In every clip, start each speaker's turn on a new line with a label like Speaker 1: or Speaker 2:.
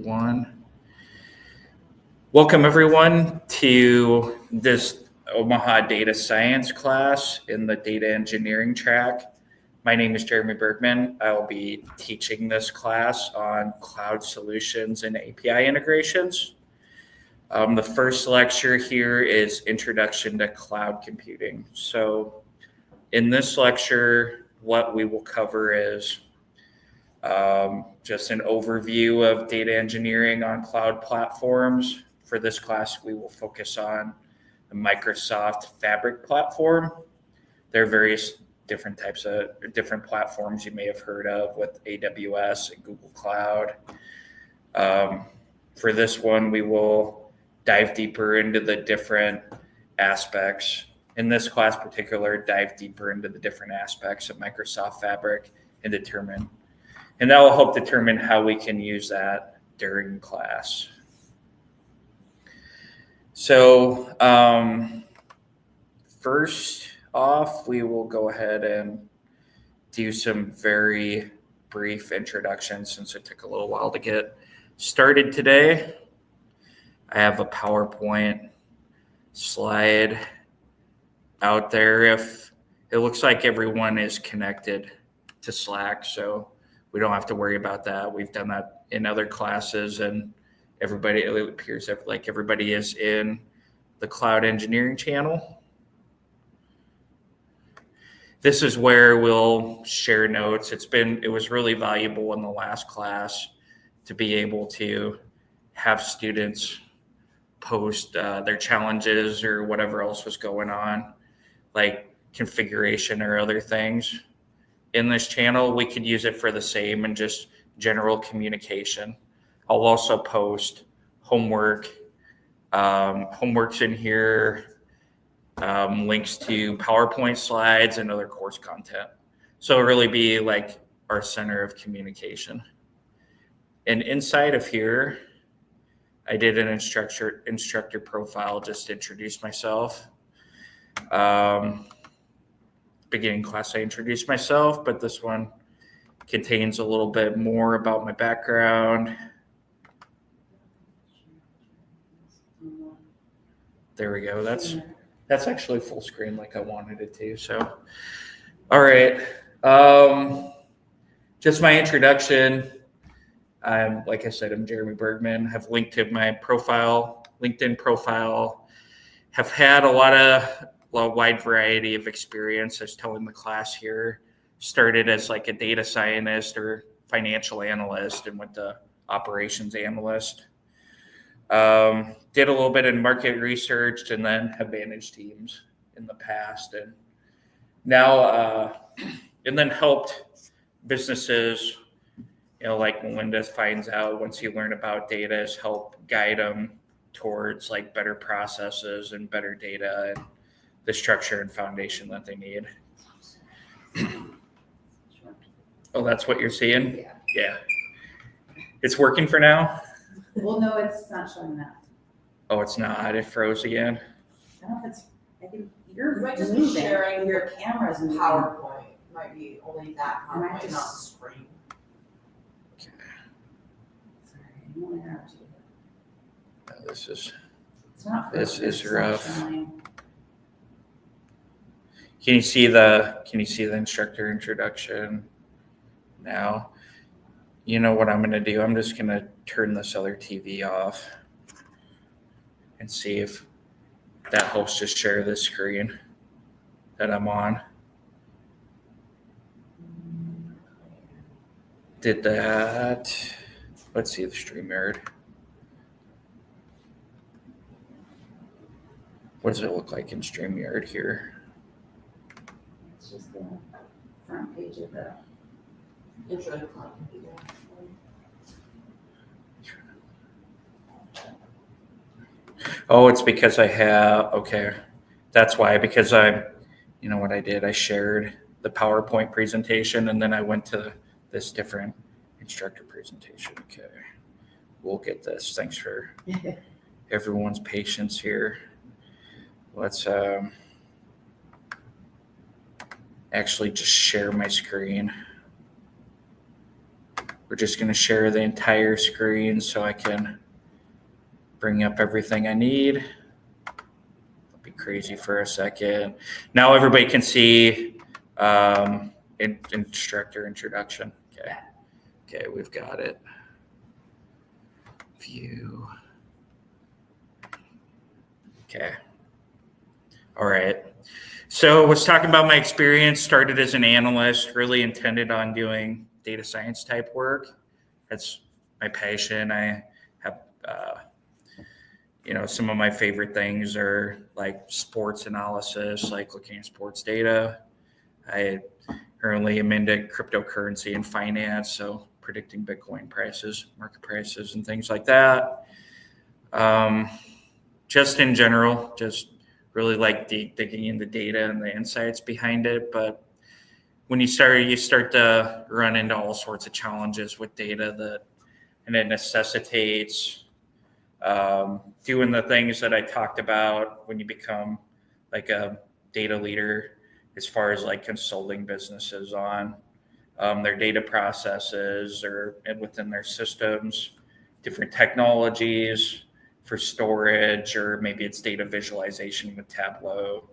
Speaker 1: 1. Welcome everyone to this Omaha Data Science class in the Data Engineering track. My name is Jeremy Bergman. I will be teaching this class on cloud solutions and API integrations. The first lecture here is Introduction to Cloud Computing. So in this lecture, what we will cover is just an overview of data engineering on cloud platforms. For this class, we will focus on the Microsoft Fabric platform. There are various different types of different platforms you may have heard of with AWS and Google Cloud. For this one, we will dive deeper into the different aspects. In this class particular, dive deeper into the different aspects of Microsoft Fabric and that will help determine how we can use that during class. So first off, we will go ahead and do some very brief introductions since it took a little while to get started today. I have a PowerPoint slide out there. If it looks like everyone is connected to Slack, so we don't have to worry about that. We've done that in other classes, and it appears like everybody is in the cloud engineering channel. This is where we'll share notes. It was really valuable in the last class to be able to have students post their challenges or whatever else was going on, like configuration or other things. In this channel, we could use it for the same and just general communication. I'll also post homework. Homework's in here, links to PowerPoint slides and other course content. So it'll really be like our center of communication. And inside of here, I did an instructor profile just to introduce myself. Beginning class, I introduced myself, but this one contains a little bit more about my background. There we go. That's actually full screen like I wanted it to. So, all right. Just my introduction. Like I said, I'm Jeremy Bergman. Have linked to my profile, LinkedIn profile. Have had a wide variety of experience as telling the class here. Started as like a data scientist or financial analyst and went to operations analyst. Did a little bit in market research and then have managed teams in the past and now and then helped businesses, like Melinda finds out once you learn about data, is help guide them towards like better processes and better data and the structure and foundation that they need. Oh, that's what you're seeing? Yeah. It's working for now?
Speaker 2: Well, no, it's not showing that.
Speaker 1: Oh, it's not. It froze again.
Speaker 2: I don't know if I think you're
Speaker 3: might just be
Speaker 2: moving.
Speaker 3: sharing
Speaker 2: Your camera's moving.
Speaker 3: PowerPoint. Might be only that PowerPoint, not the screen.
Speaker 1: Okay.
Speaker 2: Sorry, I don't want to interrupt you.
Speaker 1: This is rough.
Speaker 2: Showing.
Speaker 1: Can you see the instructor introduction now? You know what I'm going to do? I'm just going to turn this other TV off and see if that helps just share this screen that I'm on. Did that. Let's see the StreamYard. What does it look like in StreamYard here?
Speaker 2: It's just the front page of the
Speaker 3: Intro to cloud computing.
Speaker 1: Oh, it's because I have, okay. That's why, because you know what I did? I shared the PowerPoint presentation and then I went to this different instructor presentation. Okay, we'll get this. Thanks for everyone's patience here. Let's actually just share my screen. we're just going to share the entire screen so I can bring up everything I need. It'll be crazy for a second. Now everybody can see instructor introduction. Okay. Okay, we've got it. View. Okay. All right. So I was talking about my experience, started as an analyst, really intended on doing data science type work. That's my passion. I have, some of my favorite things are like sports analysis, like looking at sports data. I currently am into cryptocurrency and finance, so predicting Bitcoin prices, market prices, and things like that. Just in general, just really like digging into data and the insights behind it. But when you start to run into all sorts of challenges with data and it necessitates doing the things that I talked about when you become like a data leader, as far as like consulting businesses on their data processes or within their systems, different technologies for storage, or maybe it's data visualization with Tableau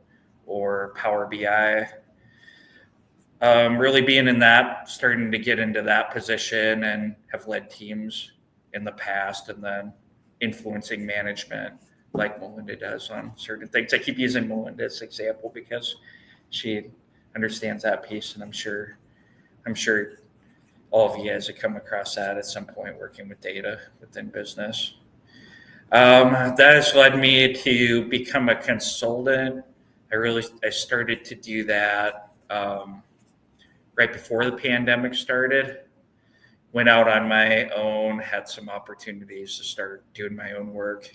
Speaker 1: or Power BI. Really being in that, starting to get into that position and have led teams in the past, and then influencing management like Melinda does on certain things. I keep using Melinda's example because she understands that piece, and I'm sure all of you guys have come across that at some point working with data within business. That has led me to become a consultant. I started to do that right before the pandemic started. Went out on my own, had some opportunities to start doing my own work.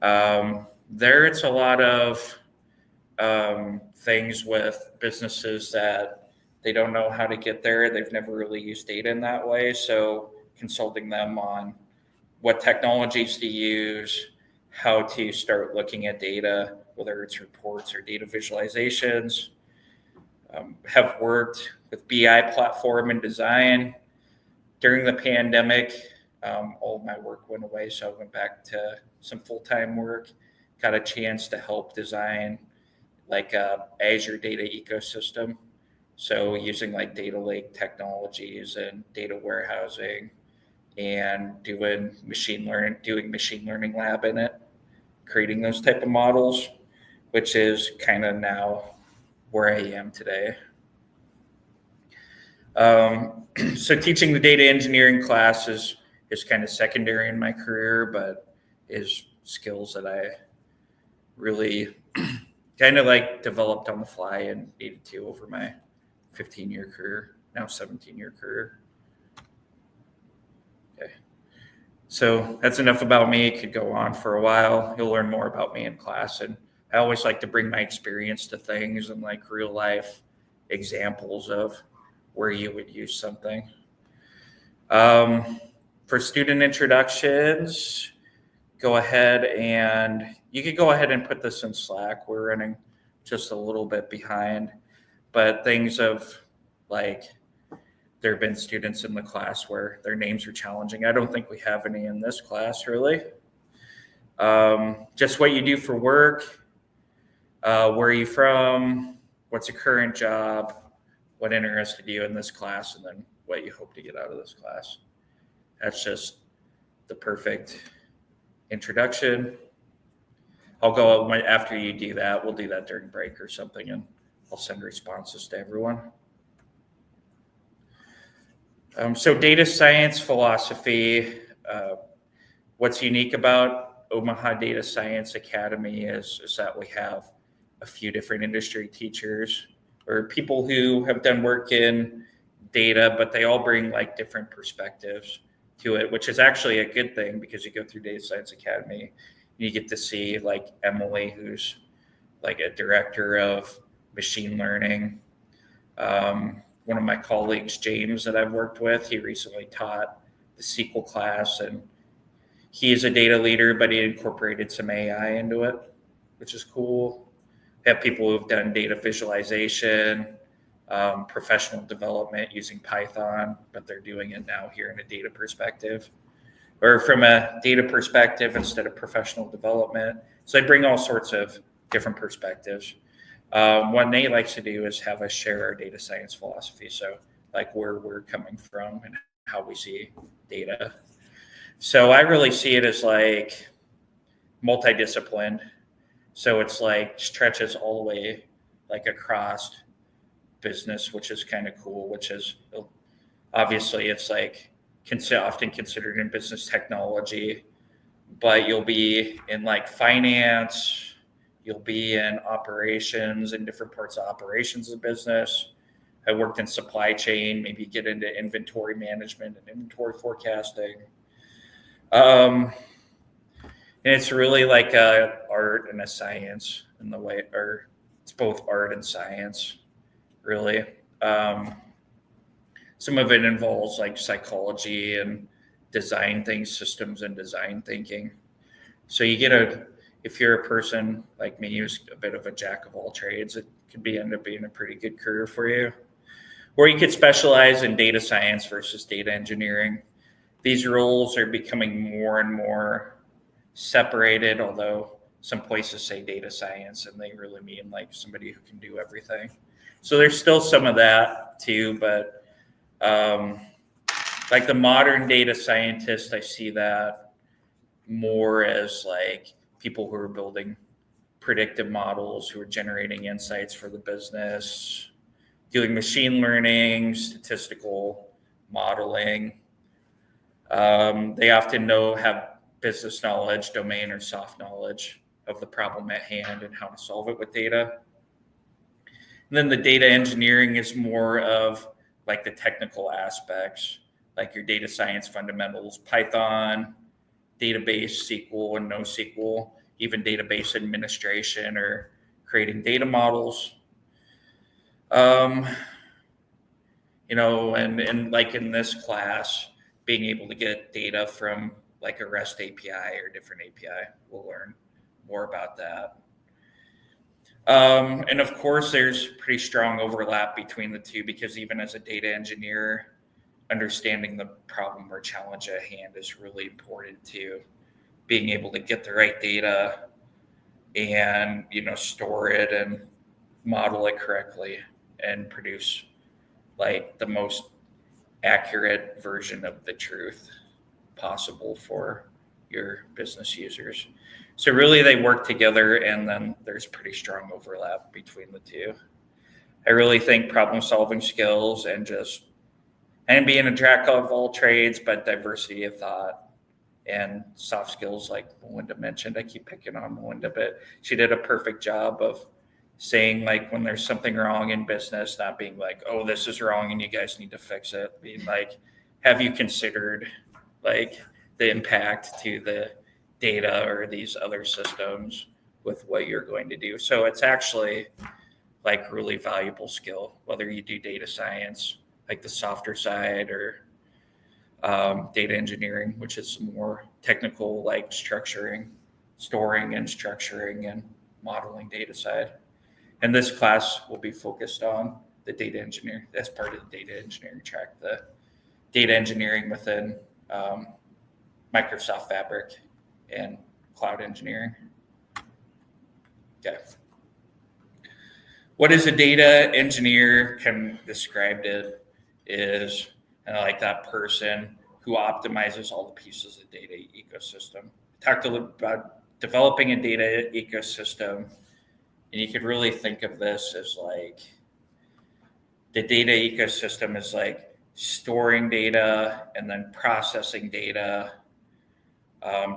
Speaker 1: There, it's a lot of things with businesses that they don't know how to get there. They've never really used data in that way. So consulting them on what technologies to use, how to start looking at data, whether it's reports or data visualizations. Have worked with BI platform and design. During the pandemic, all of my work went away, so I went back to some full-time work. Got a chance to help design like a Azure data ecosystem. So using like data lake technologies and data warehousing, and doing machine learning lab in it, creating those type of models, which is kind of now where I am today. So teaching the data engineering class is kind of secondary in my career, but is skills that I really kind of like developed on the fly and needed to over my 15-year career, now 17-year career. Okay. So that's enough about me. It could go on for a while. You'll learn more about me in class. And I always like to bring my experience to things and like real life examples of where you would use something. For student introductions, go ahead and you could go ahead and put this in Slack. We're running just a little bit behind, but things of like, there have been students in the class where their names are challenging. I don't think we have any in this class really. Just what you do for work, where are you from, what's your current job, what interested you in this class, and then what you hope to get out of this class. That's just the perfect introduction. I'll go after you do that. We'll do that during break or something, and I'll send responses to everyone. So data science philosophy, what's unique about Omaha Data Science Academy is that we have a few different industry teachers or people who have done work in data, but they all bring like different perspectives to it, which is actually a good thing because you go through Data Science Academy, you get to see like Emily, who's like a director of machine learning. One of my colleagues, James, that I've worked with, he recently taught the SQL class, and he is a data leader, but he incorporated some AI into it, which is cool. We have people who've done data visualization, professional development using Python, but they're doing it now here in a data perspective, or from a data perspective instead of professional development. So they bring all sorts of different perspectives. What Nate likes to do is have us share our data science philosophy. So like where we're coming from and how we see data. So I really see it as like multidisciplined. So it's like stretches all the way like across business, which is kind of cool, which is obviously it's like often considered in business technology, but you'll be in like finance, you'll be in operations in different parts of operations of business. I worked in supply chain, maybe get into inventory management and inventory forecasting. And it's really like a art and a science in the way, or it's both art and science, really. Some of it involves like psychology and design things, systems and design thinking. So you get if you're a person like me who's a bit of a jack of all trades, it could end up being a pretty good career for you. Or you could specialize in data science versus data engineering. These roles are becoming more and more separated, although some places say data science and they really mean like somebody who can do everything. So there's still some of that too, but like the modern data scientist, I see that more as like people who are building predictive models, who are generating insights for the business, doing machine learning, statistical modeling. They often have business knowledge, domain or soft knowledge of the problem at hand and how to solve it with data. And then the data engineering is more of like the technical aspects, like your data science fundamentals, Python, database, SQL and NoSQL, even database administration or creating data models. And like in this class, being able to get data from like a REST API or different API, we'll learn more about that. And of course, there's pretty strong overlap between the two because even as a data engineer, understanding the problem or challenge at hand is really important to being able to get the right data and, store it and model it correctly and produce like the most accurate version of the truth possible for your business users. So really they work together and then there's pretty strong overlap between the two. I really think problem solving skills and being a jack of all trades, but diversity of thought and soft skills like Melinda mentioned. I keep picking on Melinda, but she did a perfect job of saying like when there's something wrong in business, not being like, oh, this is wrong and you guys need to fix it. Being like, have you considered like the impact to the data or these other systems with what you're going to do? So it's actually like really valuable skill, whether you do data science, like the softer side, or data engineering, which is more technical, like storing and structuring and modeling data side. And this class will be focused on the data engineer. That's part of the data engineering track, the data engineering within Microsoft Fabric and cloud engineering. Okay. What is a data engineer? Can described it is like that person who optimizes all the pieces of the data ecosystem. Talked a little about developing a data ecosystem, and you could really think of this as like the data ecosystem is like storing data and then processing data,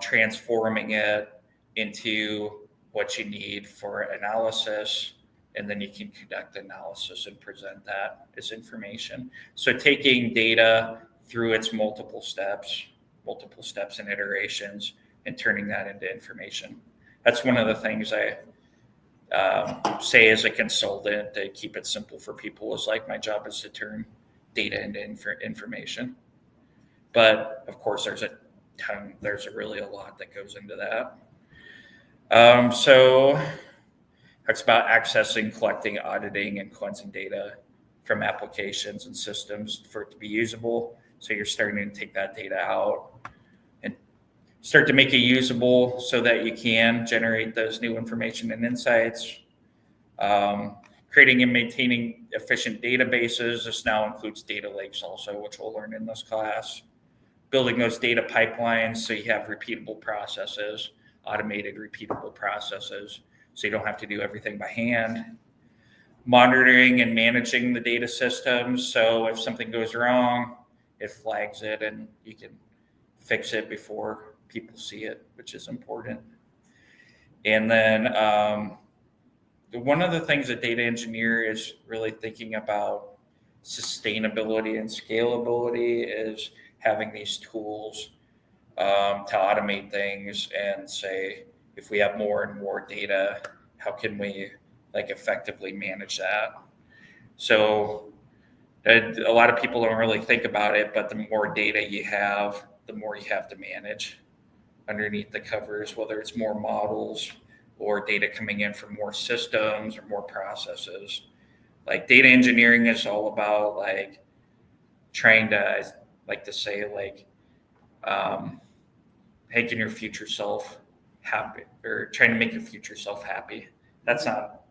Speaker 1: transforming it into what you need for analysis, and then you can conduct analysis and present that as information. So taking data through its multiple steps and iterations, and turning that into information. That's one of the things I say as a consultant to keep it simple for people is like my job is to turn data into information. But of course, there's really a lot that goes into that. So talks about accessing, collecting, auditing, and cleansing data from applications and systems for it to be usable. So you're starting to take that data out and start to make it usable so that you can generate those new information and insights. Creating and maintaining efficient databases. This now includes data lakes also, which we'll learn in this class. Building those data pipelines so you have repeatable processes, automated repeatable processes, so you don't have to do everything by hand. Monitoring and managing the data systems. So if something goes wrong, it flags it and you can fix it before people see it, which is important. And then one of the things a data engineer is really thinking about sustainability and scalability is having these tools to automate things and say, if we have more and more data, how can we effectively manage that? So a lot of people don't really think about it, but the more data you have, the more you have to manage underneath the covers, whether it's more models or data coming in from more systems or more processes. Like data engineering is all about trying to, say, making your future self happy, or trying to make your future self happy. That's not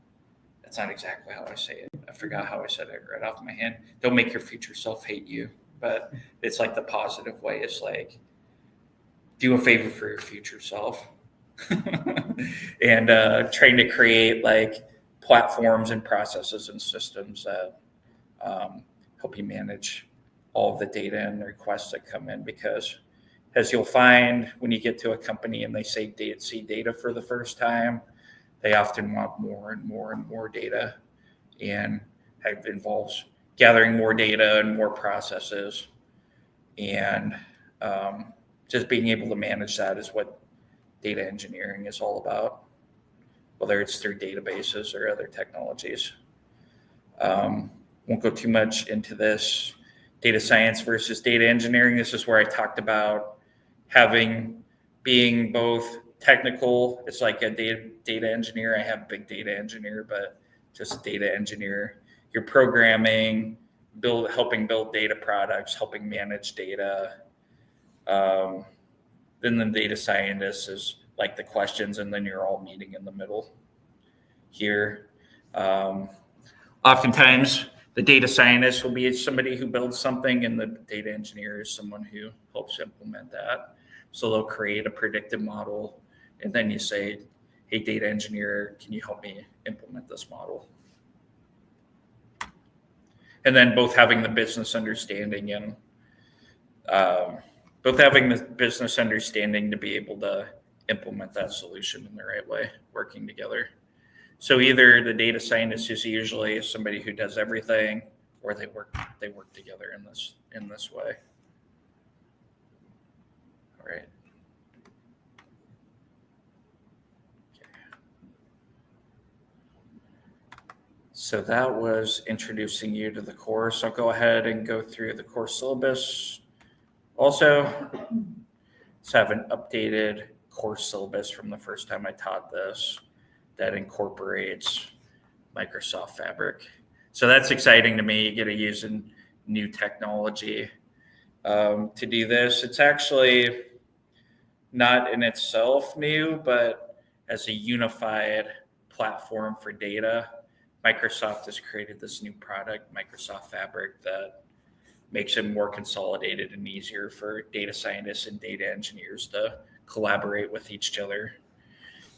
Speaker 1: exactly how I say it. I forgot how I said it right off my hand. Don't make your future self hate you, but it's the positive way is do a favor for your future self. And trying to create platforms and processes and systems that help you manage all of the data and the requests that come in, because as you'll find when you get to a company and they see data for the first time, they often want more and more and more data, and it involves gathering more data and more processes, and just being able to manage that is what data engineering is all about, whether it's through databases or other technologies. Won't go too much into this. Data science versus data engineering. This is where I talked about being both technical. It's like a data engineer. I have big data engineer, but just data engineer. You're programming, helping build data products, helping manage data. Then the data scientist is the questions, and then you're all meeting in the middle here. Oftentimes, the data scientist will be somebody who builds something, and the data engineer is someone who helps implement that. So they'll create a predictive model, and then you say, hey, data engineer, can you help me implement this model? And then both having the business understanding and to be able to implement that solution in the right way, working together. So either the data scientist is usually somebody who does everything, or they work together in this way. All right. Okay. So that was introducing you to the course. I'll go ahead and go through the course syllabus. Also, let's have an updated course syllabus from the first time I taught this that incorporates Microsoft Fabric. So that's exciting to me. You get to use a new technology to do this. It's actually not in itself new, but as a unified platform for data, Microsoft has created this new product, Microsoft Fabric, that makes it more consolidated and easier for data scientists and data engineers to collaborate with each other.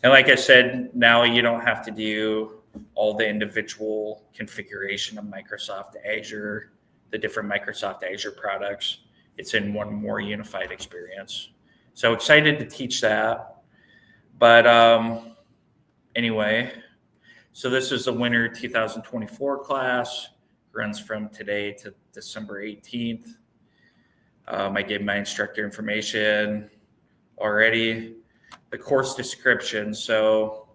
Speaker 1: And like I said, now you don't have to do all the individual configuration of Microsoft Azure, the different Microsoft Azure products. It's in one more unified experience. So excited to teach that. But anyway, so this is the winter 2024 class. Runs from today to December 18th. I gave my instructor information already. The course description. So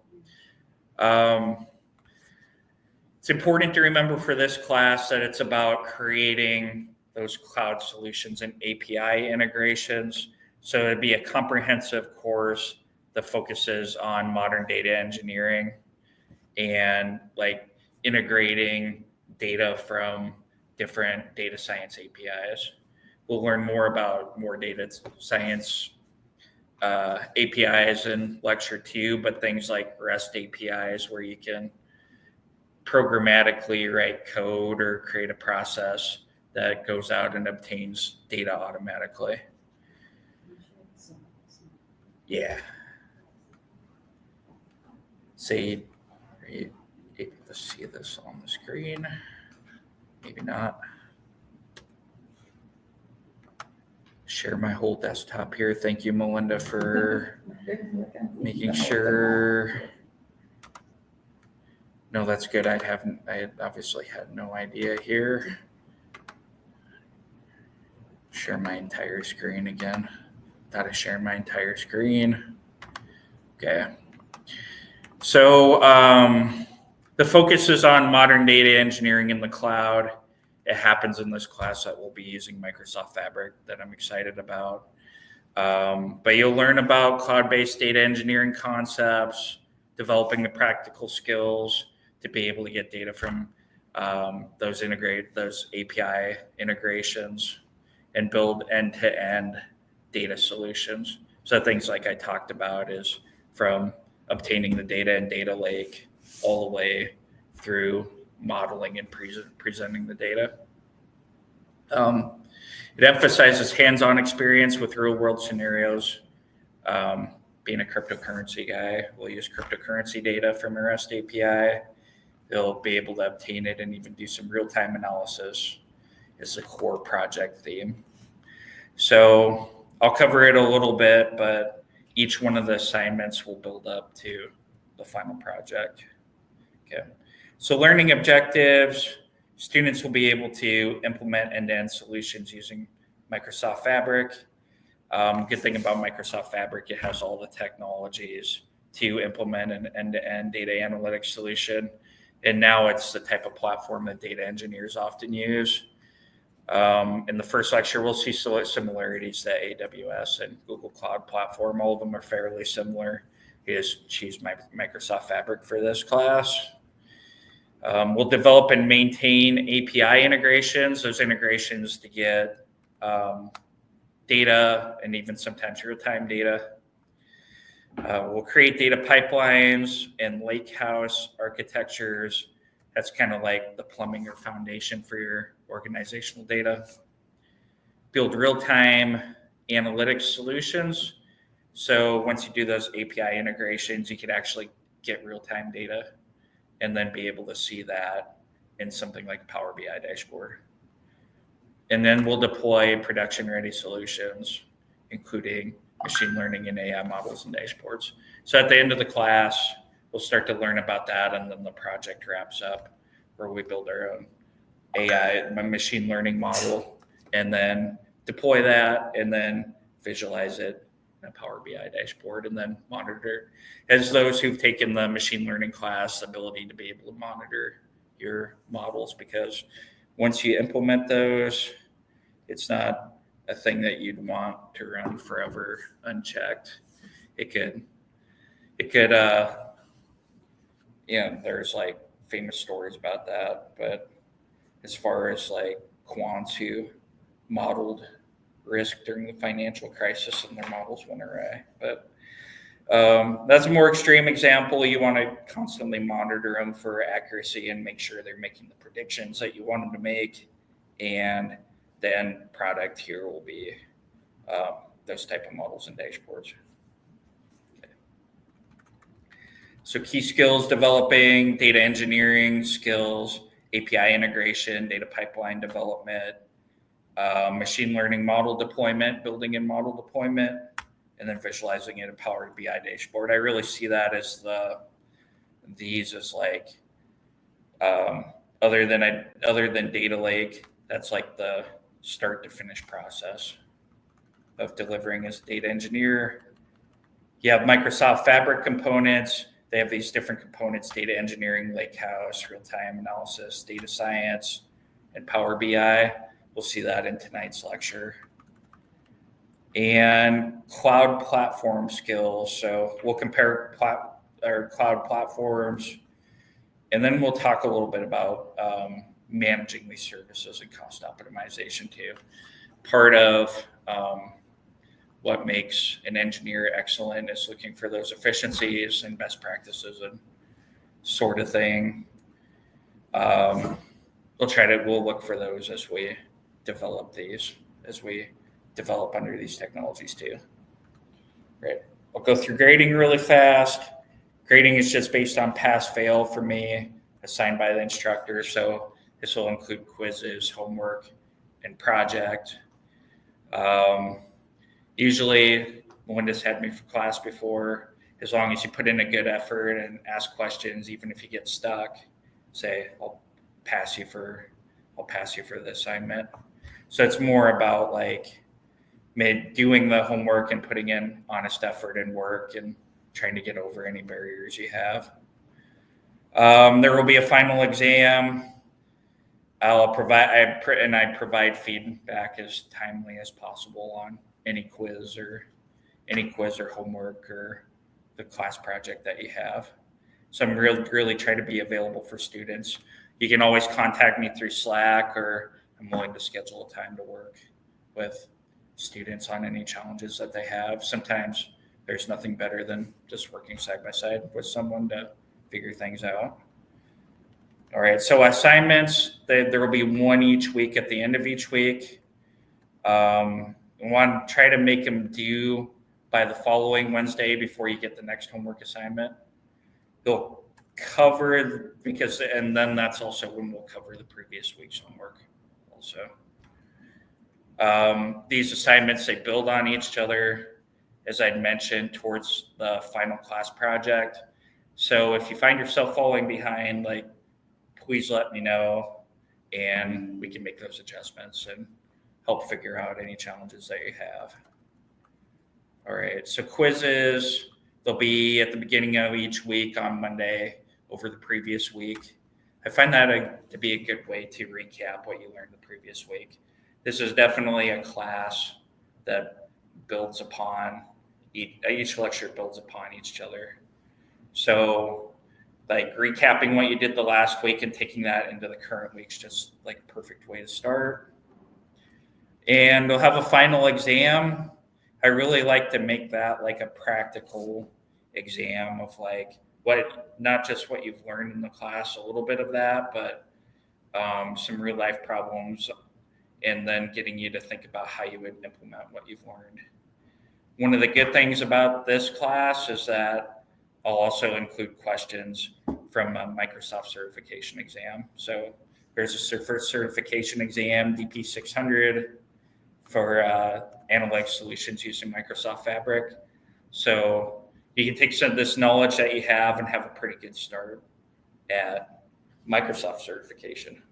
Speaker 1: it's important to remember for this class that it's about creating those cloud solutions and API integrations. So it'd be a comprehensive course that focuses on modern data engineering and integrating data from different data science APIs. We'll learn more about more data science APIs in lecture 2, but things like REST APIs where you can programmatically write code or create a process that goes out and obtains data automatically. Yeah. Say, are you able to see this on the screen? Maybe not. Share my whole desktop here. Thank you, Melinda, for making sure. No, that's good. I obviously had no idea here. Share my entire screen again. Thought I shared my entire screen. Okay. So the focus is on modern data engineering in the cloud. It happens in this class that we'll be using Microsoft Fabric that I'm excited about. But you'll learn about cloud-based data engineering concepts, developing the practical skills to be able to get data from those API integrations and build end-to-end data solutions. So things like I talked about is from obtaining the data in data lake all the way through modeling and presenting the data. It emphasizes hands-on experience with real-world scenarios. Being a cryptocurrency guy, we'll use cryptocurrency data from a REST API. They'll be able to obtain it and even do some real-time analysis. It's a core project theme. So I'll cover it a little bit, but each one of the assignments will build up to the final project. Okay. So learning objectives, students will be able to implement end-to-end solutions using Microsoft Fabric. Good thing about Microsoft Fabric, it has all the technologies to implement an end-to-end data analytics solution. And now it's the type of platform that data engineers often use. In the first lecture, we'll see similarities to AWS and Google Cloud Platform. All of them are fairly similar. You just choose Microsoft Fabric for this class. We'll develop and maintain API integrations, those integrations to get data and even sometimes real-time data. We'll create data pipelines and lakehouse architectures. That's kind of like the plumbing or foundation for your organizational data. Build real-time analytics solutions. So once you do those API integrations, you can actually get real-time data and then be able to see that in something like a Power BI dashboard. And then we'll deploy production-ready solutions, including machine learning and AI models and dashboards. So at the end of the class, we'll start to learn about that, and then the project wraps up where we build our own AI machine learning model and then deploy that and then visualize it in a Power BI dashboard and then monitor. As those who've taken the machine learning class, the ability to be able to monitor your models, because once you implement those, it's not a thing that you'd want to run forever unchecked. It could, there's like famous stories about that, but as far as like quants who modeled risk during the financial crisis and their models went awry. But that's a more extreme example. You want to constantly monitor them for accuracy and make sure they're making the predictions that you want them to make. And the end product here will be those type of models and dashboards. Okay. So key skills: developing data engineering skills, API integration, data pipeline development, machine learning model deployment, building in model deployment, and then visualizing it in Power BI dashboard. I really see that as these as like other than data lake, that's like the start to finish process of delivering as a data engineer. You have Microsoft Fabric components. They have these different components: data engineering, lakehouse, real-time analysis, data science, and Power BI. We'll see that in tonight's lecture. And cloud platform skills. So we'll compare cloud platforms, and then we'll talk a little bit about managing these services and cost optimization too. Part of what makes an engineer excellent is looking for those efficiencies and best practices and sort of thing. We'll look for those as we develop under these technologies too. Right. I'll go through grading really fast. Grading is just based on pass fail for me, assigned by the instructor. So this will include quizzes, homework, and project. Usually, Melinda's had me for class before. As long as you put in a good effort and ask questions, even if you get stuck, say, I'll pass you for the assignment. So it's more about like doing the homework and putting in honest effort and work and trying to get over any barriers you have. There will be a final exam. I provide feedback as timely as possible on any quiz or homework or the class project that you have. So I'm really trying to be available for students. You can always contact me through Slack, or I'm willing to schedule a time to work with students on any challenges that they have. Sometimes there's nothing better than just working side by side with someone to figure things out. All right, so assignments, there will be one each week at the end of each week. We want to try to make them due by the following Wednesday before you get the next homework assignment. They'll cover, and then that's also when we'll cover the previous week's homework also. These assignments, they build on each other, as I'd mentioned, towards the final class project. So if you find yourself falling behind, like, please let me know, and we can make those adjustments and help figure out any challenges that you have. All right, so quizzes, they'll be at the beginning of each week on Monday over the previous week. I find that to be a good way to recap what you learned the previous week. This is definitely a class that builds upon, each lecture builds upon each other. So like recapping what you did the last week and taking that into the current week's just like a perfect way to start. And we'll have a final exam. I really like to make that like a practical exam of like not just what you've learned in the class, a little bit of that, but some real life problems, and then getting you to think about how you would implement what you've learned. One of the good things about this class is that I'll also include questions from a Microsoft certification exam. So there's a first certification exam, DP 600, for analytic solutions using Microsoft Fabric. So you can take some of this knowledge that you have and have a pretty good start at Microsoft certification.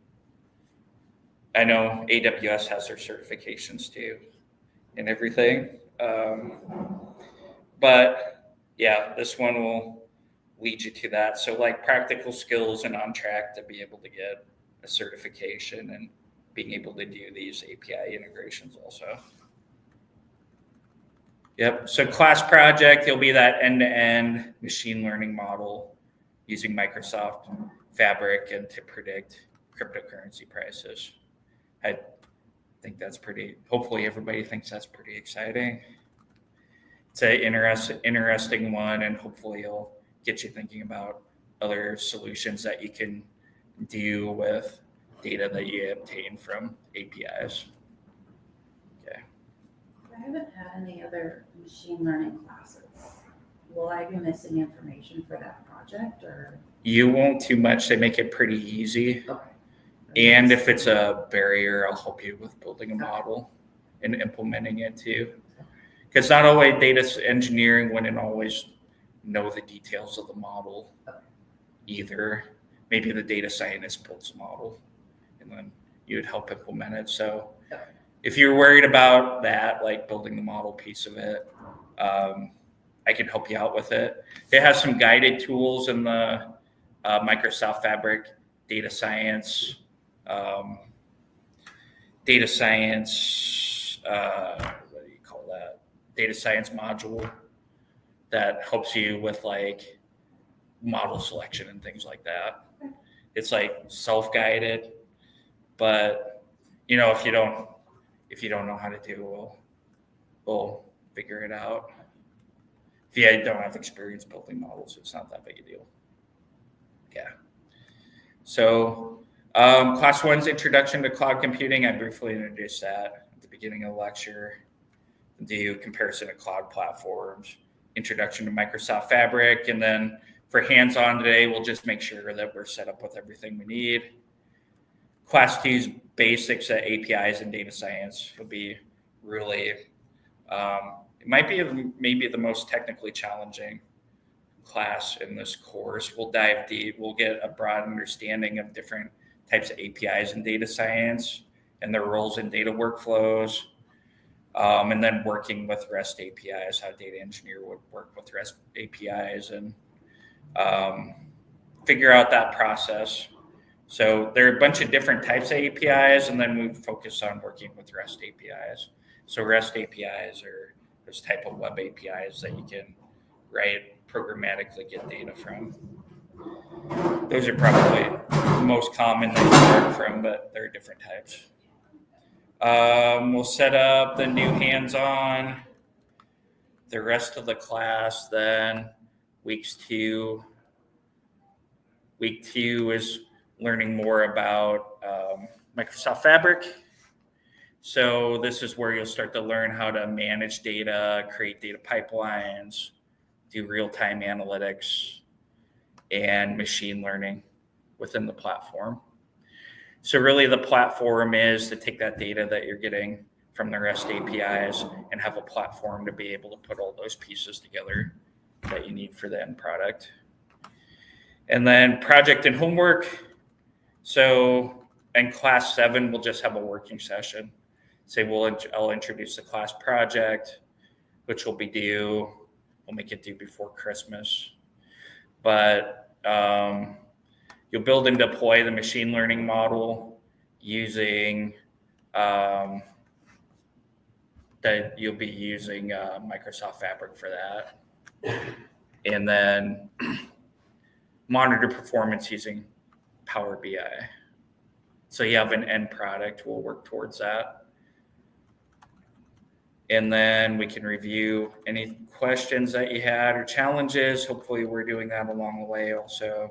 Speaker 1: I know AWS has their certifications too and everything. But yeah, this one will lead you to that. So like practical skills and on track to be able to get a certification and being able to do these API integrations also. Yep, so class project, you'll be that end-to-end machine learning model using Microsoft Fabric and to predict cryptocurrency prices. I think that's hopefully everybody thinks that's pretty exciting. It's an interesting one, and hopefully it'll get you thinking about other solutions that you can do with data that you obtain from APIs. Okay.
Speaker 2: I haven't had any other machine learning classes. Will I be missing information for that project, or?
Speaker 1: You won't too much. They make it pretty easy.
Speaker 2: Okay.
Speaker 1: And if it's a barrier, I'll help you with building a model and implementing it too. Because not always data engineering wouldn't always know the details of the model either. Maybe the data scientist builds a model and then you would help implement it. So if you're worried about that, like building the model piece of it, I can help you out with it. It has some guided tools in the Microsoft Fabric data science, what do you call that? Data science module that helps you with like model selection and things like that. It's like self-guided. But if you don't know how to do, we'll figure it out. If you don't have experience building models, it's not that big a deal. Yeah. So class 1's Introduction to Cloud Computing. I briefly introduced that at the beginning of the lecture. Do comparison of cloud platforms, introduction to Microsoft Fabric, and then for hands-on today, we'll just make sure that we're set up with everything we need. Class 2's Basics at APIs and Data Science will be really, it might be maybe the most technically challenging class in this course. We'll dive deep. We'll get a broad understanding of different types of APIs in data science and their roles in data workflows, and then working with REST APIs, how a data engineer would work with REST APIs, and figure out that process. So there are a bunch of different types of APIs, and then we focus on working with REST APIs. So REST APIs are those type of web APIs that you can write programmatically get data from. Those are probably the most common that you work from, but there are different types. We'll set up the new hands-on, the rest of the class, then week 2 is learning more about Microsoft Fabric. So this is where you'll start to learn how to manage data, create data pipelines, do real-time analytics, and machine learning within the platform. So really the platform is to take that data that you're getting from the REST APIs and have a platform to be able to put all those pieces together that you need for the end product. And then project and homework. So in class 7, we'll just have a working session. Say I'll introduce the class project, which will be due. We'll make it due before Christmas. But you'll build and deploy the machine learning model using that you'll be using Microsoft Fabric for that. And then monitor performance using Power BI. So you have an end product. We'll work towards that. And then we can review any questions that you had or challenges. Hopefully we're doing that along the way also.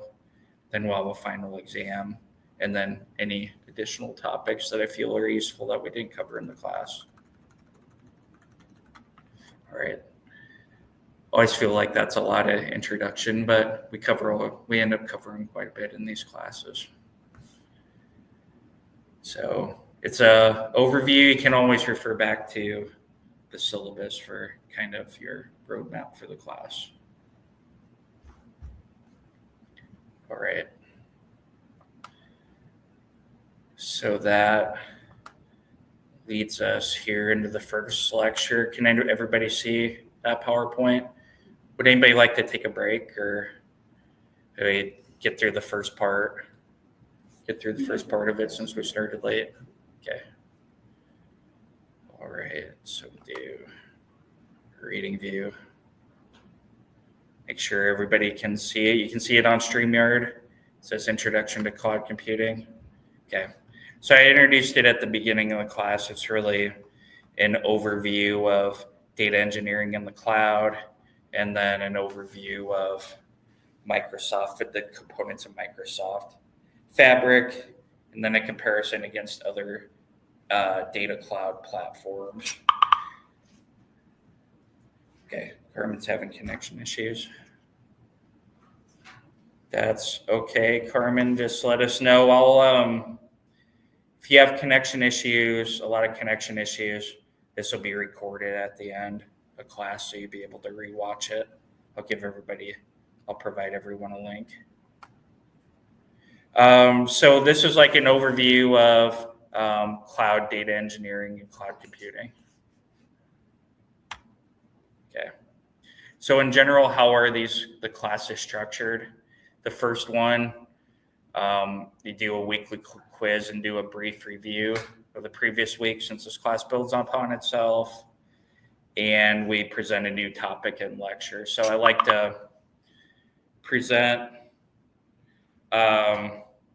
Speaker 1: Then we'll have a final exam, and then any additional topics that I feel are useful that we didn't cover in the class. All right. Always feel like that's a lot of introduction, but we end up covering quite a bit in these classes. So it's a overview. You can always refer back to the syllabus for kind of your roadmap for the class. All right. So that leads us here into the first lecture. Can everybody see that PowerPoint? Would anybody like to take a break, or get through the first part? Get through the first part of it since we started late. Okay. All right. So we do reading view. Make sure everybody can see it. You can see it on StreamYard. It says Introduction to Cloud Computing. Okay. So I introduced it at the beginning of the class. It's really an overview of data engineering in the cloud, and then an overview of Microsoft, the components of Microsoft Fabric, and then a comparison against other data cloud platforms. Okay, Carmen's having connection issues. That's okay, Carmen. Just let us know. If you have connection issues, a lot of connection issues, this will be recorded at the end of class, so you'll be able to rewatch it. I'll provide everyone a link. So this is like an overview of cloud data engineering and cloud computing. Okay. So in general, how are the classes structured? The first one, you do a weekly quiz and do a brief review of the previous week, since this class builds upon itself. And we present a new topic and lecture. So I like to present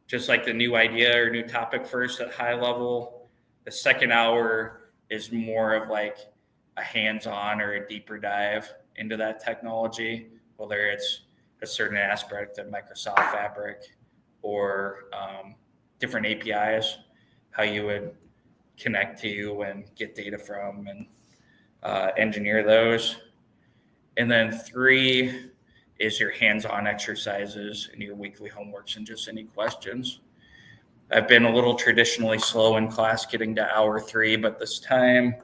Speaker 1: just like the new idea or new topic first at high level. The second hour is more of like a hands-on or a deeper dive into that technology, whether it's a certain aspect of Microsoft Fabric or different APIs, how you would connect to and get data from and engineer those. And then 3 is your hands-on exercises and your weekly homeworks and just any questions. I've been a little traditionally slow in class getting to hour 3, but this time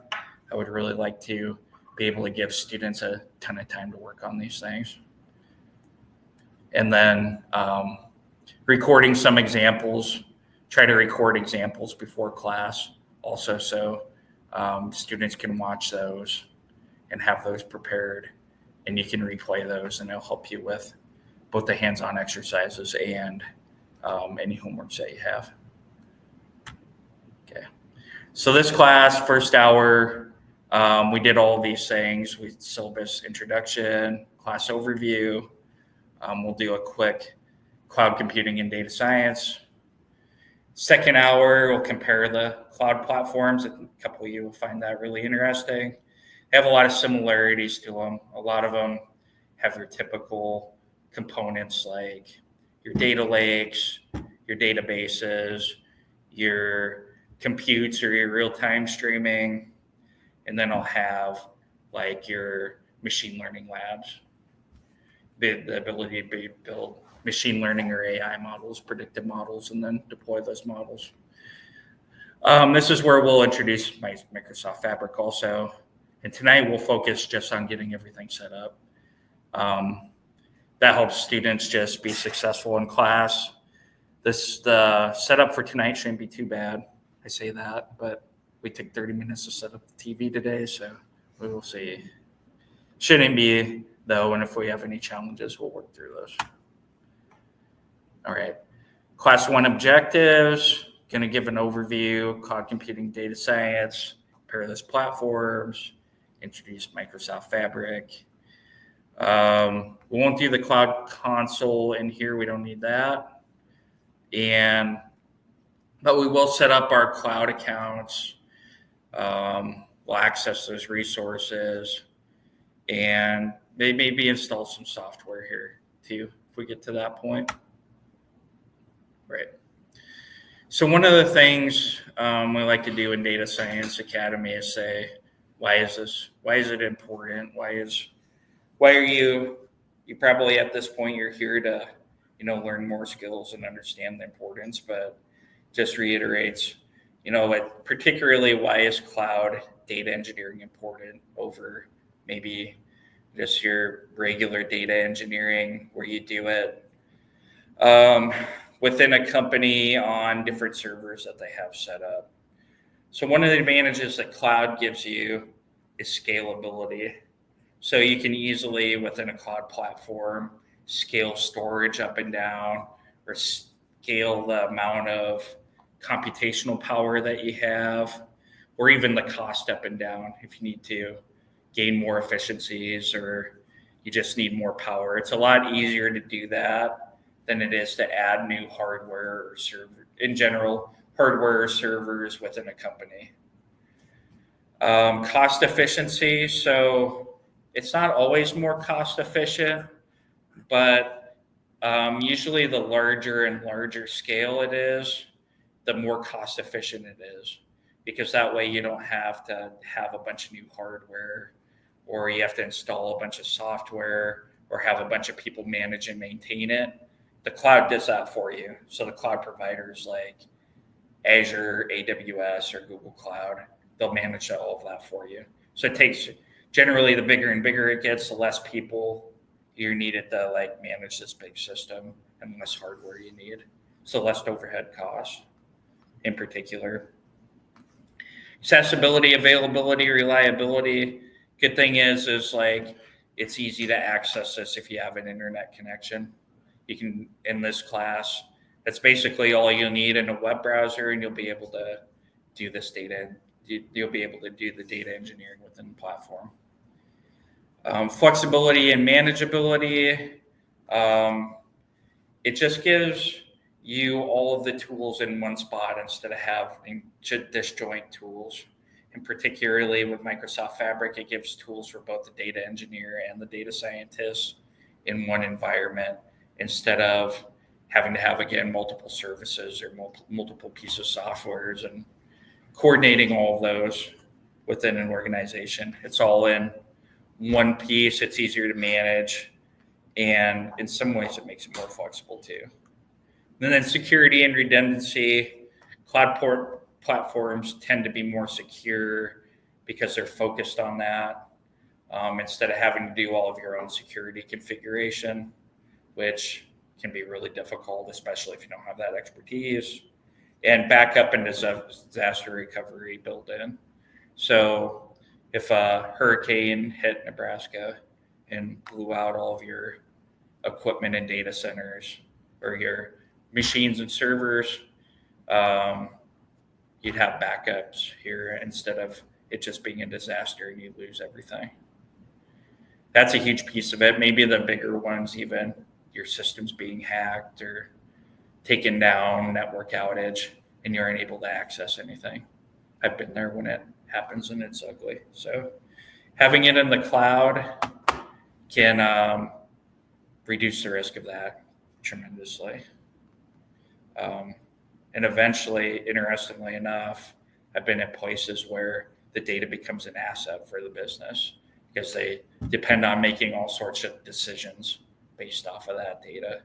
Speaker 1: I would really like to be able to give students a ton of time to work on these things. And then recording some examples, try to record examples before class also, so students can watch those and have those prepared, and you can replay those, and it'll help you with both the hands-on exercises and any homeworks that you have. Okay, so this class, first hour, we did all of these things. We syllabus introduction, class overview. We'll do a quick cloud computing and data science. Second hour, we'll compare the cloud platforms. A couple of you will find that really interesting. They have a lot of similarities to them. A lot of them have your typical components like your data lakes, your databases, your computes or your real-time streaming, and then I'll have like your machine learning labs, the ability to build machine learning or AI models, predictive models, and then deploy those models. This is where we'll introduce my Microsoft Fabric also. And tonight we'll focus just on getting everything set up. That helps students just be successful in class. The setup for tonight shouldn't be too bad. I say that, but we took 30 minutes to set up the TV today, so we will see. Shouldn't be though, and if we have any challenges, we'll work through those. All right, class 1 objectives, gonna give an overview, cloud computing, data science, compare those platforms, introduce Microsoft Fabric. We won't do the cloud console in here, we don't need that. But we will set up our cloud accounts. We'll access those resources, and maybe install some software here too, if we get to that point. Right. So one of the things we like to do in Data Science Academy is say, why is it important? Why are you probably at this point, you're here to, learn more skills and understand the importance, but just reiterates, particularly why is cloud data engineering important over maybe just your regular data engineering where you do it within a company on different servers that they have set up. So one of the advantages that cloud gives you is scalability. So you can easily, within a cloud platform, scale storage up and down, or scale the amount of computational power that you have, or even the cost up and down if you need to gain more efficiencies or you just need more power. It's a lot easier to do that than it is to add new hardware or server, in general, hardware or servers within a company. Cost efficiency. So it's not always more cost efficient, but usually the larger and larger scale it is, the more cost efficient it is, because that way you don't have to have a bunch of new hardware, or you have to install a bunch of software, or have a bunch of people manage and maintain it. The cloud does that for you. So the cloud providers like Azure, AWS, or Google Cloud, they'll manage all of that for you. So it takes, generally the bigger and bigger it gets, the less people you needed to manage this big system, and less hardware you need. So less overhead costs in particular. Accessibility, availability, reliability. Good thing is it's easy to access this if you have an internet connection. You can, in this class, that's basically all you'll need in a web browser, and you'll be able to do this data. You'll be able to do the data engineering within the platform. Flexibility and manageability. It just gives all of the tools in one spot instead of having disjoint tools. And particularly with Microsoft Fabric, it gives tools for both the data engineer and the data scientist in one environment instead of having to have, again, multiple services or multiple pieces of softwares and coordinating all of those within an organization. It's all in one piece. It's easier to manage. And in some ways, it makes it more flexible too. And then security and redundancy. Cloud platforms tend to be more secure because they're focused on that instead of having to do all of your own security configuration, which can be really difficult, especially if you don't have that expertise. And backup and disaster recovery built in. So if a hurricane hit Nebraska and blew out all of your equipment and data centers or your machines and servers, you'd have backups here instead of it just being a disaster and you lose everything. That's a huge piece of it. Maybe the bigger ones, even your systems being hacked or taken down, network outage, and you're unable to access anything. I've been there when it happens and it's ugly. So having it in the cloud can reduce the risk of that tremendously. And eventually, interestingly enough, I've been at places where the data becomes an asset for the business because they depend on making all sorts of decisions based off of that data.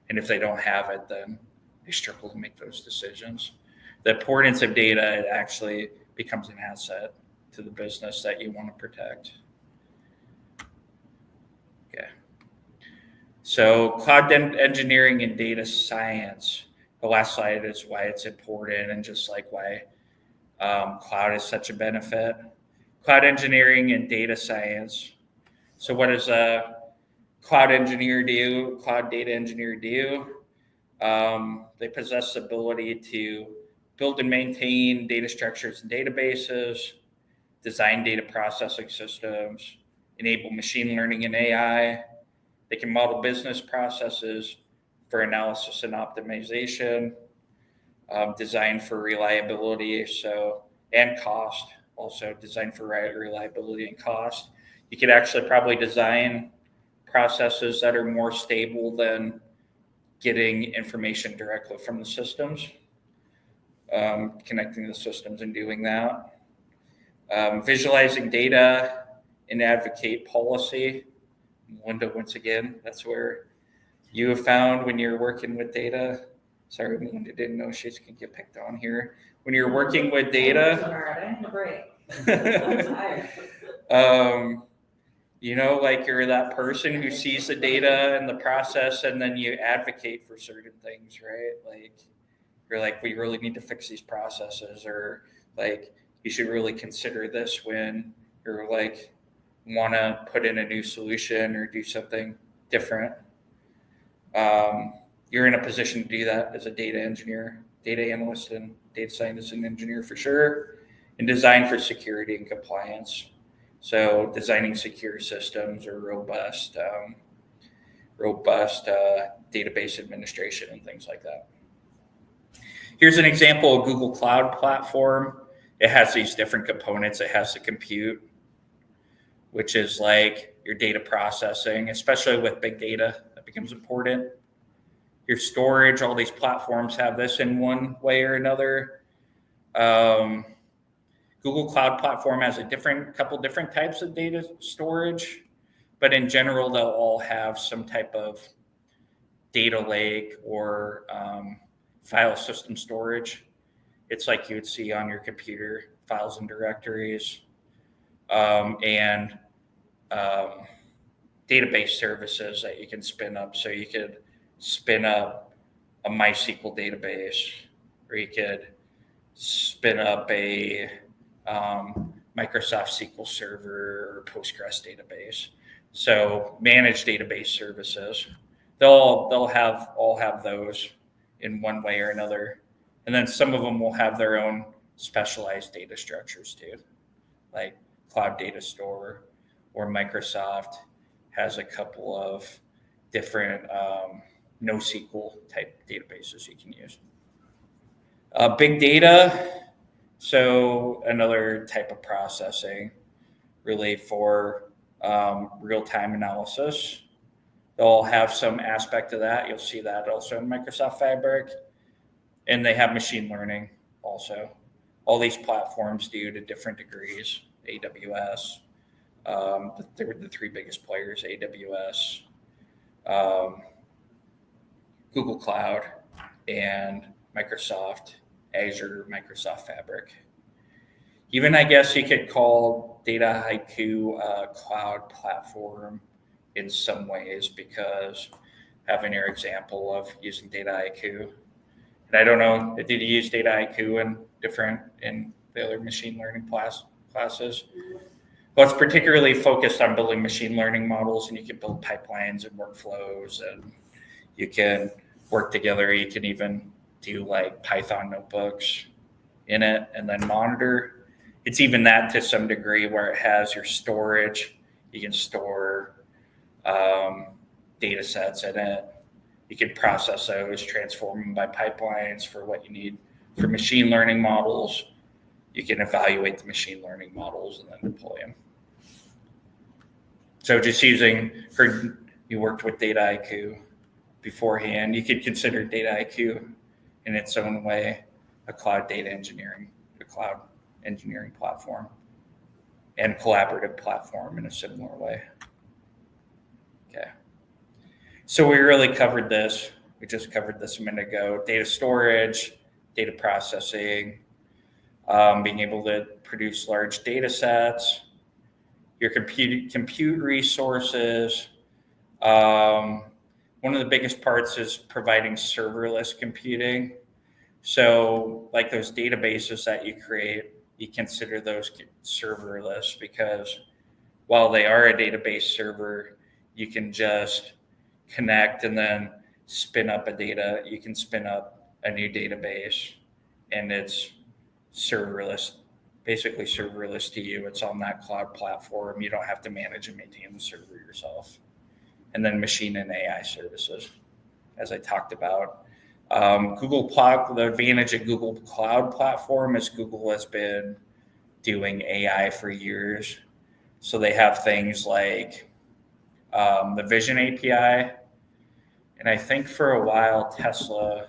Speaker 1: And if they don't have it, then they struggle to make those decisions. The importance of data, it actually becomes an asset to the business that you want to protect. Okay. So cloud engineering and data science. The last slide is why it's important and just like why cloud is such a benefit. Cloud engineering and data science. So what does a cloud engineer do? Cloud data engineer do? They possess the ability to build and maintain data structures and databases, design data processing systems, enable machine learning and AI. They can model business processes for analysis and optimization, design for reliability, and cost, also design for reliability and cost. You could actually probably design processes that are more stable than getting information directly from the systems, connecting the systems and doing that. Visualizing data and advocate policy. Linda, once again, that's where you have found when you're working with data. Sorry, Linda didn't know she's going to get picked on here. When you're working with data,
Speaker 2: I need a break. I'm tired.
Speaker 1: Like you're that person who sees the data and the process, and then you advocate for certain things, right? Like you're like, we really need to fix these processes, or like you should really consider this when you're like want to put in a new solution or do something different. You're in a position to do that as a data engineer, data analyst, and data scientist and engineer for sure, and design for security and compliance. So designing secure systems or robust database administration and things like that. Here's an example of Google Cloud Platform. It has these different components. It has the compute, which is like your data processing, especially with big data, that becomes important. Your storage, all these platforms have this in one way or another. Google Cloud Platform has couple different types of data storage, but in general, they'll all have some type of data lake or file system storage. It's like you would see on your computer, files and directories, and database services that you can spin up. So you could spin up a MySQL database, or you could spin up a Microsoft SQL Server or Postgres database. So managed database services, they'll all have those in one way or another. And then some of them will have their own specialized data structures too, like Cloud Data Store, or Microsoft has a couple of different NoSQL type databases you can use. Big data, so another type of processing really for real-time analysis. They'll have some aspect of that. You'll see that also in Microsoft Fabric. And they have machine learning also. All these platforms do to different degrees. AWS, they were the three biggest players, AWS, Google Cloud, and Microsoft Azure, Microsoft Fabric. Even I guess you could call Data Haiku a cloud platform in some ways, because having your example of using Data Haiku. And I don't know, did you use Data Haiku in the other machine learning classes? Well, it's particularly focused on building machine learning models, and you can build pipelines and workflows, and you can work together. You can even do like Python notebooks in it and then monitor. It's even that to some degree where it has your storage. You can store data sets in it. You can process those, transform them by pipelines for what you need for machine learning models. You can evaluate the machine learning models and then deploy them. So just you worked with Data Haiku beforehand. You could consider Data Haiku in its own way a cloud engineering platform and collaborative platform in a similar way. Okay. So we really covered this. We just covered this a minute ago. Data storage, data processing, being able to produce large data sets, your compute resources. One of the biggest parts is providing serverless computing. So like those databases that you create, you consider those serverless, because while they are a database server, you can just connect and then spin up you can spin up a new database, and it's serverless, basically serverless to you. It's on that cloud platform. You don't have to manage and maintain the server yourself. And then machine and AI services, as I talked about. Google Cloud, the advantage of Google Cloud Platform is Google has been doing AI for years. So they have things like the Vision API. And I think for a while, Tesla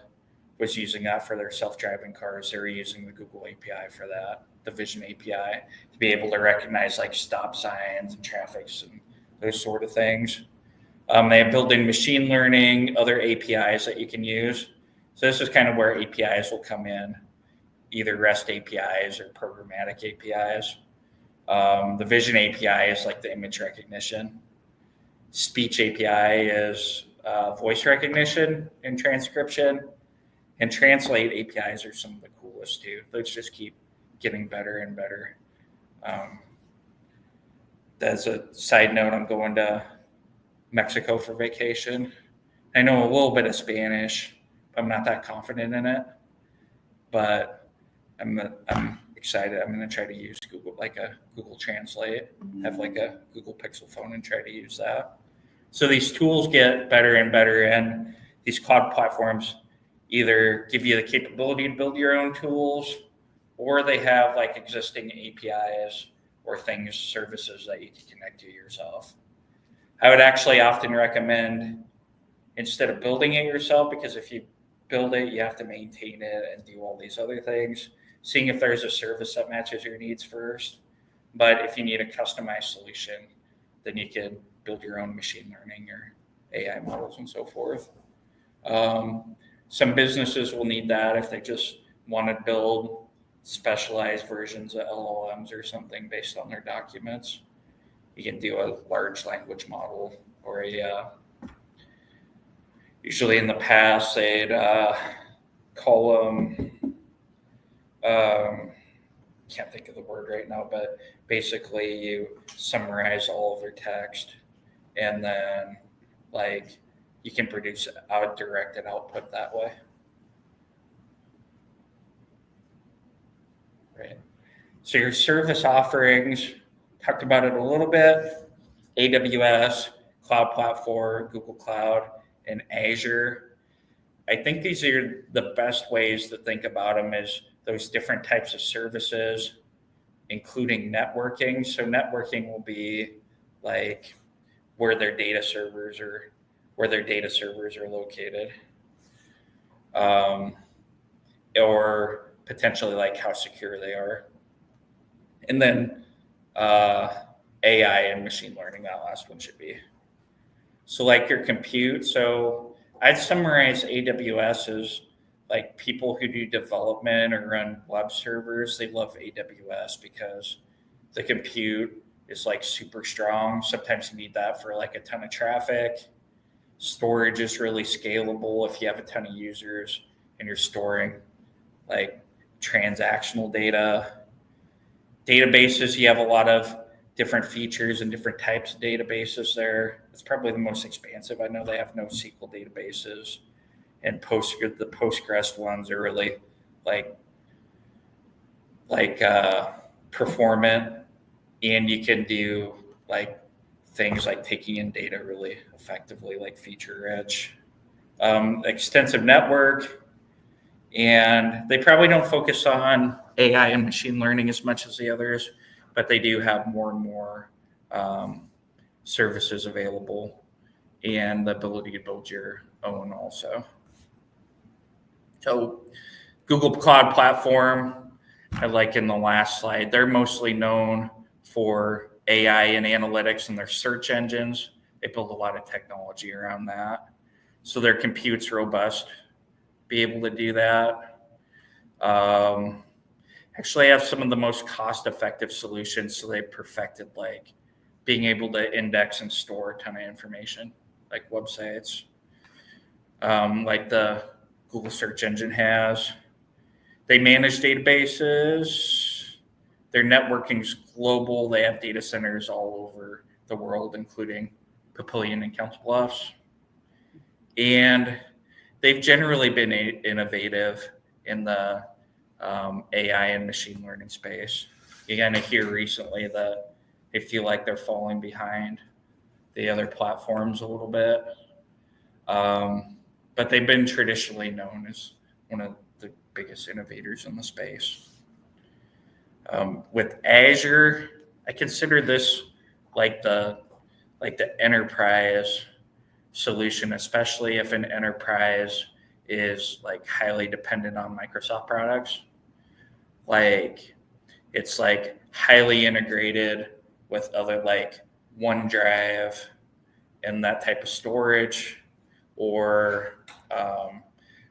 Speaker 1: was using that for their self-driving cars. They were using the Google API for that, the Vision API, to be able to recognize like stop signs and traffics and those sort of things. They have built-in machine learning, other APIs that you can use. So this is kind of where APIs will come in, either REST APIs or programmatic APIs. The Vision API is like the image recognition. Speech API is voice recognition and transcription. And Translate APIs are some of the coolest too. Those just keep getting better and better. As a side note, I'm going to Mexico for vacation. I know a little bit of Spanish. I'm not that confident in it, but I'm excited. I'm going to try to use Google Translate, have like a Google Pixel phone and try to use that. So these tools get better and better, and these cloud platforms either give you the capability to build your own tools, or they have like existing APIs or services that you can connect to yourself. I would actually often recommend, instead of building it yourself, because if you build it, you have to maintain it and do all these other things, seeing if there's a service that matches your needs first. But if you need a customized solution, then you can build your own machine learning or AI models and so forth. Some businesses will need that if they just want to build specialized versions of LLMs or something based on their documents. You can do a large language model, or usually in the past they'd call them, can't think of the word right now, but basically you summarize all of their text, and then like you can produce directed output that way. Right. So your service offerings, talked about it a little bit. AWS, Cloud Platform, Google Cloud, and Azure. I think these are the best ways to think about them is those different types of services, including networking. So networking will be like where their data servers are located, or potentially like how secure they are. And then AI and machine learning, that last one should be. So like your compute. So I'd summarize AWS as like people who do development or run web servers. They love AWS because the compute is like super strong. Sometimes you need that for like a ton of traffic. Storage is really scalable if you have a ton of users and you're storing like transactional data. Databases, you have a lot of different features and different types of databases there. It's probably the most expansive. I know they have NoSQL databases, and the Postgres ones are really like performant, and you can do like things like taking in data really effectively, like feature rich. Extensive network, and they probably don't focus on AI and machine learning as much as the others, but they do have more and more services available and the ability to build your own also. So Google Cloud Platform, I like in the last slide, they're mostly known for AI and analytics and their search engines. They build a lot of technology around that. So their compute's robust, be able to do that. Actually have some of the most cost-effective solutions. So they perfected like being able to index and store a ton of information, like websites, like the Google search engine has. They manage databases. Their networking's global. They have data centers all over the world, including Papillion and Council Bluffs. And they've generally been innovative in the AI and machine learning space. You kind of hear recently that they feel like they're falling behind the other platforms a little bit. But they've been traditionally known as one of the biggest innovators in the space. With Azure, I consider this like the enterprise solution, especially if an enterprise is like highly dependent on Microsoft products. Like it's like highly integrated with other like OneDrive and that type of storage, or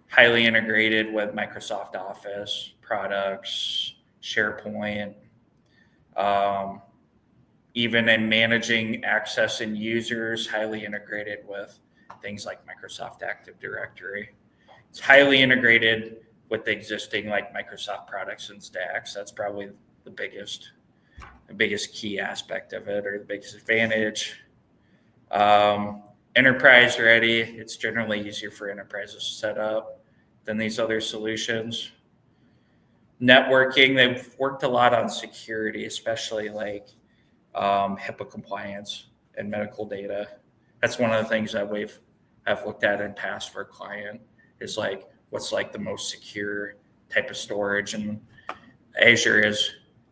Speaker 1: highly integrated with Microsoft Office products, SharePoint, even in managing access and users, highly integrated with things like Microsoft Active Directory. It's highly integrated with the existing like Microsoft products and stacks. That's probably the biggest key aspect of it, or the biggest advantage. Enterprise ready. It's generally easier for enterprises to set up than these other solutions. Networking, they've worked a lot on security, especially like HIPAA compliance and medical data. That's one of the things that I've looked at in past for a client is like what's like the most secure type of storage, and Azure is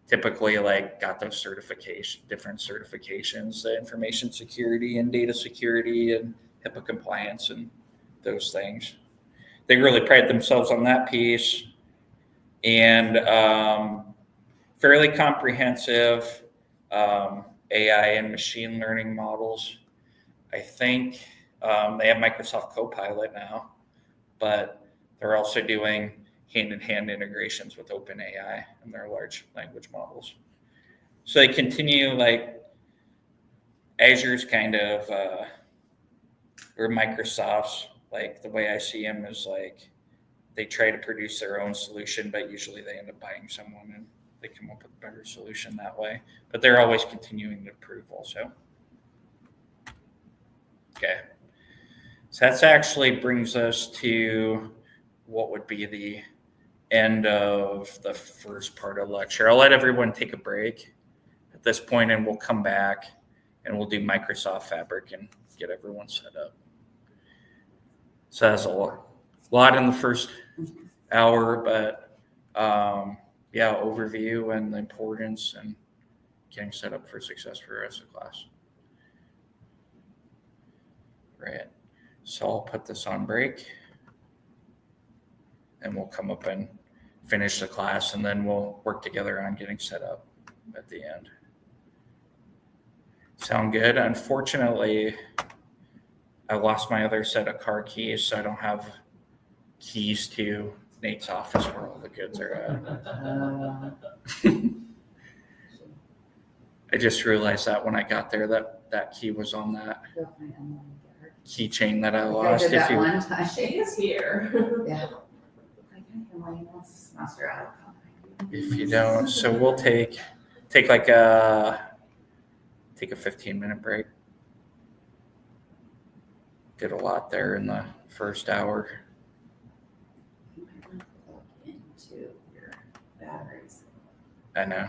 Speaker 1: typically like got those different certifications, the information security and data security and HIPAA compliance and those things. They really pride themselves on that piece, and fairly comprehensive AI and machine learning models. I think they have Microsoft Copilot now, but they're also doing hand-in-hand integrations with OpenAI and their large language models. So they continue like Azure's kind of, or Microsoft's, like the way I see them is like they try to produce their own solution, but usually they end up buying someone and they come up with a better solution that way. But they're always continuing to improve also. Okay. So that's actually brings us to what would be the end of the first part of the lecture. I'll let everyone take a break at this point, and we'll come back and we'll do Microsoft Fabric and get everyone set up. So that's a lot in the first hour, but yeah, overview and the importance and getting set up for success for the rest of the class. Right. So I'll put this on break and we'll come up and finish the class, and then we'll work together on getting set up at the end. Sound good? Unfortunately, I lost my other set of car keys, so I don't have keys to Nate's office where all the goods are at. I just realized that when I got there, that key was on that keychain that I lost.
Speaker 2: I did that one time.
Speaker 3: She is here.
Speaker 2: Yeah. Emily wants the semester out.
Speaker 1: If you don't, so we'll take like a 15-minute break. Did a lot there in the first hour.
Speaker 2: Into your batteries.
Speaker 1: I know.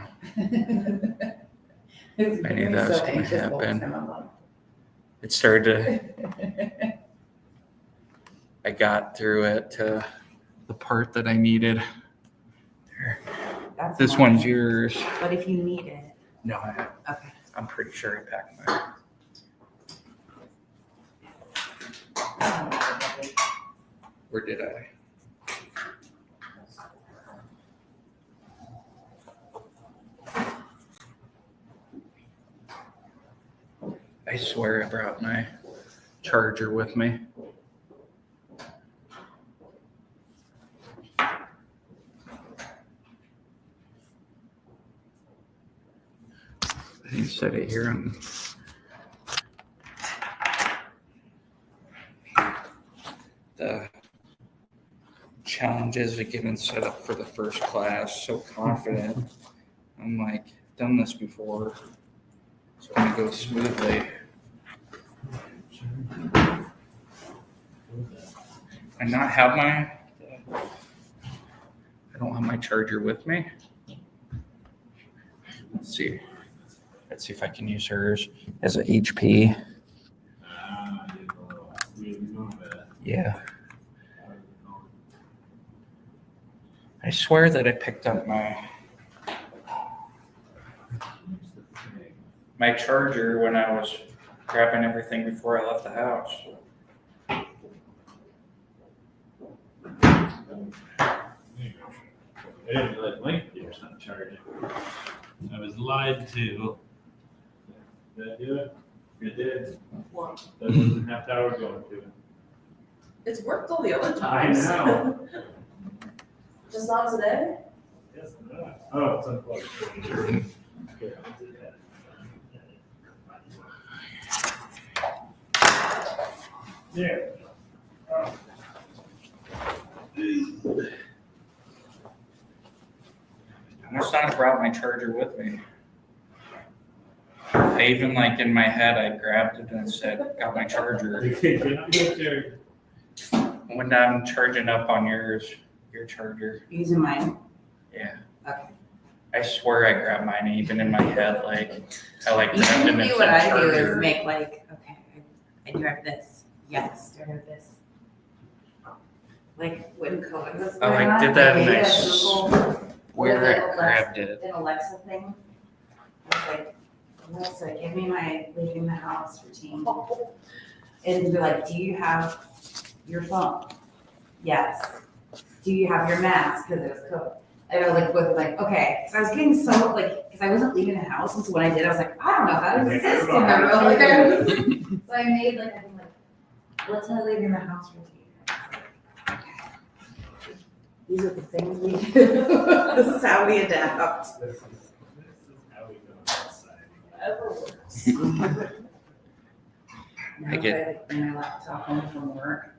Speaker 2: I
Speaker 1: knew that was gonna happen. It started to, I got through it to the part that I needed.
Speaker 2: That's
Speaker 1: This
Speaker 2: mine.
Speaker 1: one's yours.
Speaker 2: But if you need it.
Speaker 1: No,
Speaker 2: Okay.
Speaker 1: I'm pretty sure I packed mine. Where did I? I swear I brought my charger with me. I didn't set it here on the challenges of getting set up for the first class. So confident. I'm like, done this before. So it's gonna go smoothly. And not have I don't have my charger with me. Let's see if I can use hers as an HP. Yeah. I swear that I picked up my charger when I was grabbing everything before I left the house.
Speaker 4: I didn't really blink at yours not charging. I was lied to. Did I do it? It did.
Speaker 3: What?
Speaker 4: That doesn't have power going to it.
Speaker 3: It's worked all the other
Speaker 4: I
Speaker 3: times.
Speaker 4: know.
Speaker 3: Just not today?
Speaker 4: Yes, no. Oh, it's unplugged. Okay, I'll do that. There. Oh.
Speaker 1: I must not have brought my charger with me. I even in my head, I grabbed it and said, got my charger.
Speaker 4: Okay, get on your chair.
Speaker 1: When I'm charging up on your charger.
Speaker 2: Using mine.
Speaker 1: Yeah.
Speaker 2: Okay.
Speaker 1: I swear I grabbed mine even in my head, I grabbed it and
Speaker 2: Usually
Speaker 1: said
Speaker 2: what I do
Speaker 1: charger.
Speaker 2: is make okay, I do have this. Yes, do I have this? When COVID was
Speaker 1: Oh,
Speaker 2: going
Speaker 1: I
Speaker 2: on,
Speaker 1: did that and
Speaker 2: made
Speaker 1: I
Speaker 2: a Google
Speaker 1: Where
Speaker 2: with
Speaker 1: I grabbed it.
Speaker 2: an Alexa thing. I was Alexa, give me my leaving the house routine. And be like, do you have your phone? Yes. Do you have your mask? Because it was COVID. And I was okay. So I was getting so because I wasn't leaving the house, and so when I did, I was like, I don't know how to exist in the room. So I made what's my leaving the house routine? Okay. These are the things we do. This is how we adapt.
Speaker 4: This is how we go outside.
Speaker 3: Whatever works.
Speaker 2: Now
Speaker 1: I get-
Speaker 2: if I bring my laptop home from work,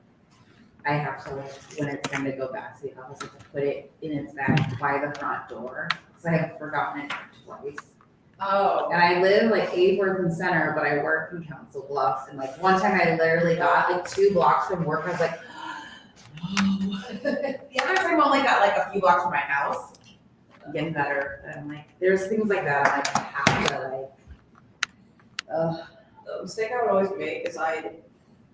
Speaker 2: I have to when it's time to go back to the office, I have to put it in its bag by the front door. So I have forgotten it twice.
Speaker 3: Oh.
Speaker 2: And I live 8 Worthing Center, but I work in Council Bluffs. And one time I literally got 2 blocks from work. I was like, no. The other time I only got a few blocks from my house. Getting better. But I'm there's things like that. I have to
Speaker 3: The mistake I would always make is I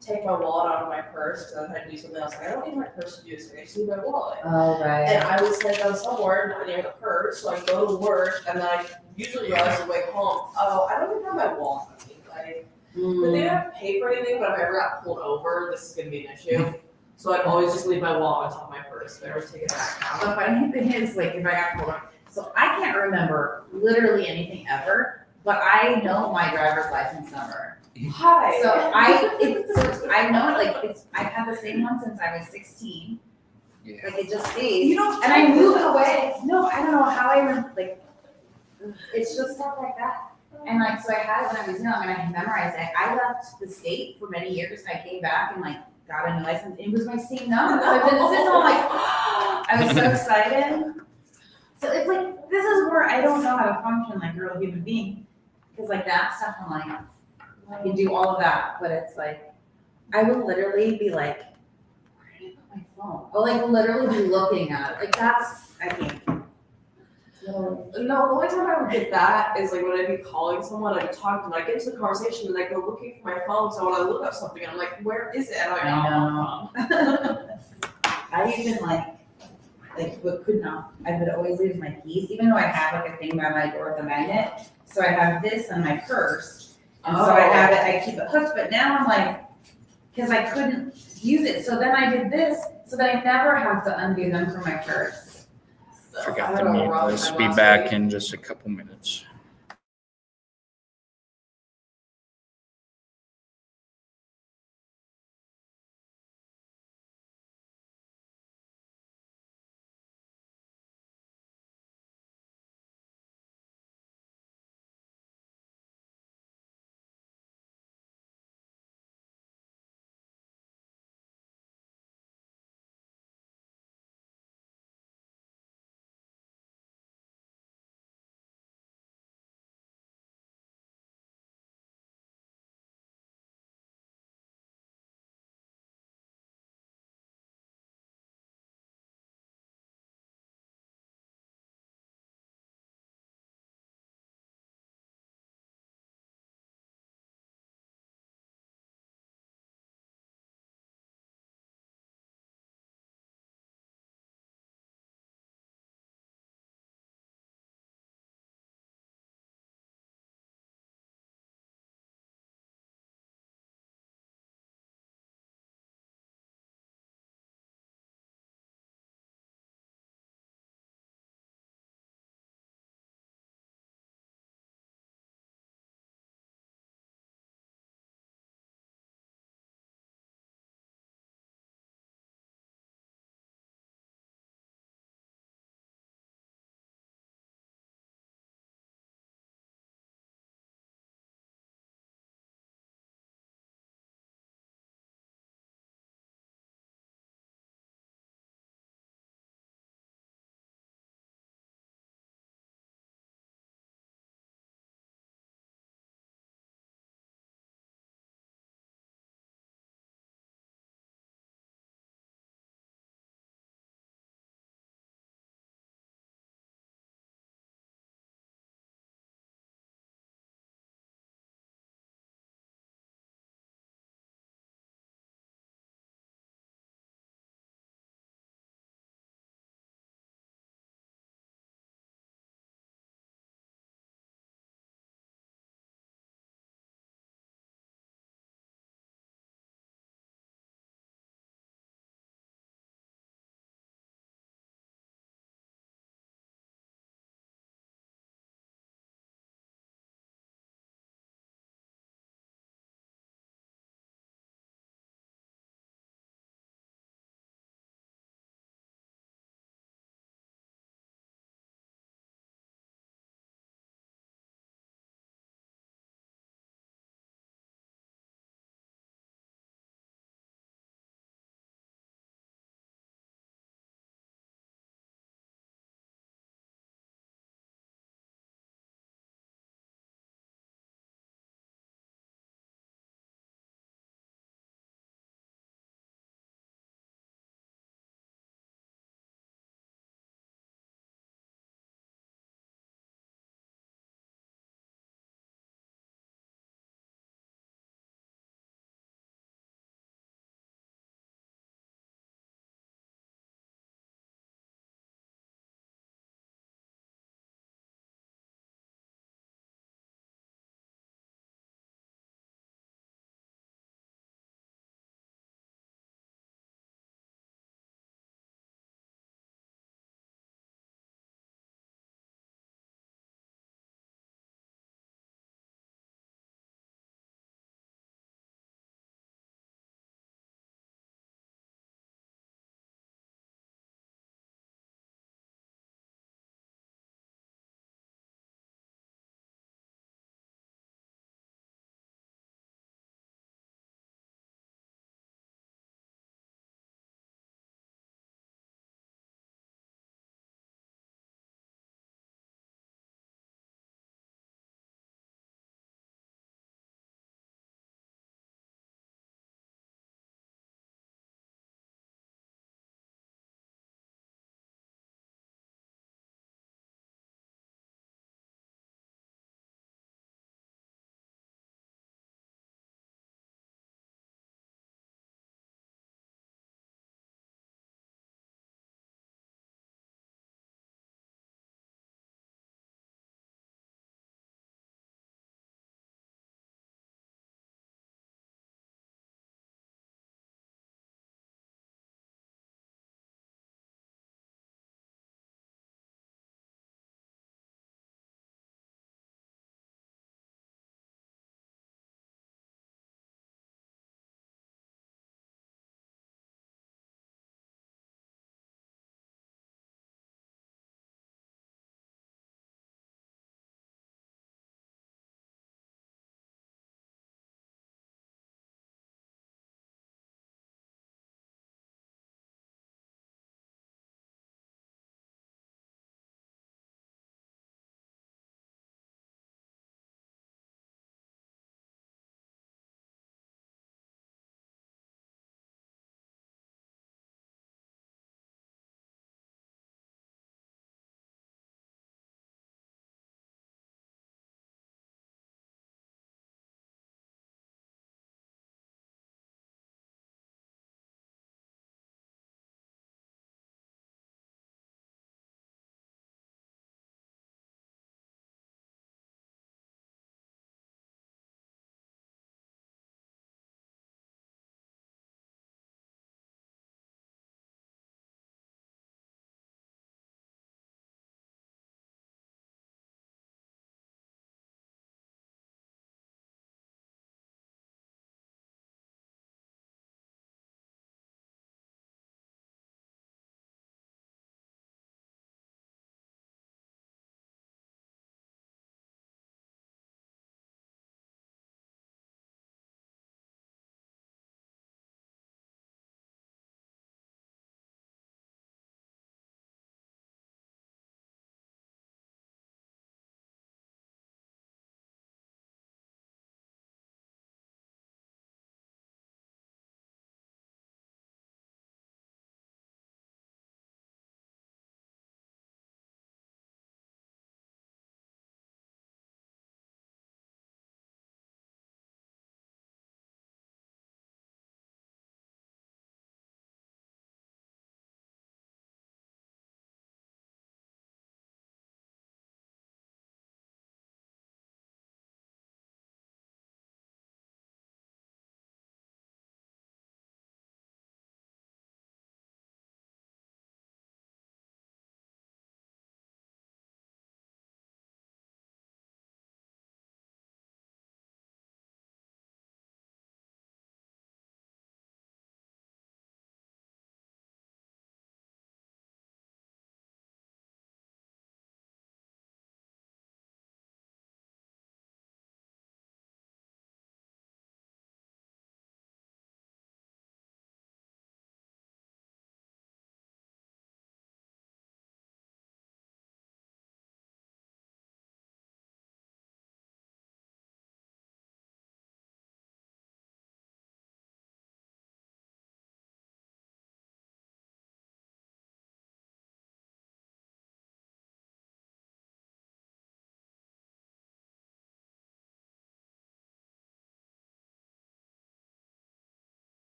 Speaker 3: take my wallet out of my purse because I had to do something else. Like, I don't need my purse to do this. I just need my wallet.
Speaker 2: Oh, right.
Speaker 3: And I was headed down somewhere near the purse, so I go to work, and then I usually realize on the way home, oh, I don't even have my wallet with me. Like, but they don't have to pay for anything, but if I ever got pulled over, this is going to be an issue. So I'd always just leave my wallet on top of my purse. Never take it back out.
Speaker 2: The funny thing is, like, if I got pulled over, so I can't remember literally anything ever, but I know my driver's license number.
Speaker 3: Hi.
Speaker 2: So I know it, like, I've had the same one since I was 16.
Speaker 1: Yeah.
Speaker 2: Like, it just stays.
Speaker 3: You don't
Speaker 2: And I
Speaker 3: type
Speaker 2: moved
Speaker 3: it.
Speaker 2: away. No, I don't know how I remember, like, it's just stuff like that. And like, so I had it when I was young and I memorized it. I left the state for many years and I came back and like got a new license. It was my same number. So I've been in the system, I'm like, I was so excited. So it's like, this is where I don't know how to function like a real human being. Because like that stuff, I'm like, I can do all of that, but it's like, I will literally be like, where did I put my phone? I'll like literally be looking at it. Like that's, I can't.
Speaker 3: No, the only time I would get that is like when I'd be calling someone, I'd talk to them, I'd get into the conversation and I'd go looking for my phone. So when I look up something, I'm like, where is it? And I'm like,
Speaker 2: I
Speaker 3: oh, my phone.
Speaker 2: I even but could not, I would always lose my keys, even though I have like a thing by my door with a magnet. So I have this in my purse. And so I have it, I keep it hooked, but now I'm like, because I couldn't use it. So then I did this so that I never have to undo them from my purse.
Speaker 1: Forgot
Speaker 3: I
Speaker 1: to
Speaker 3: don't know,
Speaker 1: mute
Speaker 3: Rob,
Speaker 1: this.
Speaker 3: my
Speaker 1: Be
Speaker 3: last
Speaker 1: back
Speaker 3: week.
Speaker 1: in just a couple minutes.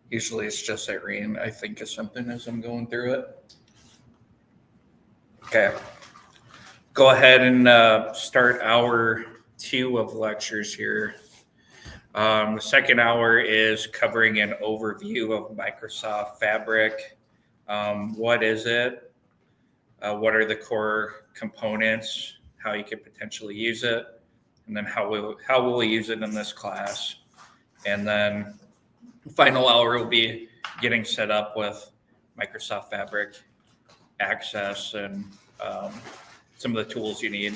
Speaker 1: Usually it's just Irene, I think, of something as I'm going through it. Okay. Go ahead and start hour 2 of lectures here. The second hour is covering an overview of Microsoft Fabric. What is it? What are the core components? How you could potentially use it? And then how will we use it in this class? And then the final hour will be getting set up with Microsoft Fabric access and some of the tools you need.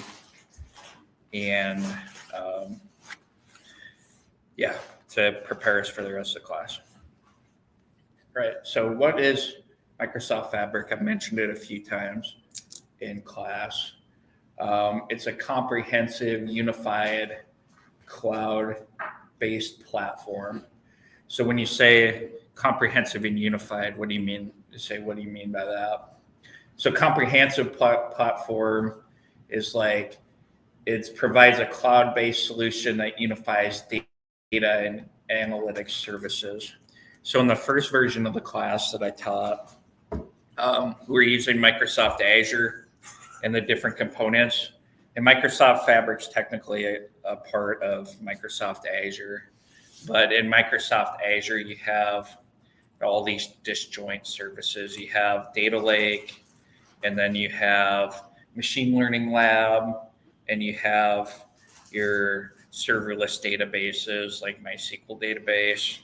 Speaker 1: And to prepare us for the rest of the class. Right. So what is Microsoft Fabric? I've mentioned it a few times in class. It's a comprehensive, unified, cloud-based platform. So when you say comprehensive and unified, what do you mean? What do you mean by that? So comprehensive platform is like it provides a cloud-based solution that unifies data and analytics services. So in the first version of the class that I taught, we're using Microsoft Azure and the different components. And Microsoft Fabric's technically a part of Microsoft Azure. But in Microsoft Azure, you have all these disjoint services. You have Data Lake, and then you have Machine Learning Lab, and you have your serverless databases like MySQL database.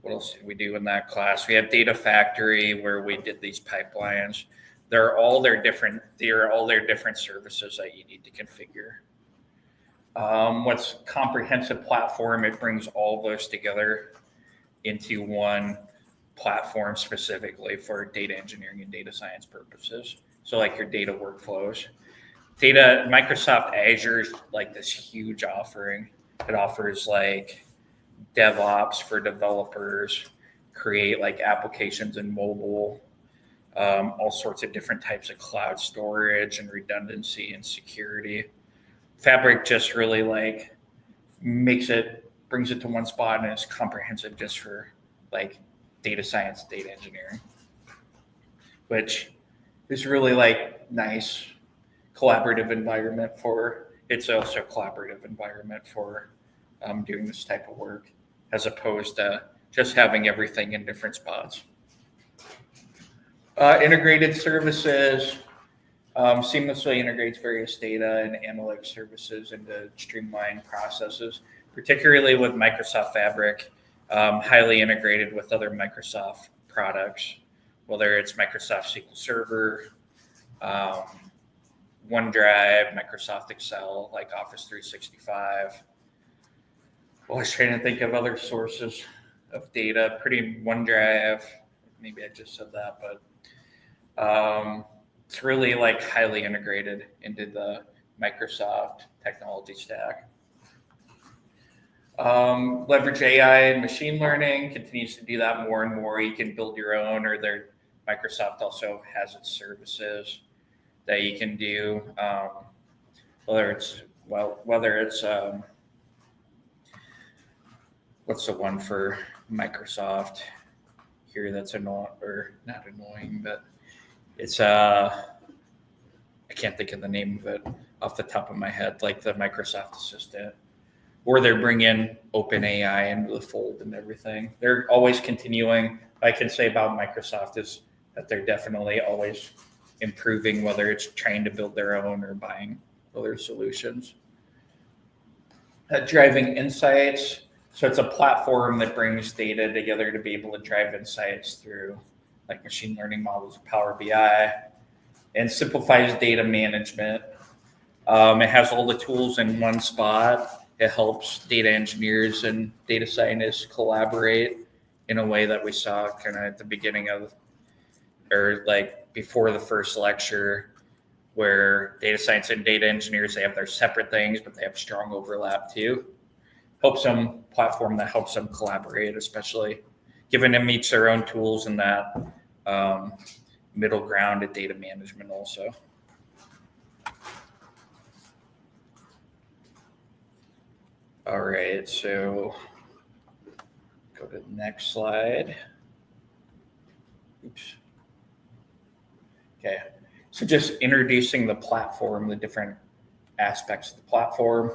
Speaker 1: What else did we do in that class? We have Data Factory where we did these pipelines. They're all their different services that you need to configure. What's comprehensive platform? It brings all those together into one platform specifically for data engineering and data science purposes. So like your data workflows. Microsoft Azure is like this huge offering. It offers like DevOps for developers, create like applications in mobile, all sorts of different types of cloud storage and redundancy and security. Fabric just really like brings it to one spot, and it's comprehensive just for like data science, data engineering, which is really like nice collaborative environment it's also a collaborative environment for doing this type of work as opposed to just having everything in different spots. Integrated services seamlessly integrates various data and analytics services into streamlined processes, particularly with Microsoft Fabric, highly integrated with other Microsoft products, whether it's Microsoft SQL Server, OneDrive, Microsoft Excel, like Office 365. I was trying to think of other sources of data. Pretty OneDrive, maybe I just said that, but it's really like highly integrated into the Microsoft technology stack. Leverage AI and machine learning continues to do that more and more. You can build your own, or Microsoft also has its services that you can do. Whether it's what's the one for Microsoft here that's annoying, or not annoying, but it's I can't think of the name of it off the top of my head, like the Microsoft Assistant, or they're bringing OpenAI into the fold and everything. They're always continuing. I can say about Microsoft is that they're definitely always improving, whether it's trying to build their own or buying other solutions. Driving insights. So it's a platform that brings data together to be able to drive insights through like machine learning models, Power BI, and simplifies data management. It has all the tools in one spot. It helps data engineers and data scientists collaborate in a way that we saw kind of at the beginning of, or like before the first lecture, where data science and data engineers, they have their separate things, but they have strong overlap too. Helps them platform that helps them collaborate, especially given them each their own tools in that middle ground of data management also. All right, so Go to the next slide. Oops. Okay, so just introducing the platform, the different aspects of the platform.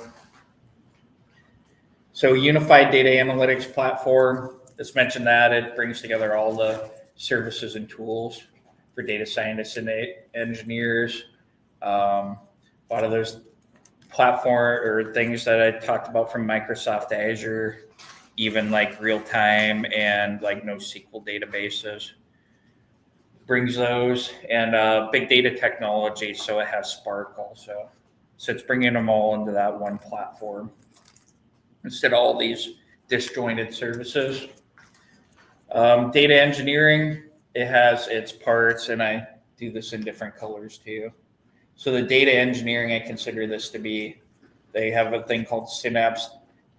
Speaker 1: So unified data analytics platform, let's mention that it brings together all the services and tools for data scientists and engineers. A lot of those platform or things that I talked about from Microsoft Azure, even like real-time and like NoSQL databases, brings those, and big data technology. So it has Spark also. So it's bringing them all into that one platform instead of all these disjointed services. Data engineering, it has its parts, and I do this in different colors too. So the data engineering, I consider this to be, they have a thing called Synapse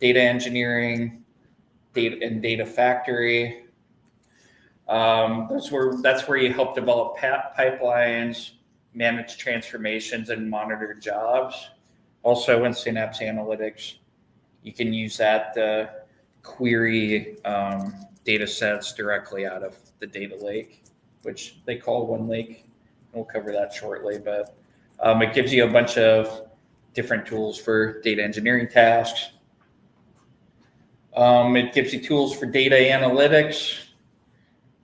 Speaker 1: Data Engineering, Data Factory. That's where you help develop pipelines, manage transformations, and monitor jobs. Also in Synapse Analytics, you can use that to query data sets directly out of the data lake, which they call One Lake. We'll cover that shortly, but it gives you a bunch of different tools for data engineering tasks. It gives you tools for data analytics.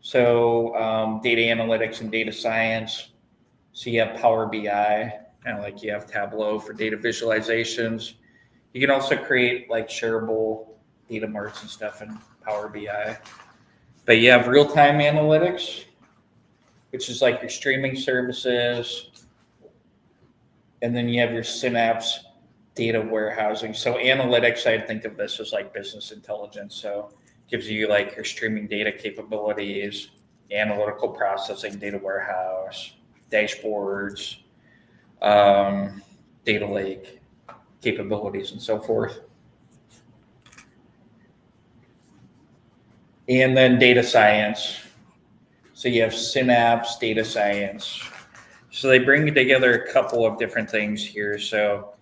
Speaker 1: So data analytics and data science. So you have Power BI, kind of like you have Tableau for data visualizations. You can also create like shareable data marts and stuff in Power BI. But you have real-time analytics, which is like your streaming services. And then you have your Synapse data warehousing. So analytics, I think of this as like business intelligence. So it gives you like your streaming data capabilities, analytical processing, data warehouse, dashboards, data lake capabilities, and so forth. And then data science. So you have Synapse data science. So they bring together a couple of different things here. So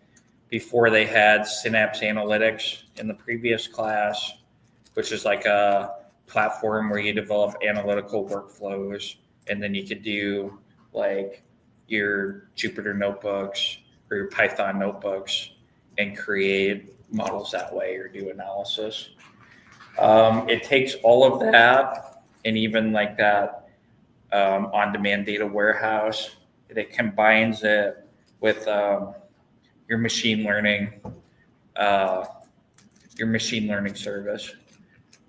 Speaker 1: before they had Synapse Analytics in the previous class, which is like a platform where you develop analytical workflows, and then you could do like your Jupyter notebooks or your Python notebooks and create models that way or do analysis. It takes all of that and even like that on-demand data warehouse, it combines it with your machine learning service.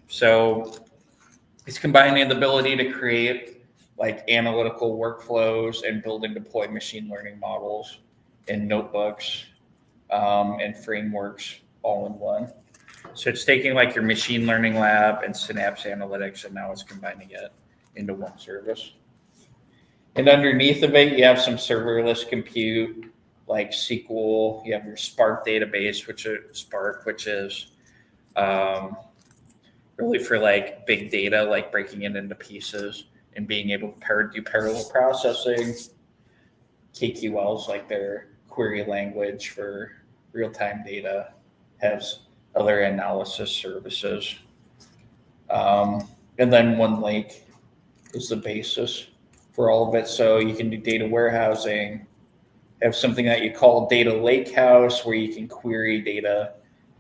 Speaker 1: So it's combining the ability to create like analytical workflows and build and deploy machine learning models in notebooks and frameworks all in one. So it's taking like your machine learning lab and Synapse Analytics, and now it's combining it into one service. And underneath of it, you have some serverless compute like SQL. You have your Spark database, which is really for like big data, like breaking it into pieces and being able to do parallel processing. KQL is like their query language for real-time data, has other analysis services. And then One Lake is the basis for all of it. So you can do data warehousing, have something that you call data lake house, where you can query data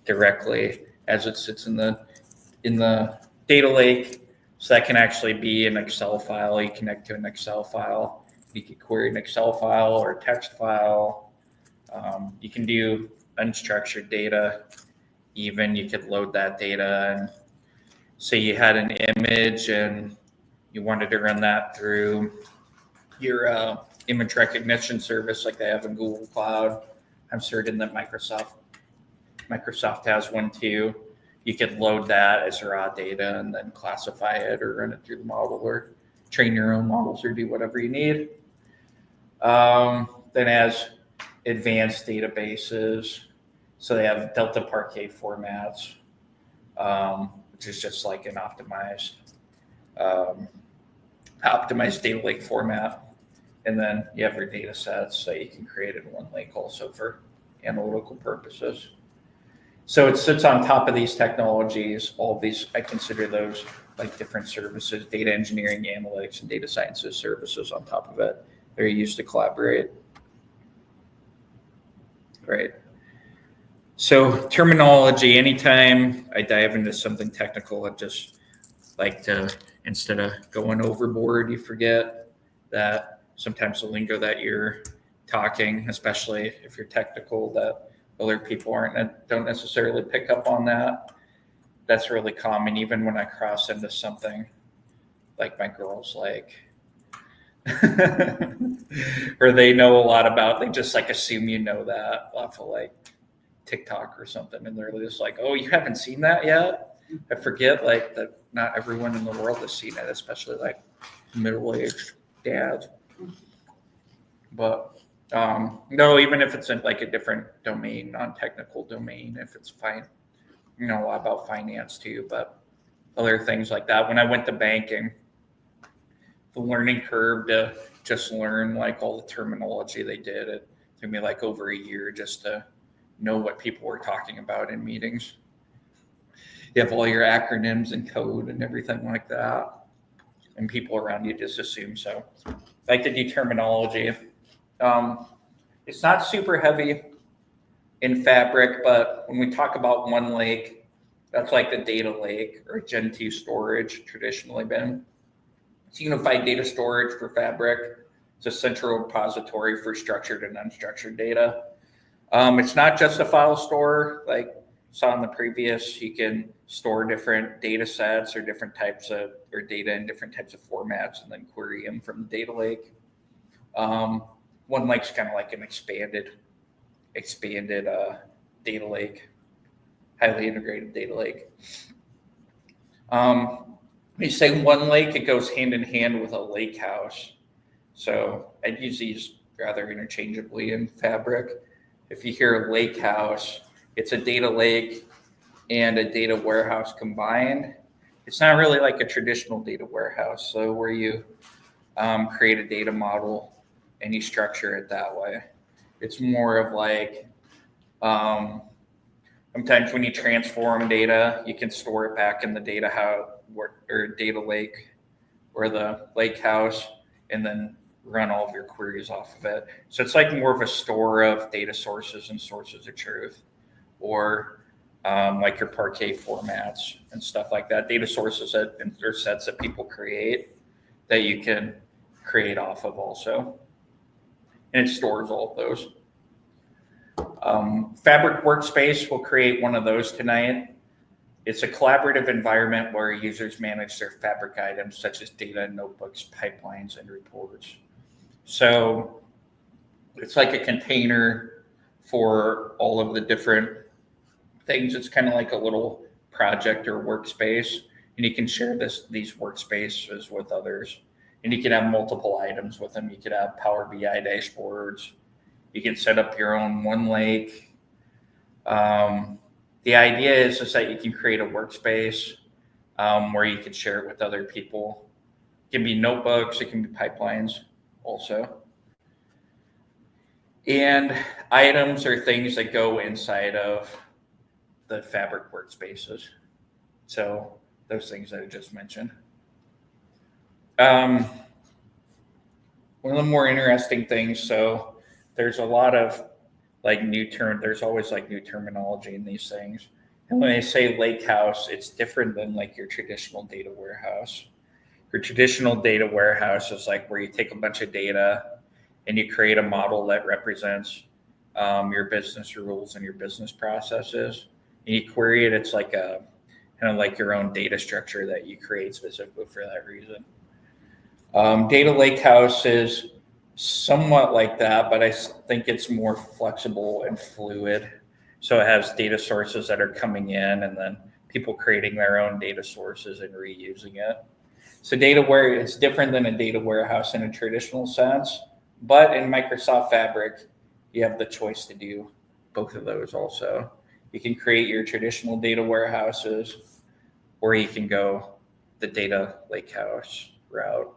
Speaker 1: directly as it sits in the data lake. So that can actually be an Excel file. You connect to an Excel file. You can query an Excel file or a text file. You can do unstructured data. Even you could load that data, and say you had an image and you wanted to run that through your image recognition service like they have in Google Cloud. I'm certain that Microsoft has one too. You could load that as raw data and then classify it or run it through the model or train your own models or do whatever you need. Then as advanced databases, so they have Delta Parquet formats, which is just like an optimized data lake format. And then you have your data sets that you can create in One Lake also for analytical purposes. So it sits on top of these technologies, all of these, I consider those like different services, data engineering, analytics, and data sciences services on top of it. They're used to collaborate. Right. So terminology, anytime I dive into something technical, I just like to, instead of going overboard, you forget that sometimes the lingo that you're talking, especially if you're technical, that other people don't necessarily pick up on that. That's really common, even when I cross into something like my girls like, or they know a lot about, they just like assume you know that off of like TikTok or something, and they're just like, "Oh, you haven't seen that yet?" I forget like that not everyone in the world has seen it, especially like middle-aged dads. But no, even if it's in like a different domain, non-technical domain, if it's fine, a lot about finance too, but other things like that. When I went to banking, the learning curve to just learn like all the terminology they did, it took me like over a year just to know what people were talking about in meetings. You have all your acronyms and code and everything like that, and people around you just assume so. I like to do terminology. It's not super heavy in Fabric, but when we talk about one lake, that's like the data lake or Gen 2 storage traditionally been. It's unified data storage for Fabric. It's a central repository for structured and unstructured data. It's not just a file store like saw in the previous. You can store different data sets or different types of or data in different types of formats and then query them from the data lake. One lake's kind of like an expanded data lake, highly integrated data lake. When you say one lake, it goes hand in hand with a lake house. So I'd use these rather interchangeably in Fabric. If you hear lake house, it's a data lake and a data warehouse combined. It's not really like a traditional data warehouse, so where you create a data model and you structure it that way. It's more of like sometimes when you transform data, you can store it back in the data house or data lake or the lake house, and then run all of your queries off of it. So it's like more of a store of data sources and sources of truth, or like your Parquet formats and stuff like that. Data sources that or sets that people create that you can create off of also. And it stores all of those. Fabric Workspace will create one of those tonight. It's a collaborative environment where users manage their Fabric items such as data, notebooks, pipelines, and reports. So it's like a container for all of the different things. It's kind of like a little project or workspace, and you can share these workspaces with others. And you can have multiple items with them. You could have Power BI dashboards. You can set up your own one lake. The idea is that you can create a workspace where you can share it with other people. It can be notebooks, it can be pipelines also. And items are things that go inside of the Fabric workspaces. So those things that I just mentioned. One of the more interesting things, so there's a lot of like there's always like new terminology in these things. And when they say lake house, it's different than like your traditional data warehouse. Your traditional data warehouse is like where you take a bunch of data and you create a model that represents your business rules and your business processes. And you query it. It's like a kind of like your own data structure that you create specifically for that reason. Data lakehouse is somewhat like that, but I think it's more flexible and fluid. So it has data sources that are coming in and then people creating their own data sources and reusing it. So it's different than a data warehouse in a traditional sense, but in Microsoft Fabric, you have the choice to do both of those also. You can create your traditional data warehouses, or you can go the data lakehouse route.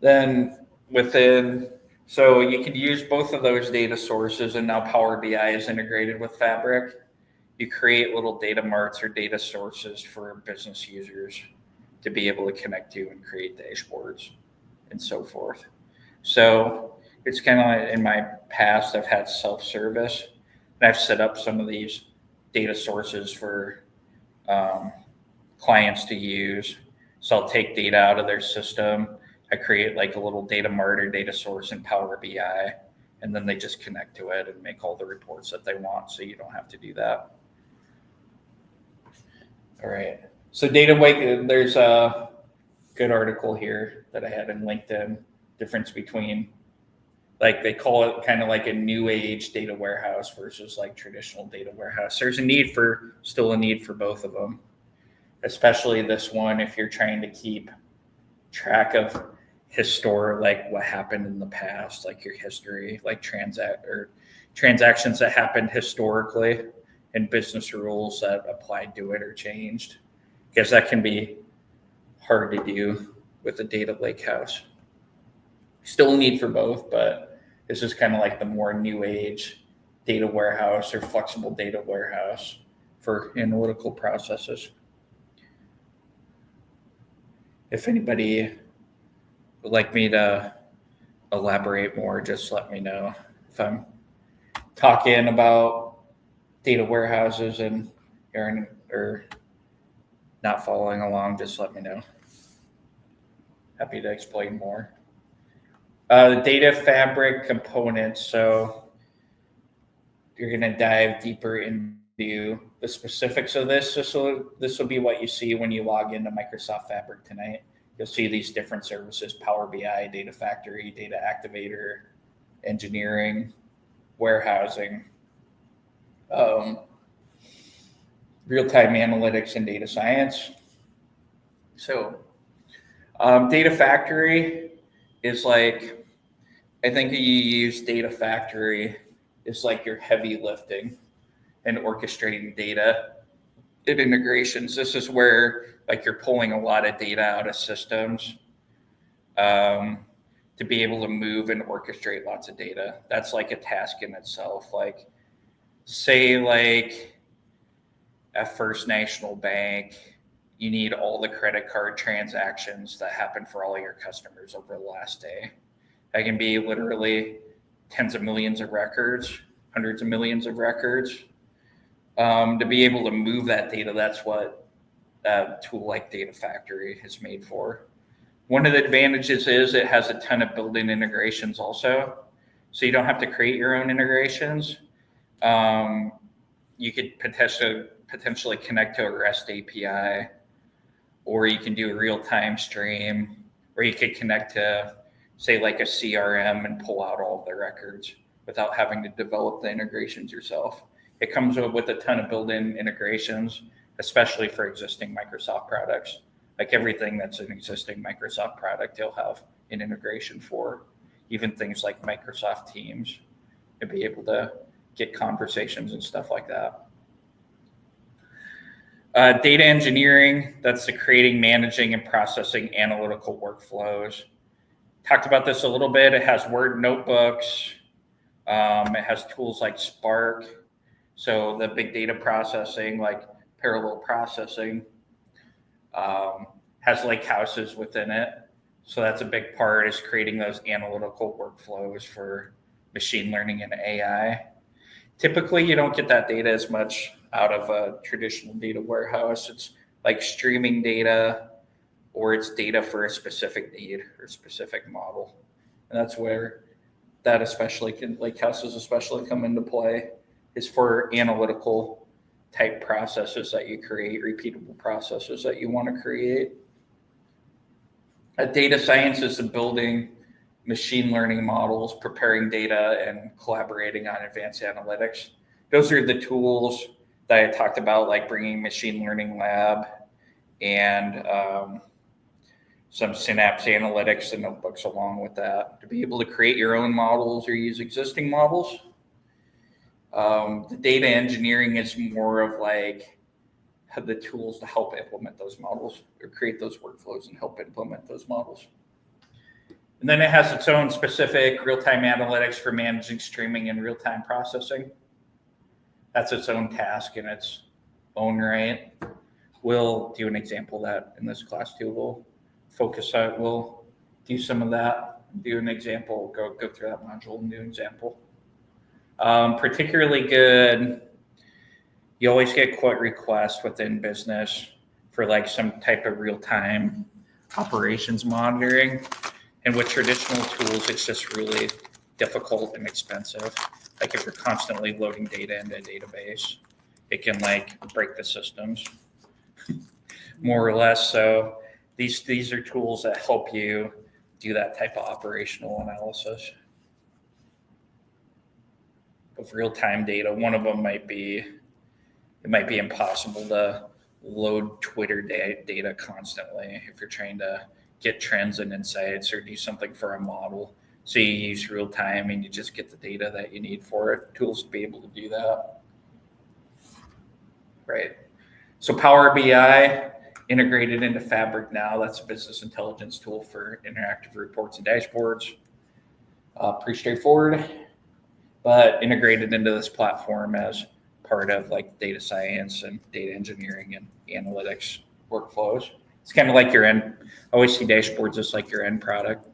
Speaker 1: Then within So you can use both of those data sources, and now Power BI is integrated with Fabric. You create little data marts or data sources for business users to be able to connect to and create dashboards and so forth. So it's kind of like in my past, I've had self-service, and I've set up some of these data sources for clients to use. So I'll take data out of their system. I create like a little data mart or data source in Power BI, and then they just connect to it and make all the reports that they want. So you don't have to do that. All right. So data wake, there's a good article here that I had in LinkedIn, difference between, like they call it kind of like a new age data warehouse versus like traditional data warehouse. There's still a need for both of them, especially this one if you're trying to keep track of like what happened in the past, like your history, like transactions that happened historically and business rules that applied to it or changed, because that can be hard to do with a data lake house. Still a need for both, but this is kind of like the more new age data warehouse or flexible data warehouse for analytical processes. If anybody would like me to elaborate more, just let me know. If I'm talking about data warehouses and or not following along, just let me know. Happy to explain more. The data fabric components. So you're going to dive deeper into the specifics of this. This will be what you see when you log into Microsoft Fabric tonight. You'll see these different services: Power BI, Data Factory, Data Activator, Engineering, Warehousing, Real-Time Analytics, and Data Science. So Data Factory is like, I think you use Data Factory is like your heavy lifting and orchestrating data and integrations. This is where like you're pulling a lot of data out of systems to be able to move and orchestrate lots of data. That's like a task in itself. Like say like at First National Bank, you need all the credit card transactions that happen for all your customers over the last day. That can be literally tens of millions of records, hundreds of millions of records. To be able to move that data, that's what a tool like Data Factory is made for. One of the advantages is it has a ton of built-in integrations also. So you don't have to create your own integrations. You could potentially connect to a REST API, or you can do a real-time stream, or you could connect to, say, like a CRM and pull out all of the records without having to develop the integrations yourself. It comes with a ton of built-in integrations, especially for existing Microsoft products. Like everything that's an existing Microsoft product, you'll have an integration for, even things like Microsoft Teams, to be able to get conversations and stuff like that. Data engineering, that's the creating, managing, and processing analytical workflows. Talked about this a little bit. It has Word notebooks. It has tools like Spark. So the big data processing, like parallel processing, has lake houses within it. So that's a big part, is creating those analytical workflows for machine learning and AI. Typically, you don't get that data as much out of a traditional data warehouse. It's like streaming data, or it's data for a specific need or specific model. And that's where that lake houses especially come into play, is for analytical type processes that you create, repeatable processes that you want to create. Data science is the building machine learning models, preparing data, and collaborating on advanced analytics. Those are the tools that I talked about, like bringing Machine Learning Lab and some Synapse Analytics and notebooks along with that, to be able to create your own models or use existing models. The data engineering is more of like the tools to help implement those models or create those workflows and help implement those models. And then it has its own specific real-time analytics for managing streaming and real-time processing. That's its own task in its own right. We'll do an example of that in this class too. We'll focus on, we'll do some of that, do an example, go through that module and do an example. Particularly good, you always get quote requests within business for like some type of real-time operations monitoring. And with traditional tools, it's just really difficult and expensive. Like if you're constantly loading data into a database, it can like break the systems more or less. So these are tools that help you do that type of operational analysis of real-time data. One of them might be, it might be impossible to load Twitter data constantly if you're trying to get trends and insights or do something for a model. So you use real time and you just get the data that you need for it. Tools to be able to do that. Right. So Power BI integrated into Fabric now. That's a business intelligence tool for interactive reports and dashboards. Pretty straightforward, but integrated into this platform as part of like data science and data engineering and analytics workflows. It's kind of like your end. I always see dashboards as like your end product.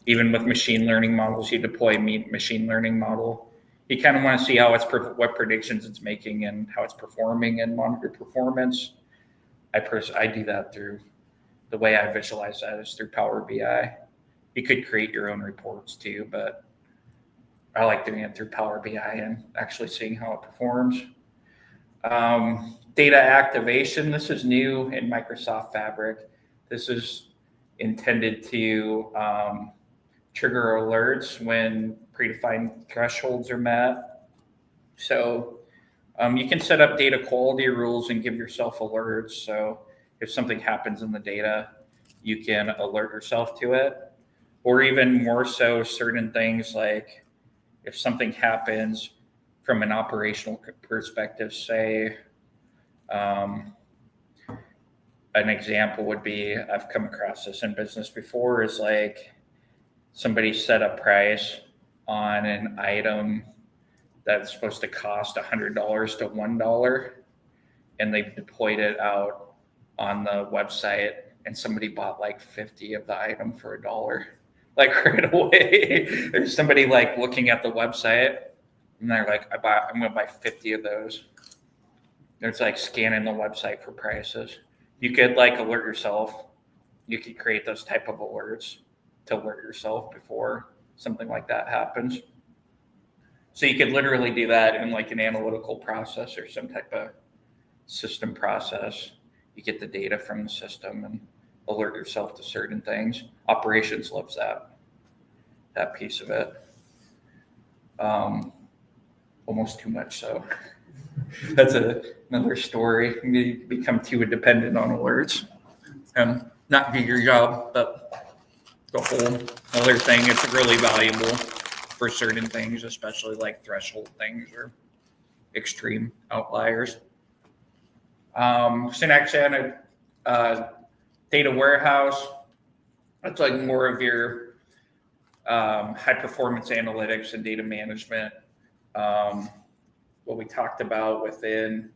Speaker 1: Even with machine learning models, you deploy a machine learning model. You kind of want to see how it's what predictions it's making and how it's performing and monitor performance. I do that through the way I visualize that is through Power BI. You could create your own reports too, but I like doing it through Power BI and actually seeing how it performs. Data activation. This is new in Microsoft Fabric. This is intended to trigger alerts when predefined thresholds are met. So you can set up data quality rules and give yourself alerts. So if something happens in the data, you can alert yourself to it. Or even more so, certain things like if something happens from an operational perspective, say, an example would be, I've come across this in business before, is like somebody set a price on an item that's supposed to cost $100 to $1, and they've deployed it out on the website, and somebody bought like 50 of the item for $1. Like right away, there's somebody like looking at the website, and they're like, I'm gonna buy 50 of those. It's like scanning the website for prices. You could like alert yourself. You could create those type of alerts to alert yourself before something like that happens. So you could literally do that in like an analytical process or some type of system process. You get the data from the system and alert yourself to certain things. Operations loves that piece of it. Almost too much so. That's another story. You become too dependent on alerts and not do your job. But the whole other thing, it's really valuable for certain things, especially like threshold things or extreme outliers. So next, data warehouse. That's like more of your high performance analytics and data management. What we talked about within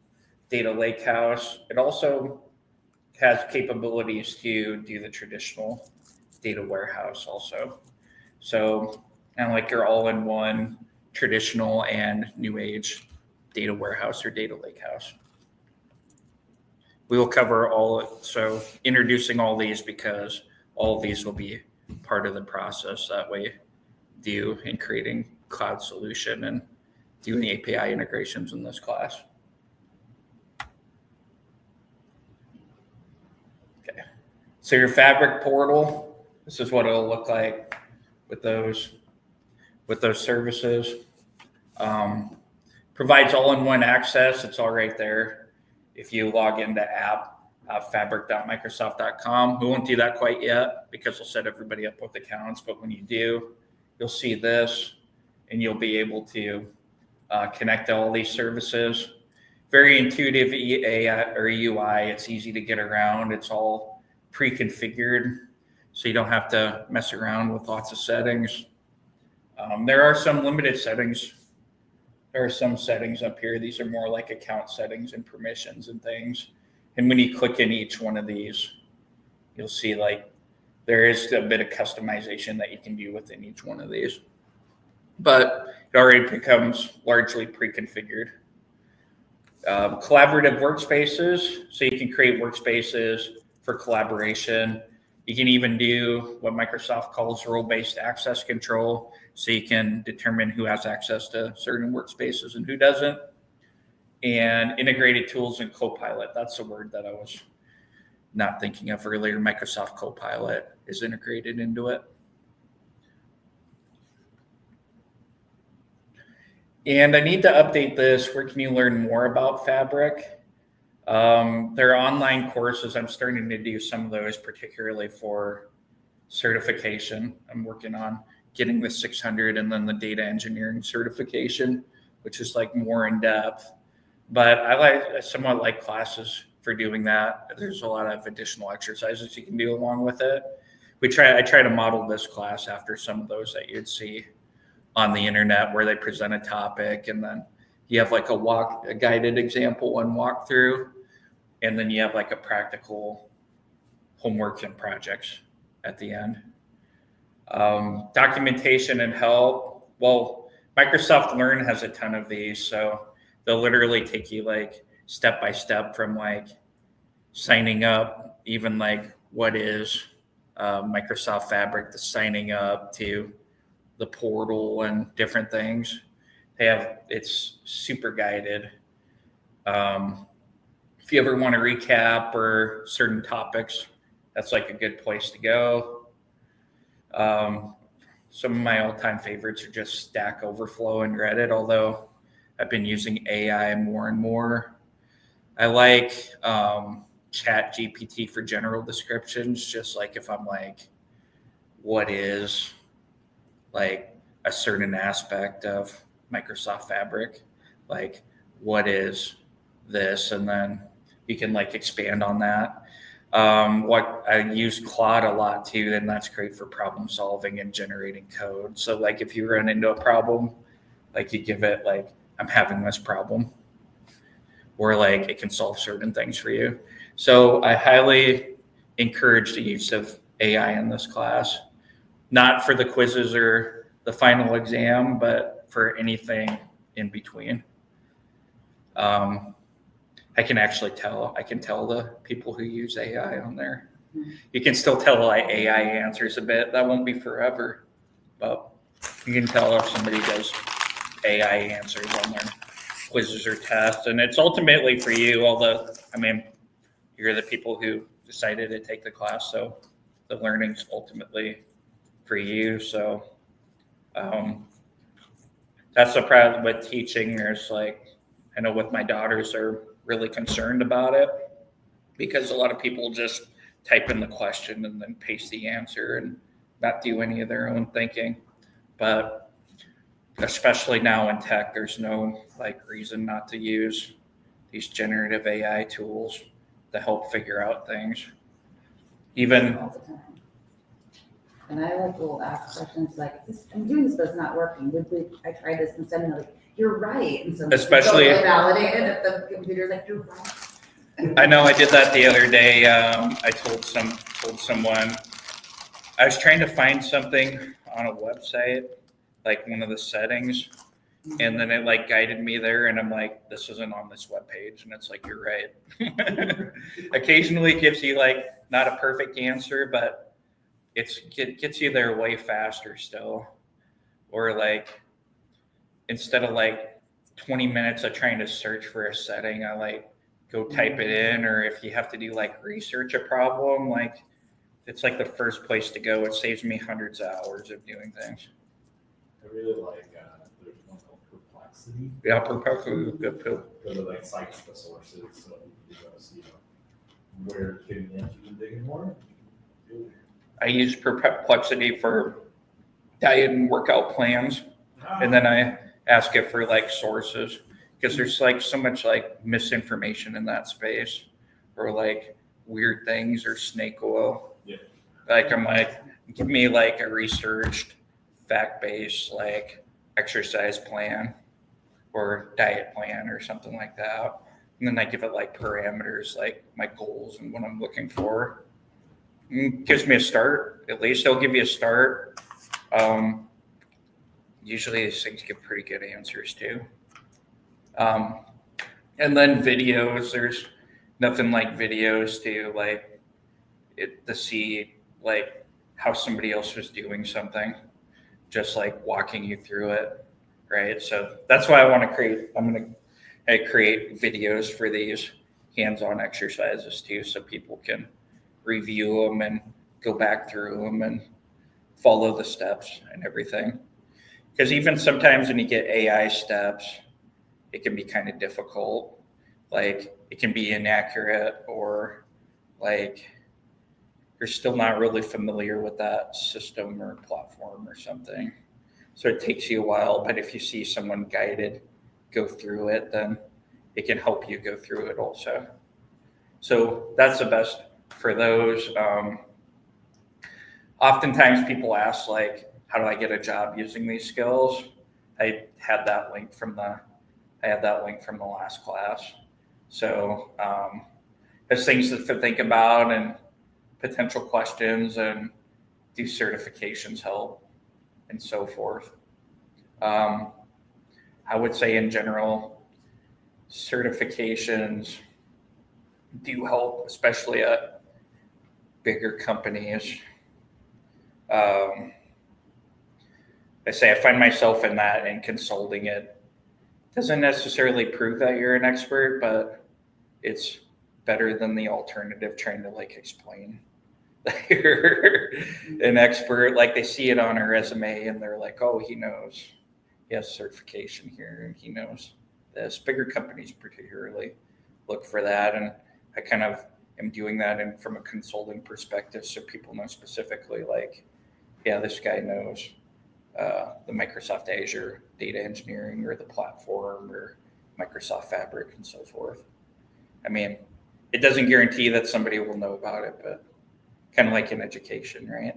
Speaker 1: data lakehouse. It also has capabilities to do the traditional data warehouse also. So kind of like your all-in-one traditional and new age data warehouse or data lakehouse. We will cover all, so introducing all these because all of these will be part of the process that we do in creating cloud solution and doing API integrations in this class. Okay, so your Fabric portal, this is what it'll look like with those services. Provides all-in-one access. It's all right there. If you log into fabric.microsoft.com, we won't do that quite yet because we'll set everybody up with accounts. But when you do, you'll see this and you'll be able to connect to all these services. Very intuitive AI or UI. It's easy to get around. It's all pre-configured. so you don't have to mess around with lots of settings. There are some limited settings. There are some settings up here. These are more like account settings and permissions and things. And when you click in each one of these, you'll see like there is a bit of customization that you can do within each one of these. But it already becomes largely pre-configured. Collaborative workspaces, so you can create workspaces for collaboration. You can even do what Microsoft calls role-based access control, so you can determine who has access to certain workspaces and who doesn't. And integrated tools and Copilot, that's a word that I was not thinking of earlier. Microsoft Copilot is integrated into it. And I need to update this. Where can you learn more about Fabric? There are online courses. I'm starting to do some of those, particularly for certification. I'm working on getting the 600 and then the data engineering certification, which is like more in depth. But I somewhat like classes for doing that. There's a lot of additional exercises you can do along with it. I try to model this class after some of those that you'd see on the internet, where they present a topic and then you have like a guided example and walkthrough, and then you have like a practical homework and projects at the end. Documentation and help. Well, Microsoft Learn has a ton of these, so they'll literally take you like step by step from like signing up, even like what is Microsoft Fabric, the signing up to the portal and different things. It's super guided. If you ever want to recap or certain topics, that's like a good place to go. Some of my all-time favorites are just Stack Overflow and Reddit, although I've been using AI more and more. I like Chat GPT for general descriptions, just like if I'm like, what is like a certain aspect of Microsoft Fabric, like what is this, and then you can like expand on that. What I use Claude a lot too, and that's great for problem solving and generating code. So like if you run into a problem, like you give it like, I'm having this problem, or like it can solve certain things for you. So I highly encourage the use of AI in this class, not for the quizzes or the final exam, but for anything in between. I can tell the people who use AI on there. You can still tell like AI answers a bit. That won't be forever, but you can tell if somebody does AI answers on their quizzes or tests. And it's ultimately for you, although, I mean, you're the people who decided to take the class. So the learning's ultimately for you. So that's the problem with teaching. There's like, I know with my daughters are really concerned about it because a lot of people just type in the question and then paste the answer and not do any of their own thinking. But especially now in tech, there's no like reason not to use these generative AI tools to help figure out things. Even
Speaker 2: all the time. And I like will ask questions like, I'm doing this, but it's not working. I tried this and suddenly like, you're right. And so
Speaker 1: especially
Speaker 2: totally validated if the computer's like, you're right.
Speaker 1: I know I did that the other day. I told someone I was trying to find something on a website, like one of the settings, and then it like guided me there, and I'm like, this isn't on this webpage, and it's like, you're right. Occasionally it gives you like not a perfect answer, but it gets you there way faster still. Or like instead of like 20 minutes of trying to search for a setting, I like go type it in. Or if you have to do like research a problem, like it's like the first place to go. It saves me hundreds of hours of doing things.
Speaker 4: I really like, there's one called Perplexity.
Speaker 1: Yeah, Perplexity, good too.
Speaker 4: Go to like cites the sources, so you guys, where getting into and digging more.
Speaker 1: I use Perplexity for diet and workout plans, and then I ask it for like sources, because there's like so much like misinformation in that space, or like weird things, or snake oil.
Speaker 4: Yeah.
Speaker 1: Like I'm like, give me like a researched, fact-based like exercise plan or diet plan or something like that. And then I give it like parameters, like my goals and what I'm looking for. And gives me a start. At least they'll give you a start. Usually these things give pretty good answers too. And then videos, there's nothing like videos to like to see like how somebody else was doing something, just like walking you through it, right? So that's why I'm going to create videos for these hands-on exercises too, so people can review them and go back through them and follow the steps and everything. Because even sometimes when you get AI steps, it can be kind of difficult. Like it can be inaccurate, or like you're still not really familiar with that system or platform or something. So it takes you a while, but if you see someone guided go through it, then it can help you go through it also. So that's the best for those. Oftentimes people ask like, how do I get a job using these skills? I had that link from the last class. So there's things to think about and potential questions, and do certifications help and so forth. I would say in general, certifications do help, especially at bigger companies. I say I find myself in that, and consulting it doesn't necessarily prove that you're an expert, but it's better than the alternative trying to like explain that you're an expert. Like they see it on a resume and they're like, oh, he knows, he has certification here and he knows this. Bigger companies particularly look for that, and I kind of am doing that and from a consulting perspective, so people know specifically like, yeah, this guy knows the Microsoft Azure data engineering or the platform or Microsoft Fabric and so forth. I mean, it doesn't guarantee that somebody will know about it, but kind of like in education, right?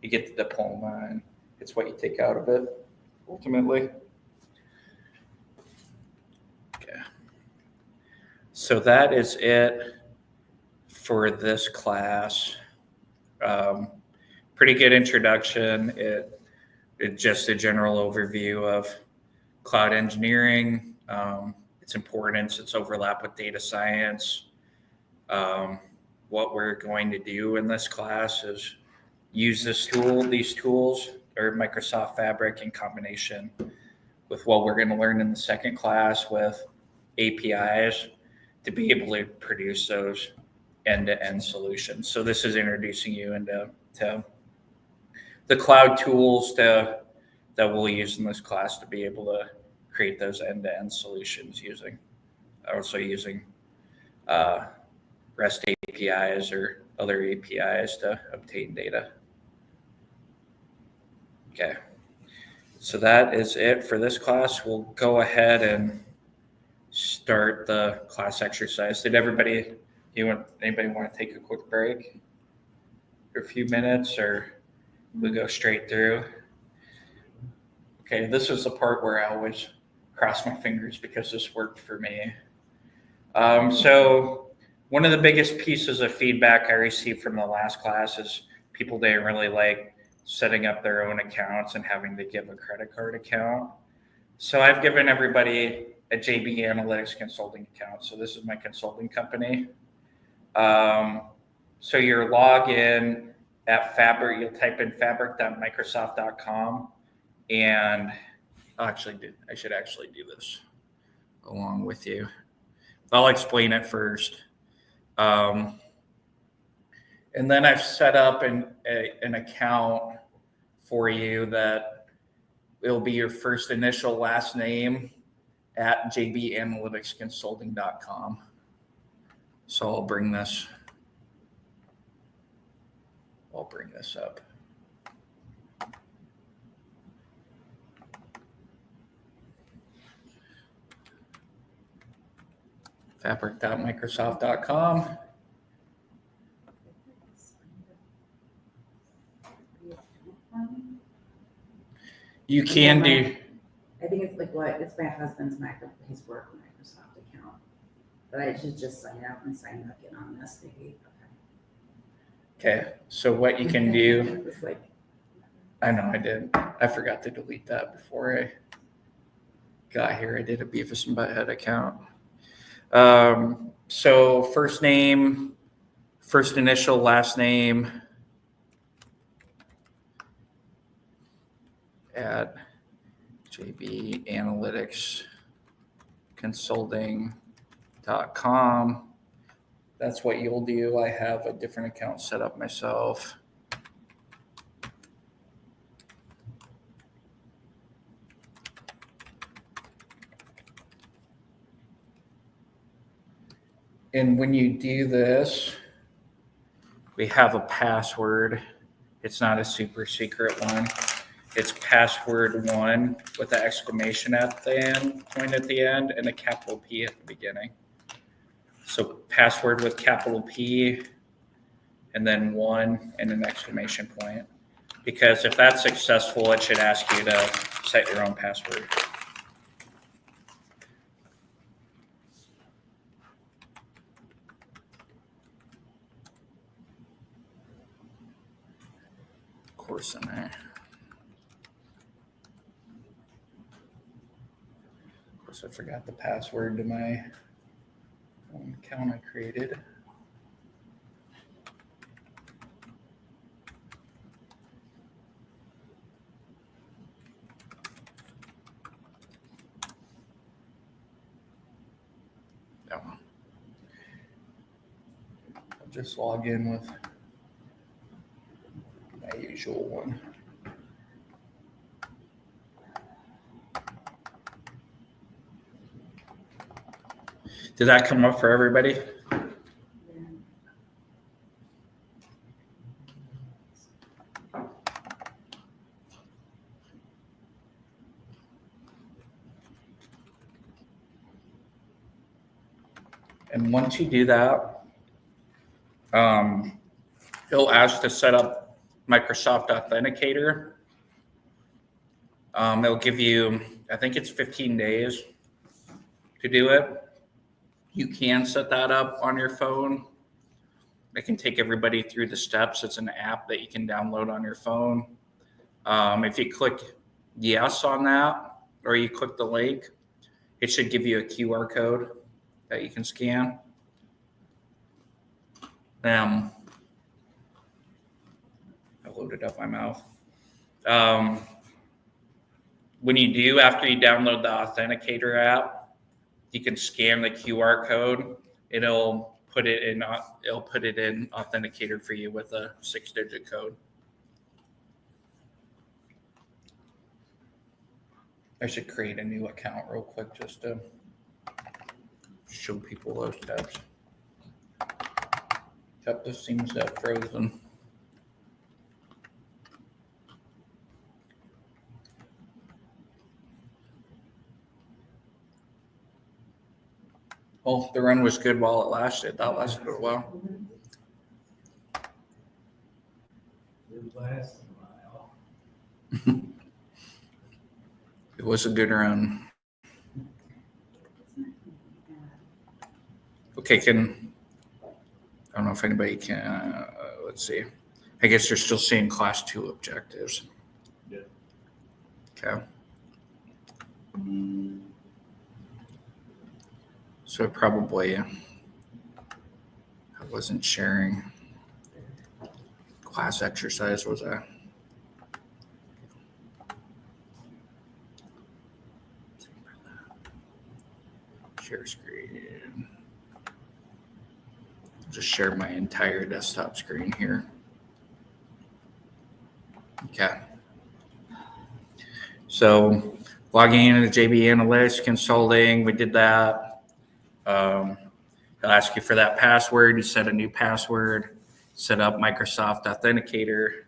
Speaker 1: You get the diploma and it's what you take out of it ultimately. Okay. So that is it for this class. Pretty good introduction. It's just a general overview of cloud engineering, its importance, its overlap with data science. What we're going to do in this class is use these tools, or Microsoft Fabric, in combination with what we're going to learn in the second class with APIs to be able to produce those end-to-end solutions. So this is introducing you into the cloud tools that we'll use in this class to be able to create those end-to-end solutions using REST APIs or other APIs to obtain data. Okay, so that is it for this class. We'll go ahead and start the class exercise. Did anybody want to take a quick break for a few minutes, or we go straight through? Okay, this is the part where I always cross my fingers because this worked for me. So one of the biggest pieces of feedback I received from the last class is people didn't really like setting up their own accounts and having to give a credit card account. So I've given everybody a JB Analytics consulting account. So this is my consulting company. So your login at Fabric, you'll type in fabric.microsoft.com, and I should actually do this along with you. I'll explain it first. And then I've set up an account for you that it'll be your first initial last name at jbanalyticsconsulting.com. So I'll bring this up. Fabric.microsoft.com. You can do,
Speaker 2: I think it's like it's my husband's his work Microsoft account. But I should just sign out and sign back in on this maybe.
Speaker 1: okay, so what you can do,
Speaker 2: It's like,
Speaker 1: I know I did. I forgot to delete that before I got here. I did a Beavis and Butthead account. So first name, first initial, last name at jbanalyticsconsulting.com. That's what you'll do. I have a different account set up myself. And when you do this, we have a password. It's not a super secret one. It's password 1 with an exclamation at the end, point at the end, and a capital P at the beginning. So password with capital P, and then 1 and an exclamation point. Because if that's successful, it should ask you to set your own password. Course in there. Of course, I forgot the password to my own account I created. That one. I'll just log in with my usual one. Did that come up for everybody? And once you do that, it'll ask to set up Microsoft Authenticator. It'll give you, I think it's 15 days to do it. You can set that up on your phone. It can take everybody through the steps. It's an app that you can download on your phone. If you click yes on that, or you click the link, it should give you a QR code that you can scan. I loaded up my mouth. When you do, after you download the Authenticator app, you can scan the QR code. It'll put it in Authenticator for you with a 6-digit code. I should create a new account real quick just to show people those steps. Yep, this seems to have frozen. Well, the run was good while it lasted. That lasted a while.
Speaker 4: It lasted a while.
Speaker 1: It was a good run. Okay, I don't know if anybody can, let's see. I guess you're still seeing class 2 objectives.
Speaker 4: Yeah.
Speaker 1: Okay. So I wasn't sharing class exercise, was I? Share screen. Just share my entire desktop screen here. Okay. So logging into JB Analytics Consulting, we did that. It'll ask you for that password. You set a new password, set up Microsoft Authenticator.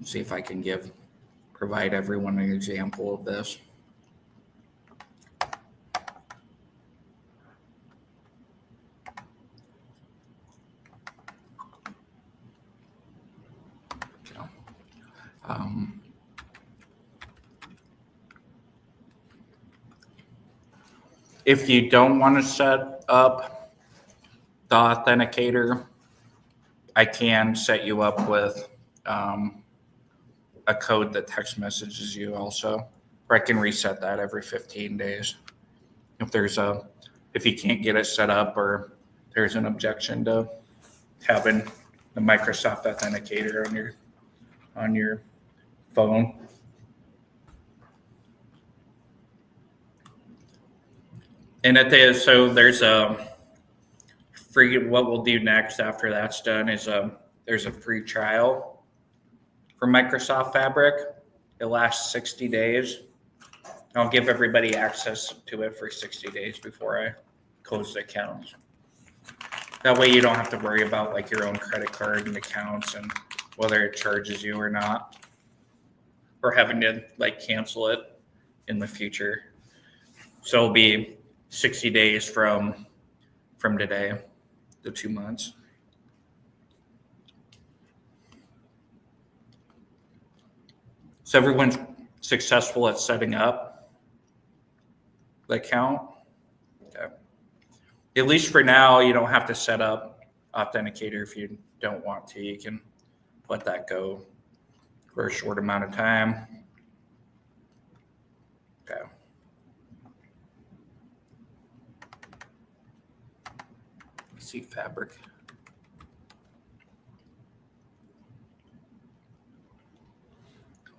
Speaker 1: See if I can provide everyone an example of this. Um, if you don't want to set up the authenticator, I can set you up with a code that text messages you also, or I can reset that every 15 days. If you can't get it set up or there's an objection to having the Microsoft Authenticator on your phone. And there's a free. What we'll do next after that's done is there's a free trial for Microsoft Fabric. It lasts 60 days. I'll give everybody access to it for 60 days before I close the accounts. That way you don't have to worry about like your own credit card and accounts and whether it charges you or not, or having to like cancel it in the future. So it'll be 60 days from today, the 2 months. So everyone's successful at setting up the account. Okay. At least for now, you don't have to set up Authenticator if you don't want to. You can let that go for a short amount of time. Okay. Let's see Fabric.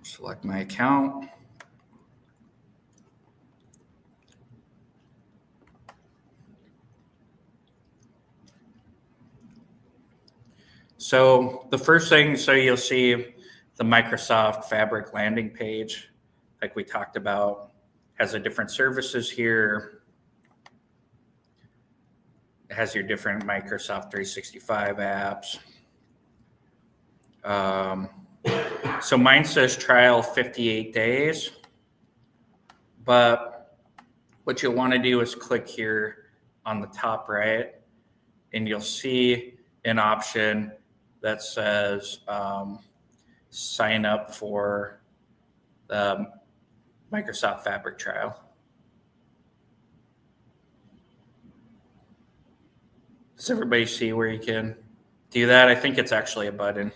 Speaker 1: Select my account. So the first thing, so you'll see the Microsoft Fabric landing page, like we talked about, has the different services here. It has your different Microsoft 365 apps. So mine says trial 58 days, but what you'll want to do is click here on the top right, and you'll see an option that says sign up for the Microsoft Fabric trial. Does everybody see where you can do that? I think it's actually a button.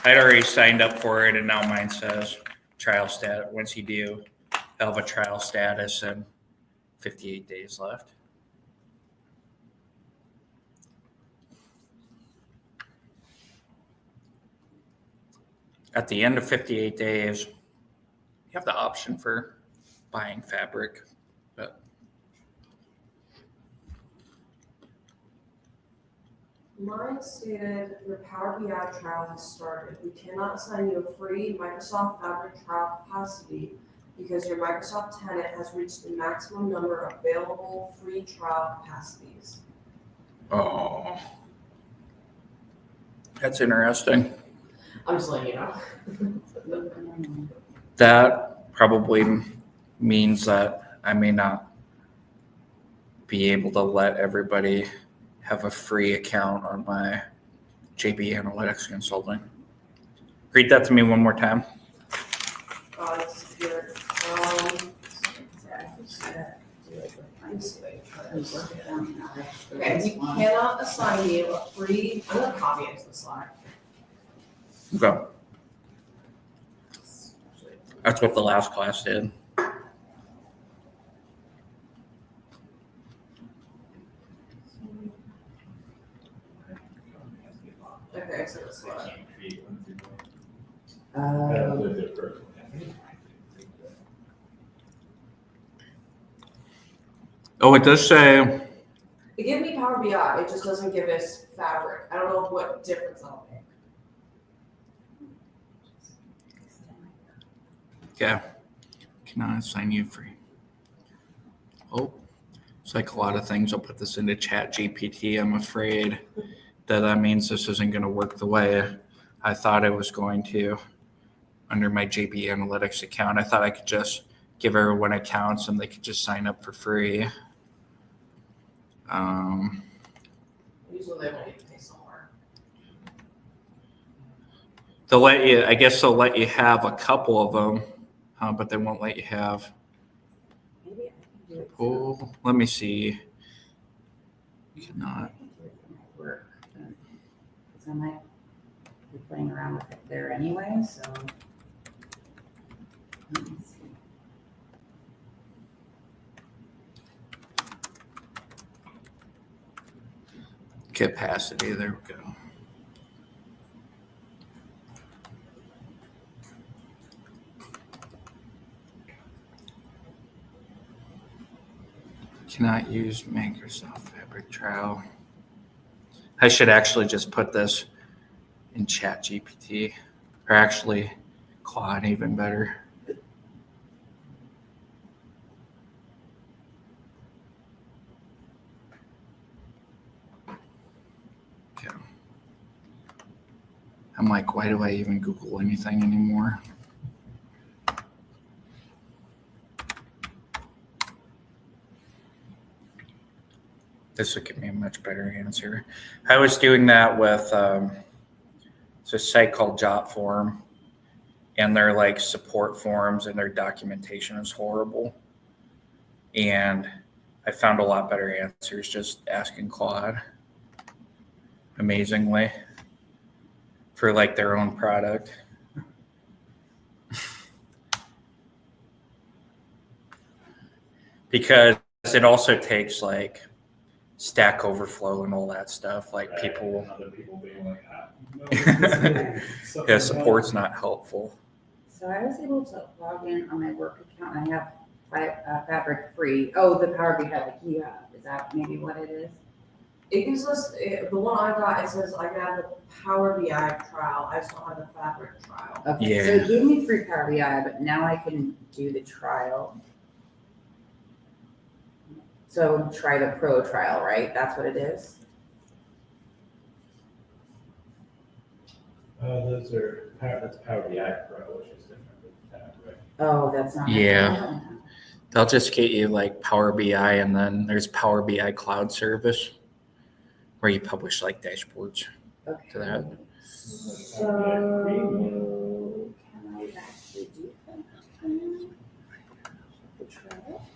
Speaker 1: I'd already signed up for it, and now mine says trial status. Once you do, I'll have a trial status and 58 days left. At the end of 58 days, you have the option for buying Fabric. But
Speaker 3: Mine stated your Power BI trial has started. We cannot assign you a free Microsoft Fabric trial capacity because your Microsoft tenant has reached the maximum number of available free trial capacities.
Speaker 1: oh, that's interesting.
Speaker 3: I'm just letting you know.
Speaker 1: That probably means that I may not be able to let everybody have a free account on my JB Analytics Consulting. Read that to me one more time.
Speaker 3: It's here. Okay, we cannot assign you a free, I'm gonna copy it to the slide.
Speaker 1: Okay. That's what the last class did.
Speaker 3: Okay, so the slide.
Speaker 1: Oh, it does say,
Speaker 3: It gave me Power BI, it just doesn't give us Fabric. I don't know what difference that'll make.
Speaker 1: okay, cannot assign you free. Oh, it's like a lot of things. I'll put this into Chat GPT. I'm afraid that means this isn't going to work the way I thought it was going to under my JB Analytics account. I thought I could just give everyone accounts and they could just sign up for free.
Speaker 3: Usually they want you to pay somewhere.
Speaker 1: They'll let you, I guess they'll let you have a couple of them, but they won't let you have,
Speaker 2: Maybe I can do it.
Speaker 1: oh, let me see. Cannot.
Speaker 2: I can do it for my work. Because I might be playing around with it there anyway, so. Let me see.
Speaker 1: Capacity, there we go. Cannot use Microsoft Fabric Trial. I should actually just put this in Chat GPT, or actually Claude, even better. Okay. I'm like, why do I even Google anything anymore? This would give me a much better answer. I was doing that with it's a site called Jotform, and their like support forums and their documentation is horrible. And I found a lot better answers just asking Claude, amazingly, for like their own product. Because it also takes like Stack Overflow and all that stuff. Like people,
Speaker 4: And other people being like, no, this is
Speaker 1: yeah, support's not helpful.
Speaker 2: So I was able to log in on my work account and I have Fabric free. Oh, the Power BI like you have. Is that maybe what it is?
Speaker 3: It gives us, the one I got, it says I can have the Power BI trial, I still have the Fabric trial.
Speaker 2: Okay, so
Speaker 1: Yeah.
Speaker 2: it gave me free Power BI, but now I can do the trial. So try the pro trial, right? That's what it is?
Speaker 4: That's Power BI Pro, which is different than Fabric.
Speaker 2: Oh, that's not.
Speaker 1: Yeah. They'll just get you like Power BI, and then there's Power BI Cloud Service where you publish like dashboards
Speaker 2: Okay.
Speaker 1: to that.
Speaker 2: So can I actually do that? The trial?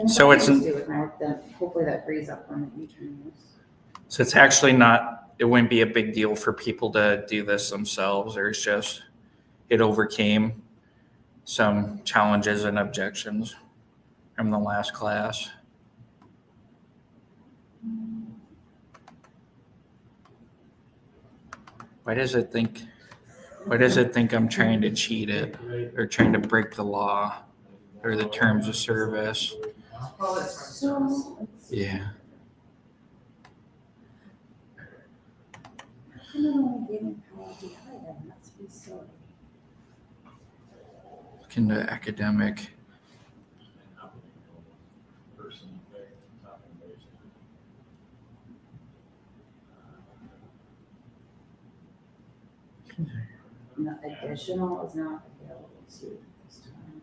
Speaker 1: So it's-
Speaker 2: Do it now, then hopefully that frees up one that you can use.
Speaker 1: So it's actually not, it wouldn't be a big deal for people to do this themselves. There's just, it overcame some challenges and objections from the last class. Why does it think I'm trying to cheat it or trying to break the law or the terms of service?
Speaker 3: Probably the term service.
Speaker 2: So, let's see.
Speaker 1: Yeah.
Speaker 2: How come it only gave me Power BI then? That's be silly.
Speaker 1: Look into academic.
Speaker 2: No, additional is not available to this time.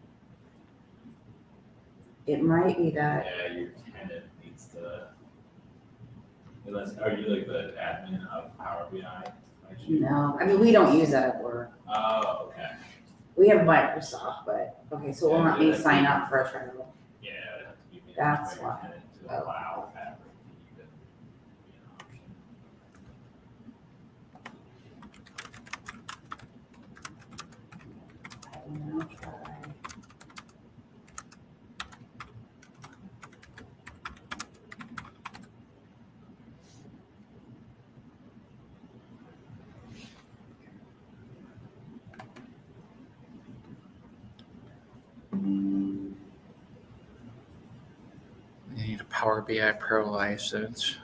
Speaker 2: It might be that,
Speaker 4: Yeah, your tenant needs to, unless, are you like the admin of Power BI?
Speaker 2: no, I mean, we don't use that at work.
Speaker 4: Oh, okay.
Speaker 2: We have Microsoft, but, okay, so it will not me sign up for a trial.
Speaker 4: Yeah, it'd have to be managed
Speaker 2: That's
Speaker 4: by your
Speaker 2: why.
Speaker 4: tenant to
Speaker 2: Oh.
Speaker 4: allow Fabric to even be an option.
Speaker 2: I will now try.
Speaker 1: You need a Power BI Pro license.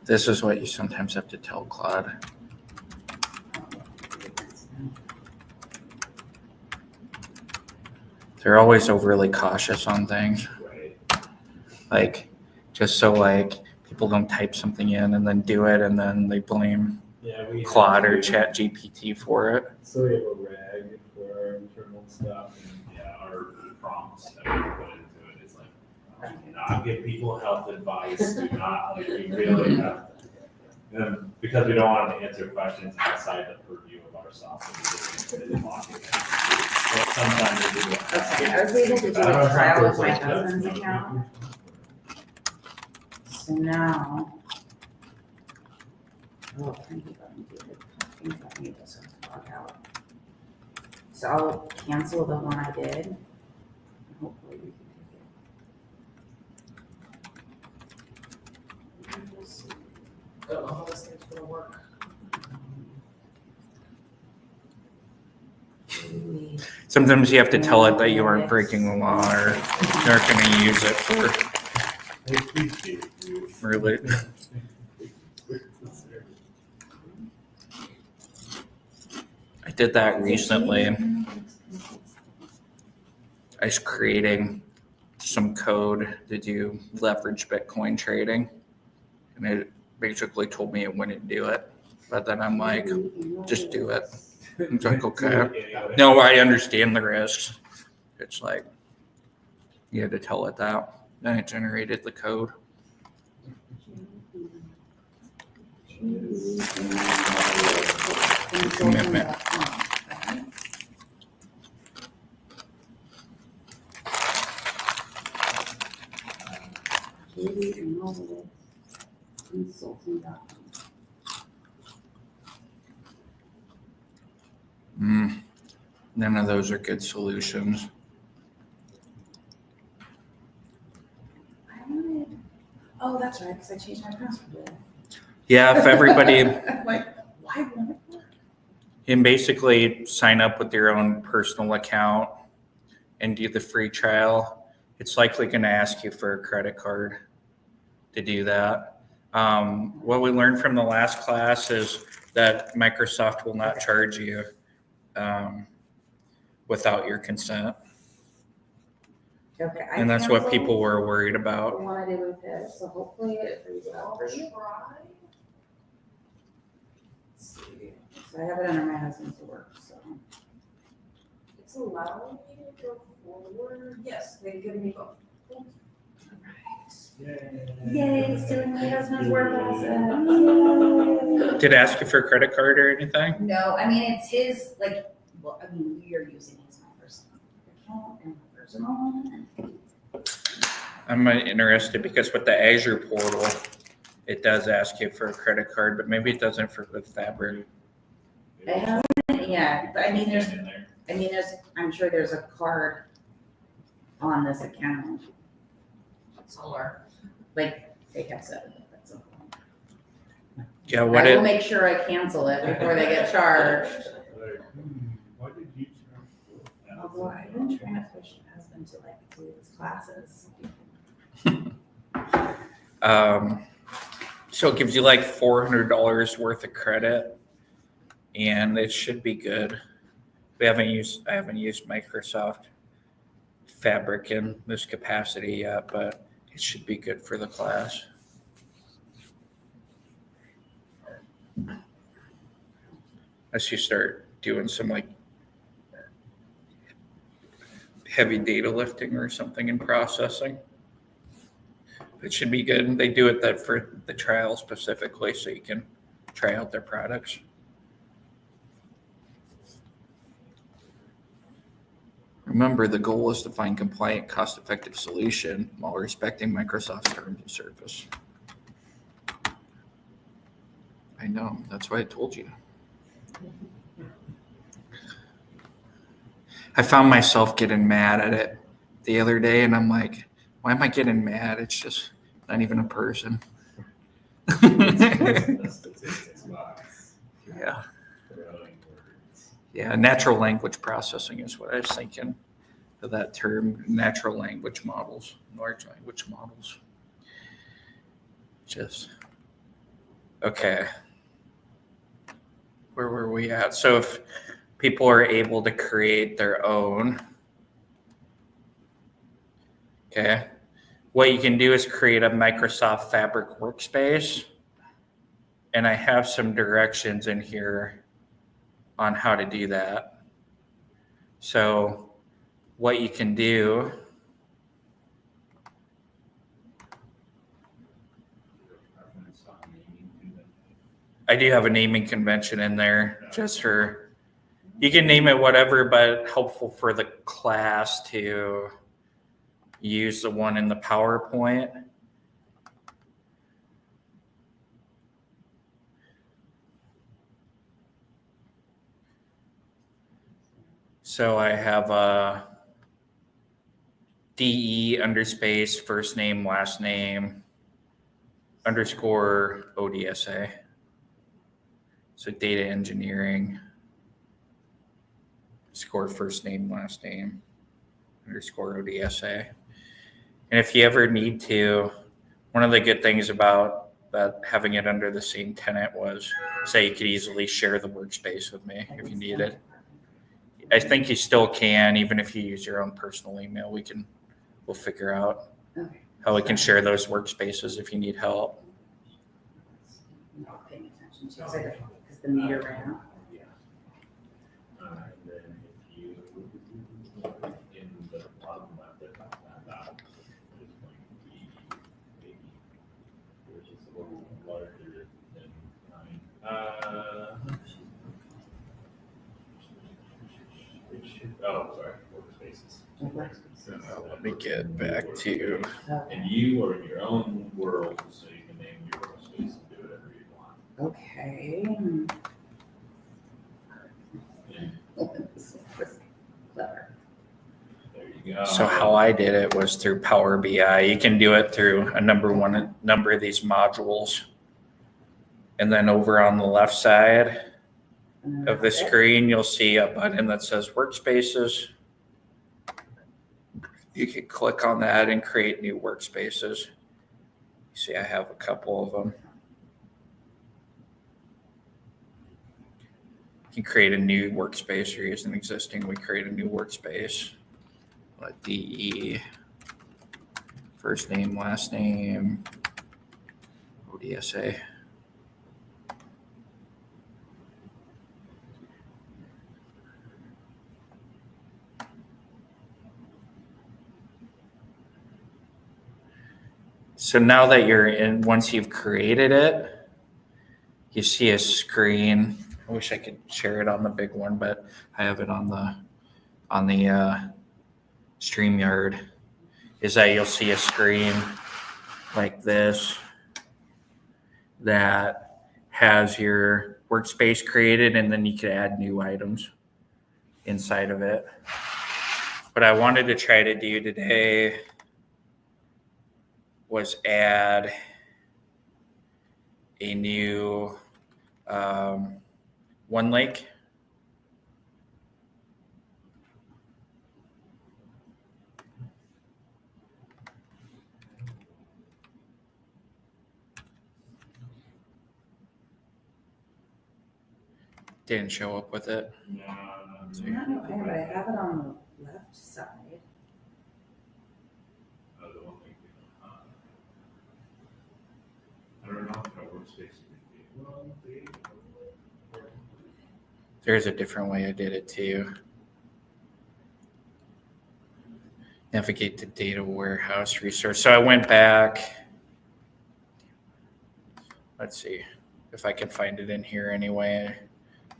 Speaker 1: This is what you sometimes have to tell Claude. They're always overly cautious on things.
Speaker 4: Right.
Speaker 1: Like, just so like people don't type something in and then do it and then they blame
Speaker 4: Yeah, we
Speaker 1: Claude
Speaker 4: have
Speaker 1: or
Speaker 4: to-
Speaker 1: Chat GPT for it.
Speaker 4: So we have a rag for our internal stuff, and yeah, our prompts that we put into it is like, do not give people health advice. Do not, like, we really have. And because we don't want them to answer questions outside the purview of our software, we just lock it in. But sometimes they do it.
Speaker 2: Okay, I was able to do a trial with my husband's account. So now. Oh, thank you, let me do it. I think let me just log out. So I'll cancel the one I did. And hopefully we can take it.
Speaker 3: I don't know how this thing's gonna work.
Speaker 1: Sometimes you have to tell it that you aren't breaking the law or you're not going to use it for
Speaker 4: I appreciate you.
Speaker 1: really. I did that recently. I was creating some code to do leverage Bitcoin trading, and it basically told me it wouldn't do it. But then I'm like, just do it. It's like, okay. No, I understand the risks. It's like, you had to tell it that. Then it generated the code. Commitment. None of those are good solutions.
Speaker 2: Oh, that's right, because I changed my password.
Speaker 1: Yeah, if everybody
Speaker 2: I'm like, why won't it work?
Speaker 1: can basically sign up with your own personal account and do the free trial, it's likely going to ask you for a credit card to do that. What we learned from the last class is that Microsoft will not charge you without your consent.
Speaker 2: Okay.
Speaker 1: And that's what people were worried
Speaker 2: The
Speaker 1: about.
Speaker 2: one I did with this, so hopefully it frees it out for you.
Speaker 3: Try. Let's see.
Speaker 2: So I have it under my husband's work, so.
Speaker 3: It's allowing me to go forward. Yes, they've given me both.
Speaker 2: Yay, stealing my husband's work also.
Speaker 1: Did it ask you for a credit card or anything?
Speaker 2: No, I mean, it's his, like, well, I mean, you're using his my personal account and my personal one.
Speaker 1: I'm interested because with the Azure portal, it does ask you for a credit card, but maybe it doesn't for the Fabric.
Speaker 2: It hasn't yet, but I mean, I'm sure there's a card on this account,
Speaker 3: Somewhere.
Speaker 2: like they have said. That's okay.
Speaker 1: Yeah,
Speaker 2: I
Speaker 1: what
Speaker 2: will
Speaker 1: it,
Speaker 2: make sure I cancel it before they get charged.
Speaker 4: Why did you charge?
Speaker 2: Although I've been trying to push my husband to like do his classes.
Speaker 1: so it gives you like $400 worth of credit, and it should be good. I haven't used Microsoft Fabric in this capacity yet, but it should be good for the class. As you start doing some like heavy data lifting or something in processing. It should be good. They do it that for the trial specifically so you can try out their products. Remember, the goal is to find compliant, cost-effective solution while respecting Microsoft's terms of service. I know, that's why I told you. I found myself getting mad at it the other day, and I'm like, why am I getting mad? It's just not even a person.
Speaker 4: Statistics box.
Speaker 1: Yeah.
Speaker 4: Throwing words.
Speaker 1: Yeah, natural language processing is what I was thinking of that term, natural language models, large language models. Just Okay. Where were we at? So if people are able to create their own, okay, what you can do is create a Microsoft Fabric workspace. And I have some directions in here on how to do that. So what you can do, I do have a naming convention in there just for, you can name it whatever, but helpful for the class to use the one in the PowerPoint. So I have a DE underspace first name, last name, underscore ODSA. So data engineering, score first name, last name, underscore ODSA. And if you ever need to, one of the good things about that having it under the same tenant was, say, you could easily share the workspace with me if you need it. I think you still can, even if you use your own personal email. We'll figure out
Speaker 2: Okay.
Speaker 1: how we can share those workspaces if you need help.
Speaker 2: Not paying attention to it because the meter ran out.
Speaker 4: Yeah. And then if you, in the bottom left, there's that dot, is going to be maybe, which is a little larger than 9. Oh, sorry, workspaces.
Speaker 1: Let me get back to,
Speaker 4: And you are in your own world, so you can name your workspace and do whatever you want.
Speaker 2: Okay.
Speaker 4: And
Speaker 2: This is clever.
Speaker 4: there you go.
Speaker 1: so how I did it was through Power BI. You can do it through a number of these modules. And then over on the left side of the screen, you'll see a button that says workspaces. You can click on that and create new workspaces. See, I have a couple of them. You can create a new workspace or use an existing. We create a new workspace. Let DE, first name, last name, ODSA. So now that you're in, once you've created it, you see a screen. I wish I could share it on the big one, but I have it on the StreamYard. Is that you'll see a screen like this that has your workspace created, and then you can add new items inside of it. What I wanted to try to do today was add a new OneLake. Didn't show up with it.
Speaker 4: No.
Speaker 2: Not okay, but I have it on the left side.
Speaker 4: The one thing, I don't know if that workspace is
Speaker 1: There's a different way I did it too. Navigate to data warehouse resource. So I went back. Let's see if I can find it in here anyway.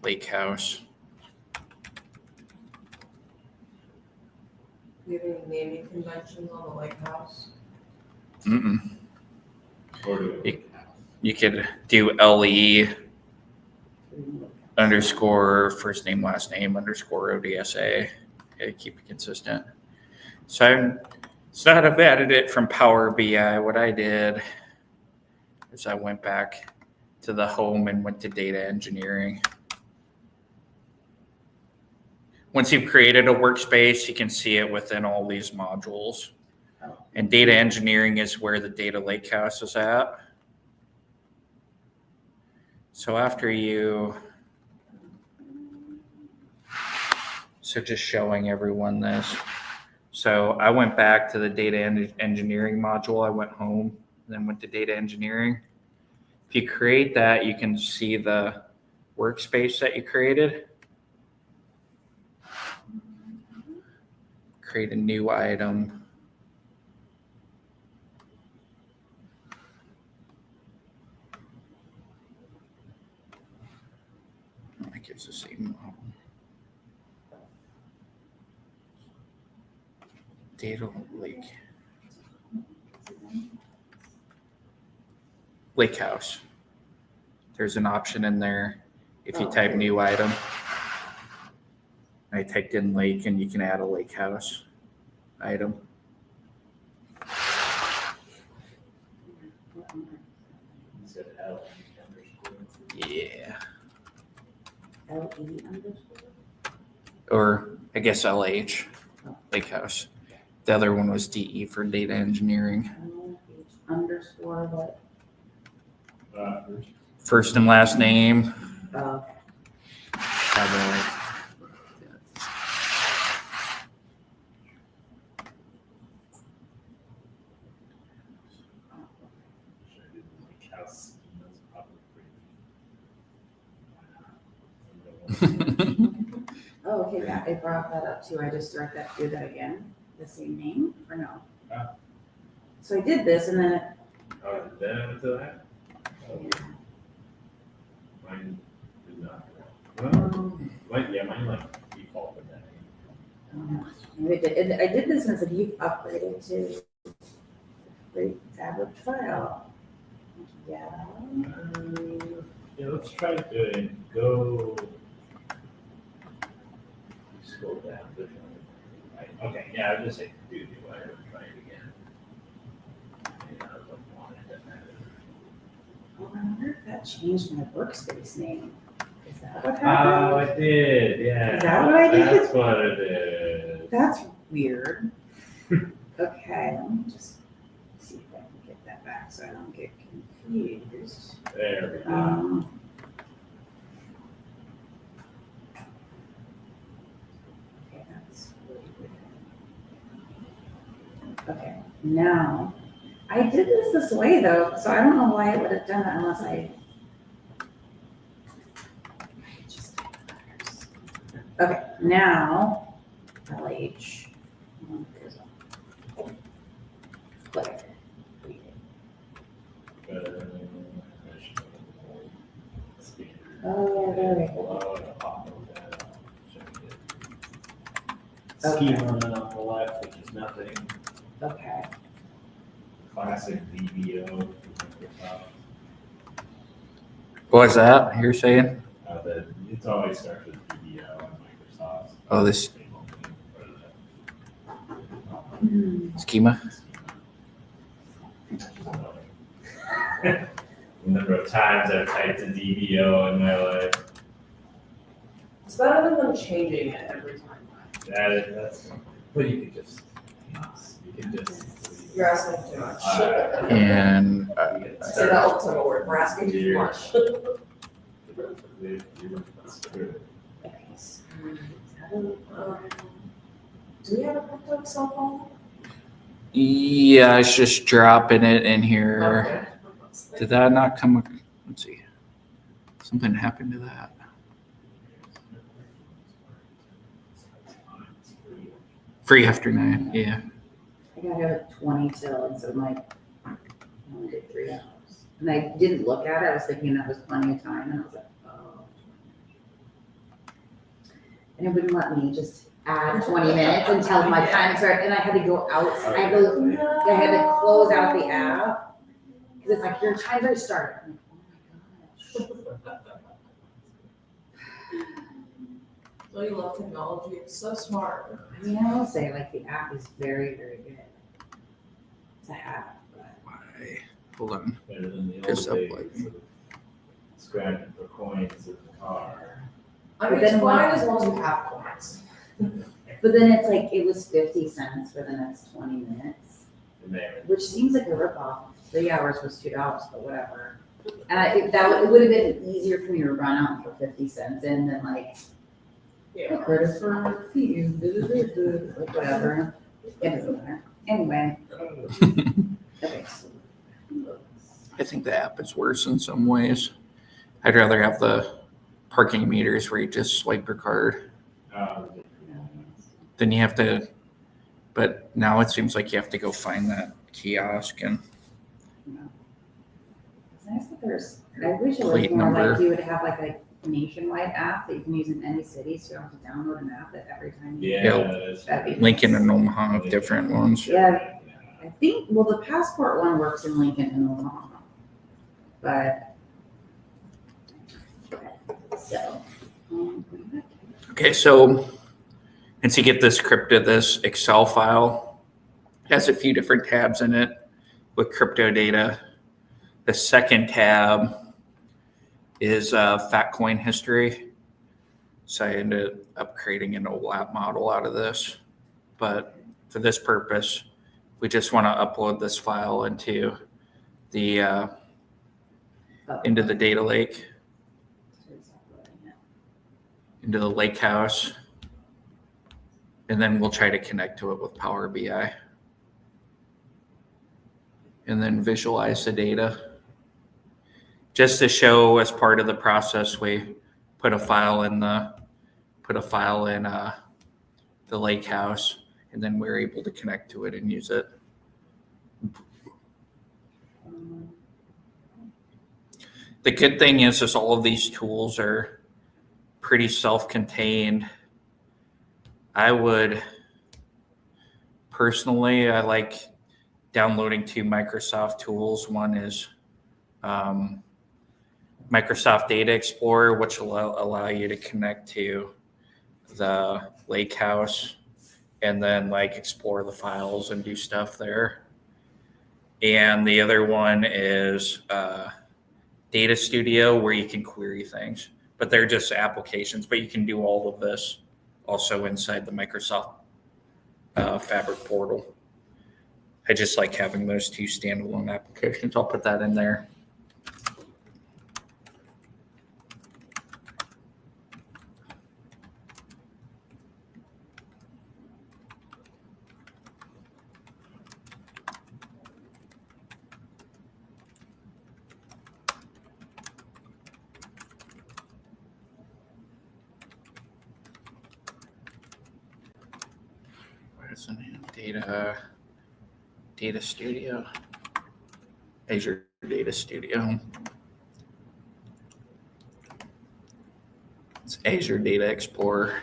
Speaker 1: Lake House.
Speaker 3: Do you have any naming conventions on the Lake House?
Speaker 1: Mm-mm.
Speaker 4: Or do it.
Speaker 1: You could do LE underscore first name, last name underscore ODSA. Okay, keep it consistent. So it's not I've added it from Power BI. What I did is I went back to the home and went to data engineering. Once you've created a workspace, you can see it within all these modules. And data engineering is where the data lakehouse is at. So after you, so just showing everyone this. So I went back to the data engineering module. I went home, then went to data engineering. If you create that, you can see the workspace that you created. Create a new item. I think it's the same model. Data lake house. There's an option in there. If you type new item, I typed in lake and you can add a lake house item.
Speaker 4: You said L underscore.
Speaker 1: Yeah.
Speaker 2: LE underscore?
Speaker 1: Or I guess LH, lake house. The other one was DE for data engineering.
Speaker 2: Underscore what?
Speaker 1: First and last name.
Speaker 2: Oh, oh, okay, yeah, I brought that up too. I just do that again, the same name or no?
Speaker 4: Yeah.
Speaker 2: So I did this and then it,
Speaker 4: Oh, then into that? Mine did not. Mine like default with that.
Speaker 2: maybe I did this and said you've upgraded to great tablet file. Yeah.
Speaker 4: Yeah, let's try to go. Scroll down. Right. Okay, yeah, I'll just say do whatever, try it again. Yeah, I don't want it, doesn't matter.
Speaker 2: Oh, I wonder if that changed my workspace name. Is that what
Speaker 4: Oh,
Speaker 2: happened?
Speaker 4: it did, yeah.
Speaker 2: Is that what I did?
Speaker 4: That's what it is.
Speaker 2: That's weird. Okay, let me just see if I can get that back so I don't get confused.
Speaker 4: There we go.
Speaker 2: Okay, that's really weird. Okay, now, I did this way though, so I don't know why it would have done that unless I. Okay, now, LH. Click. Oh, yeah, there we go.
Speaker 4: Schema on the left, which is nothing.
Speaker 2: Okay,
Speaker 4: Classic DBO from Microsoft.
Speaker 1: What was that you're saying?
Speaker 4: That it's always starts with DBO on Microsoft.
Speaker 1: Oh, this
Speaker 2: Hmm.
Speaker 1: schema?
Speaker 4: Number of times I've typed in DBO in my life.
Speaker 3: It's better than them changing it every time.
Speaker 4: That's, but you could just,
Speaker 3: You're asking too much.
Speaker 1: And
Speaker 3: Say that all the time at work, we're asking too much.
Speaker 2: Okay, so,
Speaker 3: Do we have a hooked up cell phone?
Speaker 1: yeah, it's just dropping it in here.
Speaker 3: Okay.
Speaker 1: Did that not come? Let's see. Something happened to that. Free after 9. Yeah.
Speaker 2: I gotta have it 20 till, and so my, I only did 3 hours. And I didn't look at it, I was thinking that was plenty of time, and I was like, oh. And it wouldn't let me just add 20 minutes until my time started, and I had to go out, I had to close out the app. Cause it's like, your timer started. I'm like, oh my gosh.
Speaker 3: Oh, you love technology, it's so smart.
Speaker 2: I mean, I will say, like, the app is very, very good to have, but.
Speaker 1: Why? Hold on.
Speaker 4: Better than the
Speaker 1: Just
Speaker 4: old
Speaker 1: up
Speaker 4: days of scratching for coins in the car.
Speaker 3: I mean,
Speaker 2: But
Speaker 3: it's
Speaker 2: then
Speaker 3: fine
Speaker 2: when-
Speaker 3: as long as you have coins.
Speaker 2: But then it's like, it was 50 cents for the next 20 minutes,
Speaker 4: And there,
Speaker 2: which seems like a ripoff. 3 hours was $2, but whatever. And it would have been easier for me to run out for 50 cents in than like,
Speaker 3: Yeah.
Speaker 2: credit for fees, like whatever. It doesn't matter. Anyway. Okay.
Speaker 1: I think the app is worse in some ways. I'd rather have the parking meters where you just swipe your card. Then you have to, but now it seems like you have to go find that kiosk and
Speaker 2: It's nice that there's, I wish it was
Speaker 1: Plate
Speaker 2: more
Speaker 1: number.
Speaker 2: like you would have like a nationwide app that you can use in any city, so you don't have to download an app that every time you.
Speaker 4: Yeah.
Speaker 2: That'd be
Speaker 1: Lincoln
Speaker 2: nice.
Speaker 1: and Omaha have different ones.
Speaker 2: Yeah. I think, well, the passport one works in Lincoln and Omaha, but. So.
Speaker 1: Okay, so once you get this this Excel file, it has a few different tabs in it with crypto data. The second tab is fat coin history. So I ended up creating an OLAP model out of this. But for this purpose, we just want to upload this file into the data lake, into the lake house. And then we'll try to connect to it with Power BI. And then visualize the data. Just to show as part of the process, we put a file in the lake house, and then we're able to connect to it and use it. The good thing is all of these tools are pretty self-contained. I would personally, I like downloading 2 Microsoft tools. One is Microsoft Data Explorer, which will allow you to connect to the lake house and then like explore the files and do stuff there. And the other one is Data Studio, where you can query things, but they're just applications, but you can do all of this also inside the Microsoft Fabric portal. I just like having those 2 standalone applications. I'll put that in there. Where's the name? Data Studio. Azure Data Studio. It's Azure Data Explorer.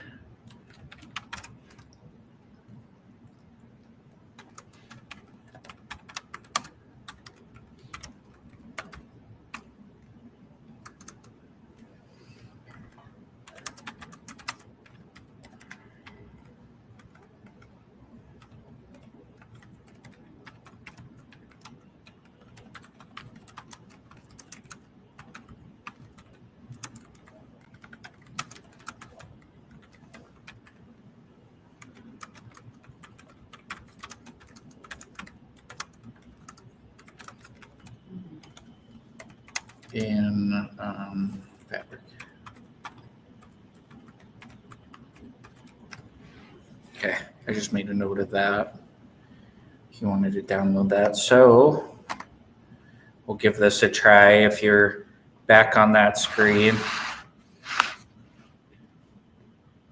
Speaker 1: In Fabric. Okay, I just made a note of that. If you wanted to download that. So we'll give this a try. If you're back on that screen,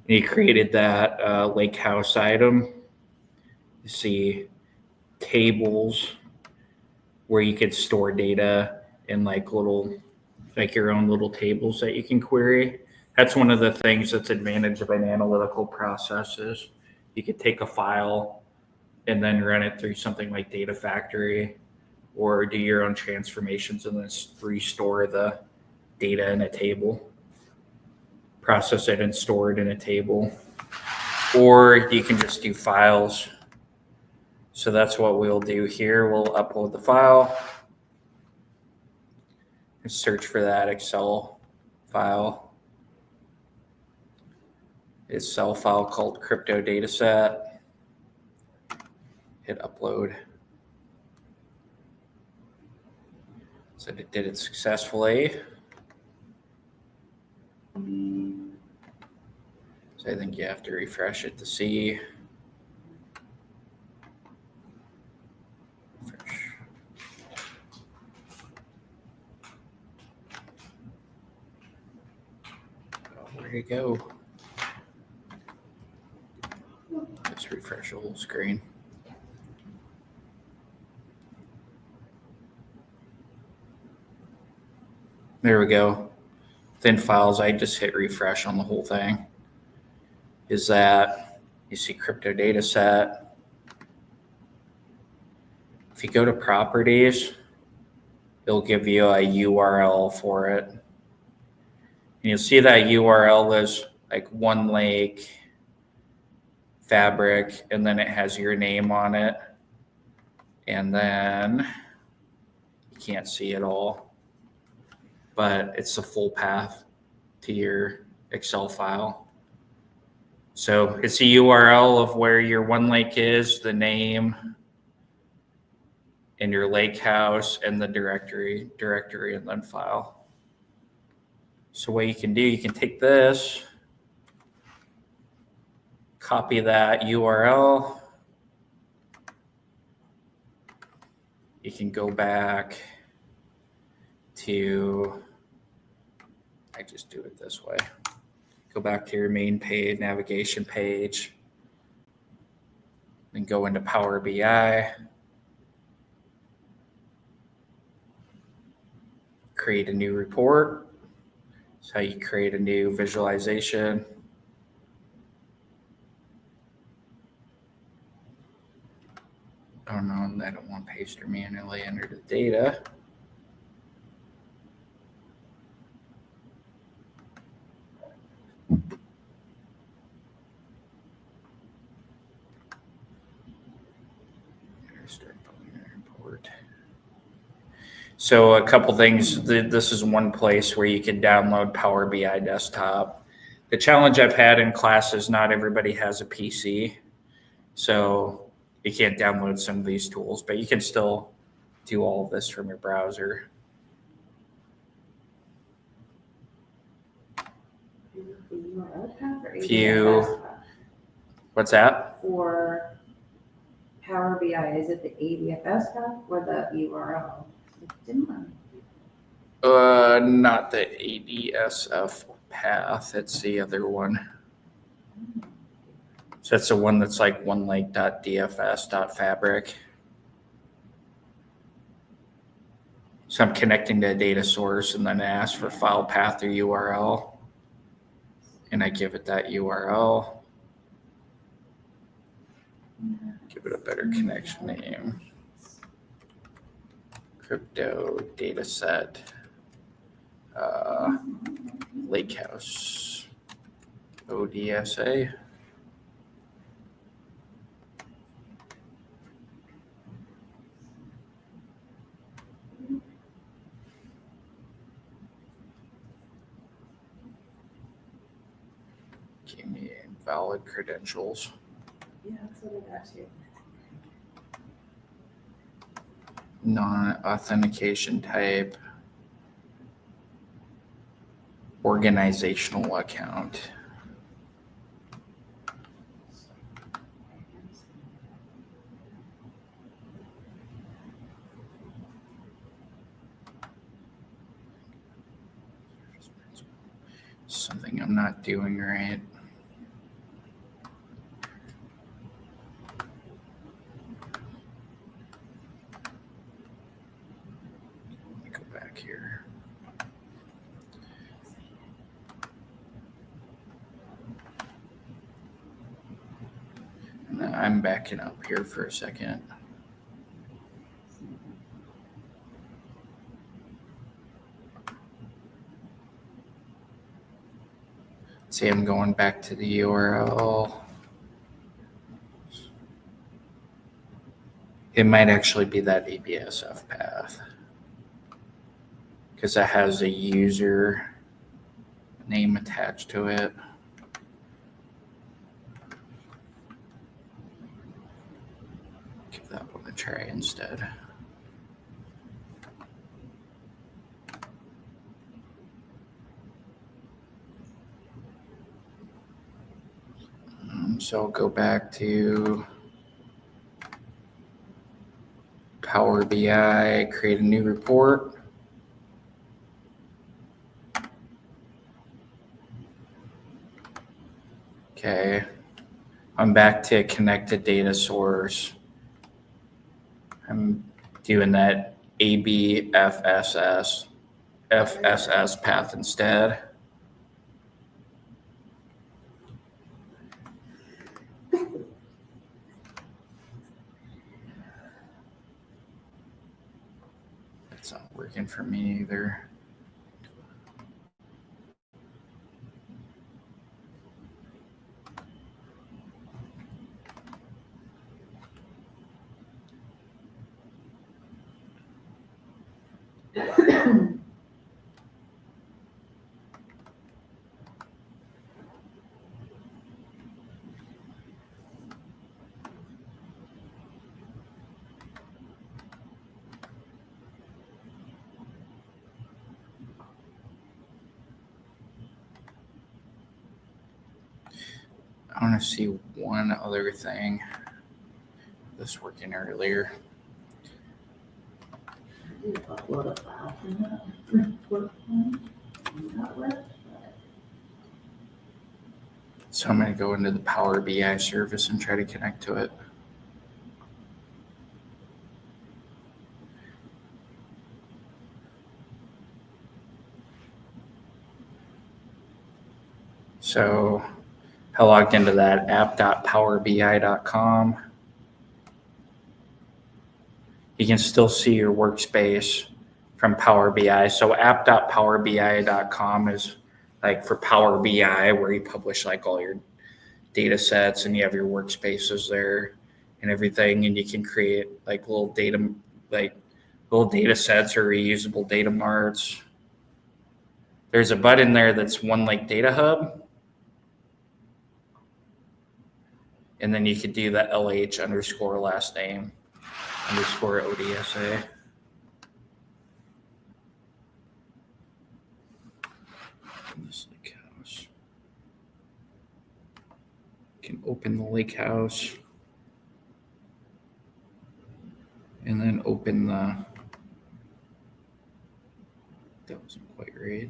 Speaker 1: you created that lake house item. You see tables where you could store data in like your own little tables that you can query. That's one of the things that's advantage of an analytical process is you could take a file and then run it through something like Data Factory or do your own transformations and then restore the data in a table, process it and store it in a table. Or you can just do files. So that's what we'll do here. We'll upload the file and search for that Excel file. Excel file called crypto dataset. Hit upload. Said it did it successfully. So I think you have to refresh it to see. Refresh. Oh, where'd it go? Let's refresh the whole screen. There we go. Thin files, I just hit refresh on the whole thing. Is that you see crypto data set. If you go to properties, it'll give you a URL for it. And you'll see that URL is like One Lake Fabric, and then it has your name on it. And then you can't see it all, but it's the full path to your Excel file. So it's the URL of where your One Lake is, the name, and your lake house, and the directory, and then file. So what you can do, you can take this, copy that URL. You can go back to, I just do it this way. Go back to your main page, navigation page, then go into Power BI. Create a new report. That's how you create a new visualization. Oh no, I don't want to paste or manually enter the data. Start building a report. So a couple things. This is one place where you can download Power BI Desktop. The challenge I've had in class is not everybody has a PC, so you can't download some of these tools, but you can still do all of this from your browser.
Speaker 2: The URL path or
Speaker 1: If you-
Speaker 2: ADFS path?
Speaker 1: What's that?
Speaker 2: For Power BI, is it the ADFS path or the URL? It didn't run.
Speaker 1: Not the ADSF path. It's the other one. So it's the one that's like onelake.dfs.fabric. So I'm connecting to a data source, and then it asks for file path or URL. And I give it that URL. Give it a better connection name. Crypto data set. Lakehouse. ODSA. Give me invalid credentials.
Speaker 2: Yeah, that's what I got too.
Speaker 1: Non-authentication type. Organizational account. Something I'm not doing right. Let me go back here. And then I'm backing up here for a second. See, I'm going back to the URL. It might actually be that ABSF path because it has a user name attached to it. Give that one a try instead. So I'll go back to Power BI, create a new report. Okay, I'm back to connected data source. I'm doing that ABFSS FSS path instead. That's not working for me either. I want to see one other thing. This working earlier.
Speaker 5: Upload a file from that report form. That works.
Speaker 1: So I'm going to go into the Power BI service and try to connect to it. So I logged into that app.powerbi.com. You can still see your workspace from Power BI. So app.powerbi.com is like for Power BI, where you publish like all your data sets and you have your workspaces there and everything. And you can create like little data sets or reusable data marts. There's a button there that's One Lake Data Hub. And then you could do the LH underscore last name underscore ODSA. This lake house. You can open the lake house. And then open the, that wasn't quite right.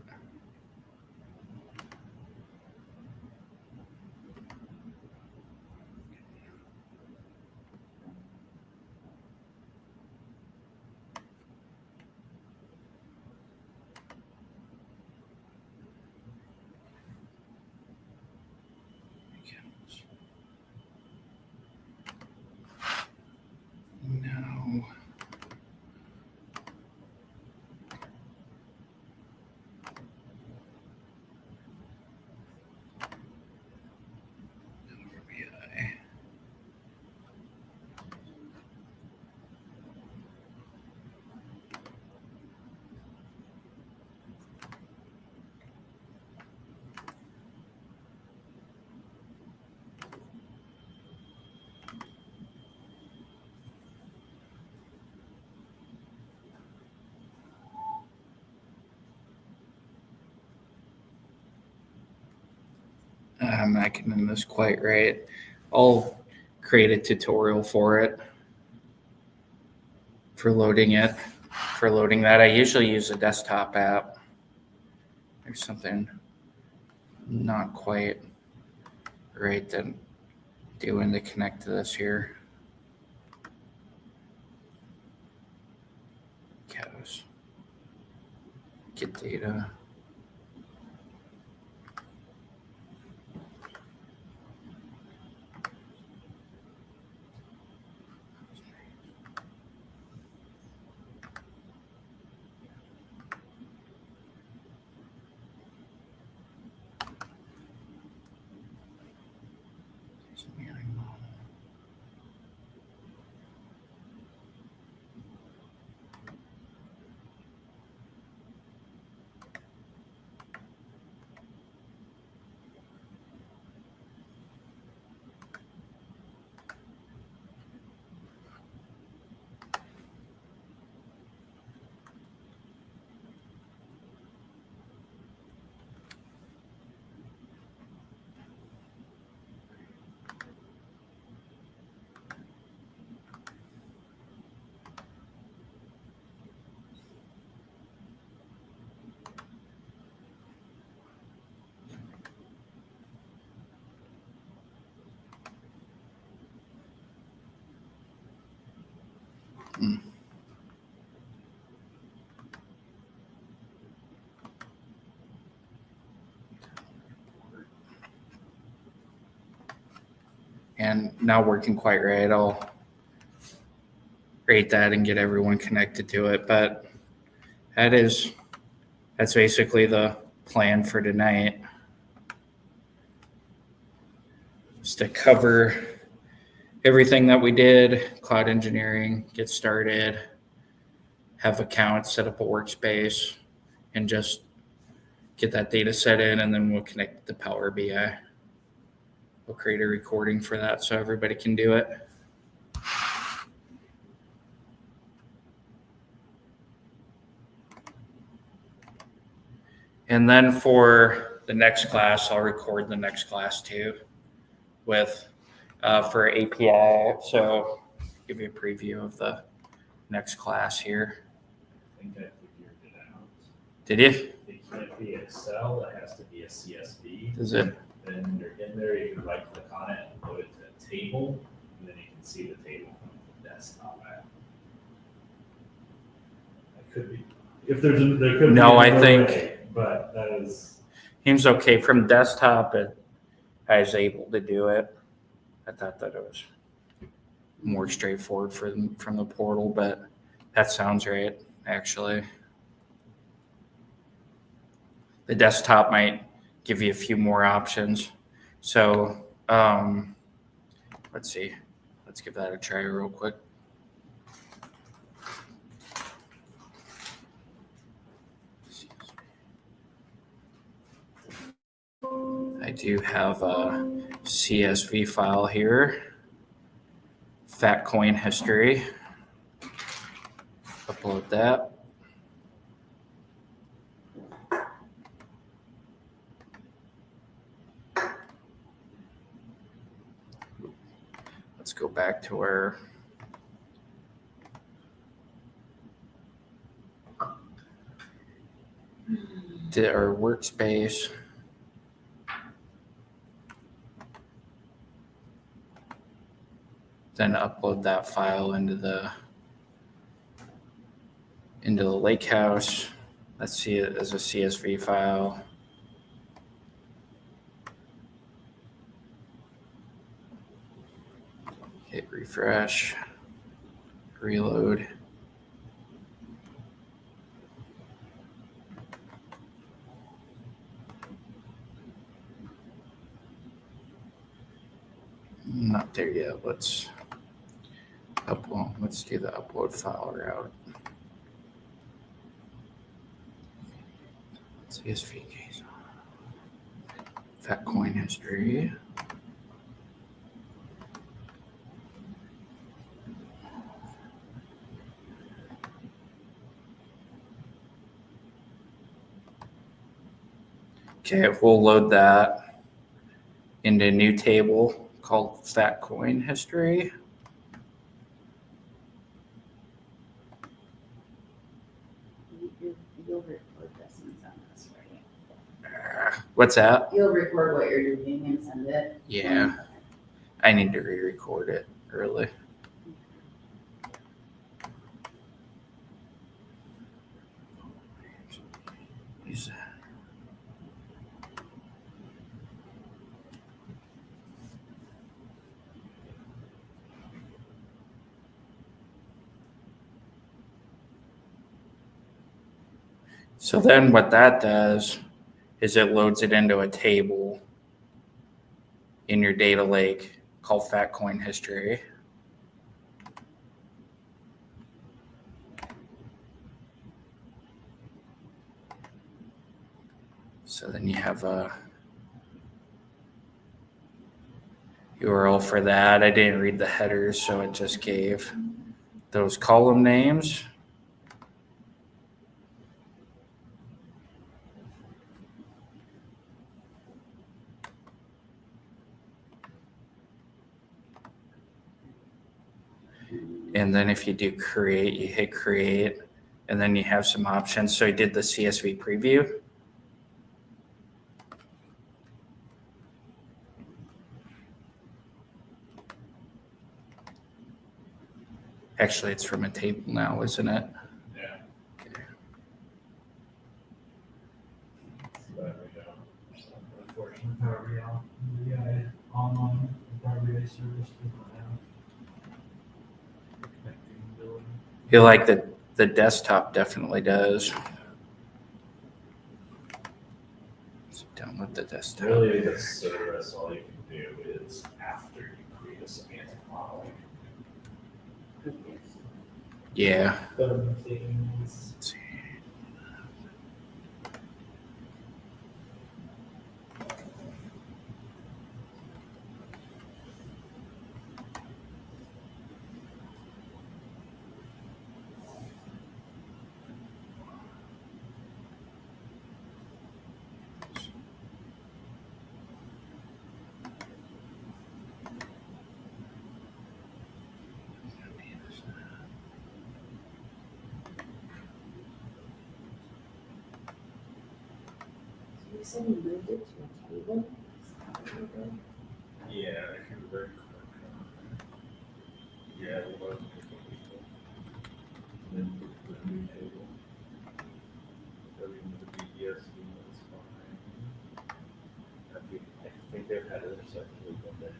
Speaker 1: No. I'm not getting this quite right. I'll create a tutorial for it. For loading that. I usually use a desktop app. There's something not quite right that I'm doing to connect to this here. Cows. Get data. And not working quite right. I'll rate that and get everyone connected to it. But that's basically the plan for tonight. Just to cover everything that we did, cloud engineering, get started, have accounts, set up a workspace, and just get that data set in, and then we'll connect to Power BI. We'll create a recording for that so everybody can do it. And then for the next class, I'll record the next class too with for API. So give you a preview of the next class here.
Speaker 4: I think I figured it out.
Speaker 1: Did you?
Speaker 4: It can't be Excel, it has to be a CSV.
Speaker 1: Is it?
Speaker 4: Then you're in there, you can right click on it and put it to a table, and then you can see the table from the desktop app. That could be, if there could be.
Speaker 1: No, I
Speaker 4: another
Speaker 1: think-
Speaker 4: way, but that is,
Speaker 1: Seems okay from desktop. I was able to do it. I thought that it was more straightforward from the portal, but that sounds right, actually. The desktop might give you a few more options. So let's see. Let's give that a try real quick. I do have a CSV file here. Fat coin history. Upload that. Let's go back to our workspace. Then upload that file into the lake house. Let's see it as a CSV file. Hit refresh, reload. Not there yet. Let's upload. Let's do the upload file route. CSV case. Fat coin history. Okay, we'll load that into a new table called Fat Coin History.
Speaker 2: You'll record this and send this, right?
Speaker 1: What's that?
Speaker 2: You'll record what you're doing and send it?
Speaker 1: Yeah, I need to re-record it early. Use that. So then what that does is it loads it into a table in your data lake called Fat Coin History. So then you have a URL for that. I didn't read the headers, so it just gave those column names. And then if you do create, you hit create, and then you have some options. So I did the CSV preview. Actually, it's from a table now, isn't it?
Speaker 4: Yeah. So there we go. Unfortunately, Power BI online, Power BI service does not have connecting ability.
Speaker 1: I feel like the desktop definitely does. So download the desktop.
Speaker 4: Really, the service, all you can do is after you create a semantic model.
Speaker 1: Yeah.
Speaker 4: Fun things.
Speaker 1: Let's see.
Speaker 5: You said you moved it to a table?
Speaker 4: Yeah, if you're very quick. Yeah, we'll then put the new table. Go into the BDS, that's fine. I think they've had other sections on there.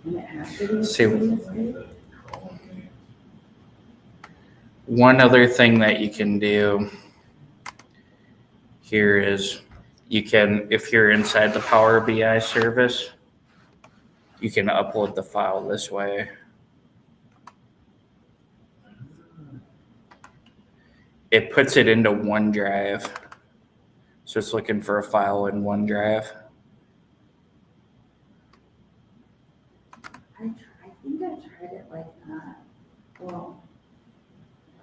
Speaker 5: And it has to be.
Speaker 1: See,
Speaker 5: right?
Speaker 1: one other thing that you can do here is you can, if you're inside the Power BI service, you can upload the file this way. It puts it into OneDrive. So it's looking for a file in OneDrive.
Speaker 5: I think I tried it like that. Well,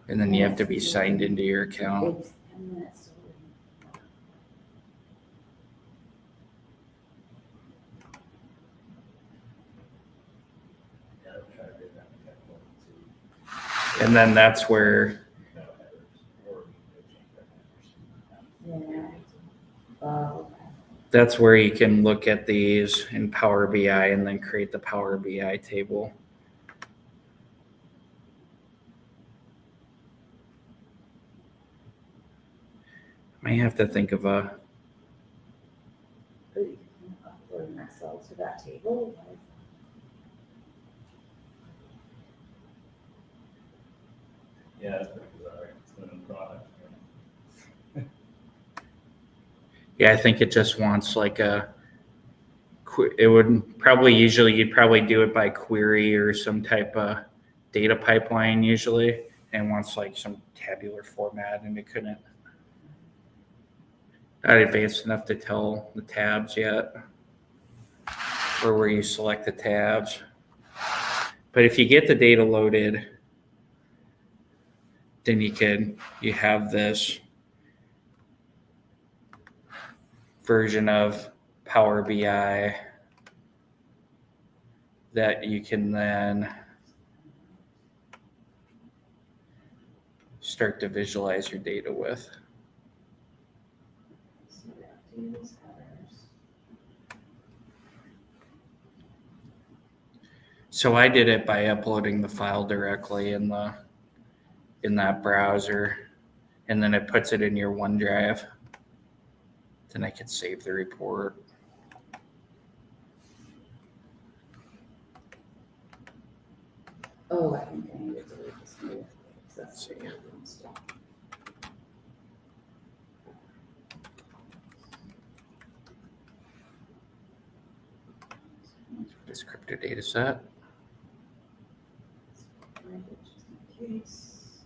Speaker 1: And then you have to be signed into your account.
Speaker 5: it's 10 minutes.
Speaker 1: And then that's where
Speaker 5: Yeah. Okay.
Speaker 1: that's where you can look at these in Power BI and then create the Power BI table. I may have to think of a,
Speaker 5: So you can upload an Excel to that table.
Speaker 4: Yeah, it's pretty bizarre. It's been a product.
Speaker 1: yeah, I think it just wants like a, it would probably usually, you'd probably do it by query or some type of data pipeline usually, and wants like some tabular format, and it couldn't, not advanced enough to tell the tabs yet, or where you select the tabs. But if you get the data loaded, then you have this version of Power BI that you can then start to visualize your data with.
Speaker 5: So we have to use headers.
Speaker 1: So I did it by uploading the file directly in that browser, and then it puts it in your OneDrive. Then I can save the report.
Speaker 5: Oh, I think I need to delete this new.
Speaker 1: Let's see. Descriptor data set.
Speaker 5: Just in case.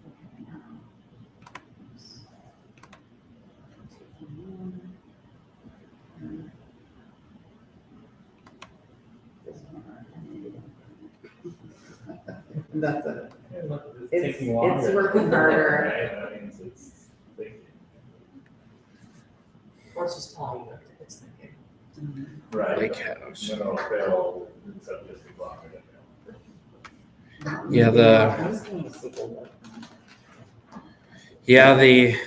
Speaker 5: Okay, now. Oops. Taking one. This one, I need it. That's it. It's-
Speaker 4: taking longer.
Speaker 5: it's working harder.
Speaker 4: Right, that means it's thinking.
Speaker 3: Or it's just telling you that it's thinking.
Speaker 4: Right.
Speaker 1: Lake House.
Speaker 4: Then it'll fail, except just be blocking it.
Speaker 1: Yeah, the-
Speaker 5: I was gonna see the look.
Speaker 1: Yeah, the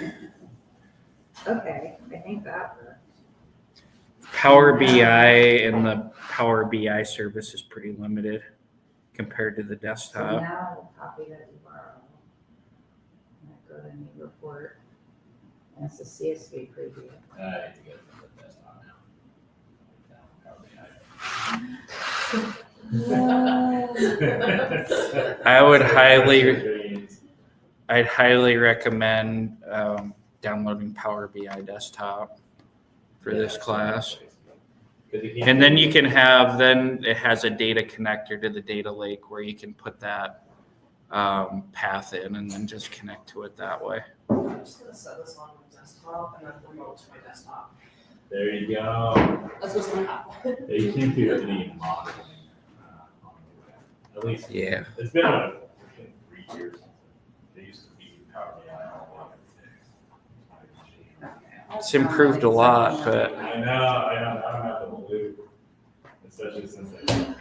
Speaker 2: Okay, I think that worked.
Speaker 1: Power BI and the Power BI service is pretty limited compared to the
Speaker 2: So
Speaker 1: desktop.
Speaker 2: now we'll copy that URL. And I go to new report. And it's a CSV preview.
Speaker 4: I need to get it from the desktop now.
Speaker 1: I'd highly recommend downloading Power BI desktop for this class. And then you can have, then it has a data connector to the data lake where you can put that path in and then just connect to it that way.
Speaker 3: I'm just gonna set this on my desktop and then remote to my desktop.
Speaker 4: There you go.
Speaker 3: That's what's gonna happen.
Speaker 4: You can do any modeling. At least,
Speaker 1: Yeah.
Speaker 4: it's been about 3 years. They used to be Power BI.
Speaker 1: It's improved a lot, but
Speaker 4: I don't have the whole loop, especially since they.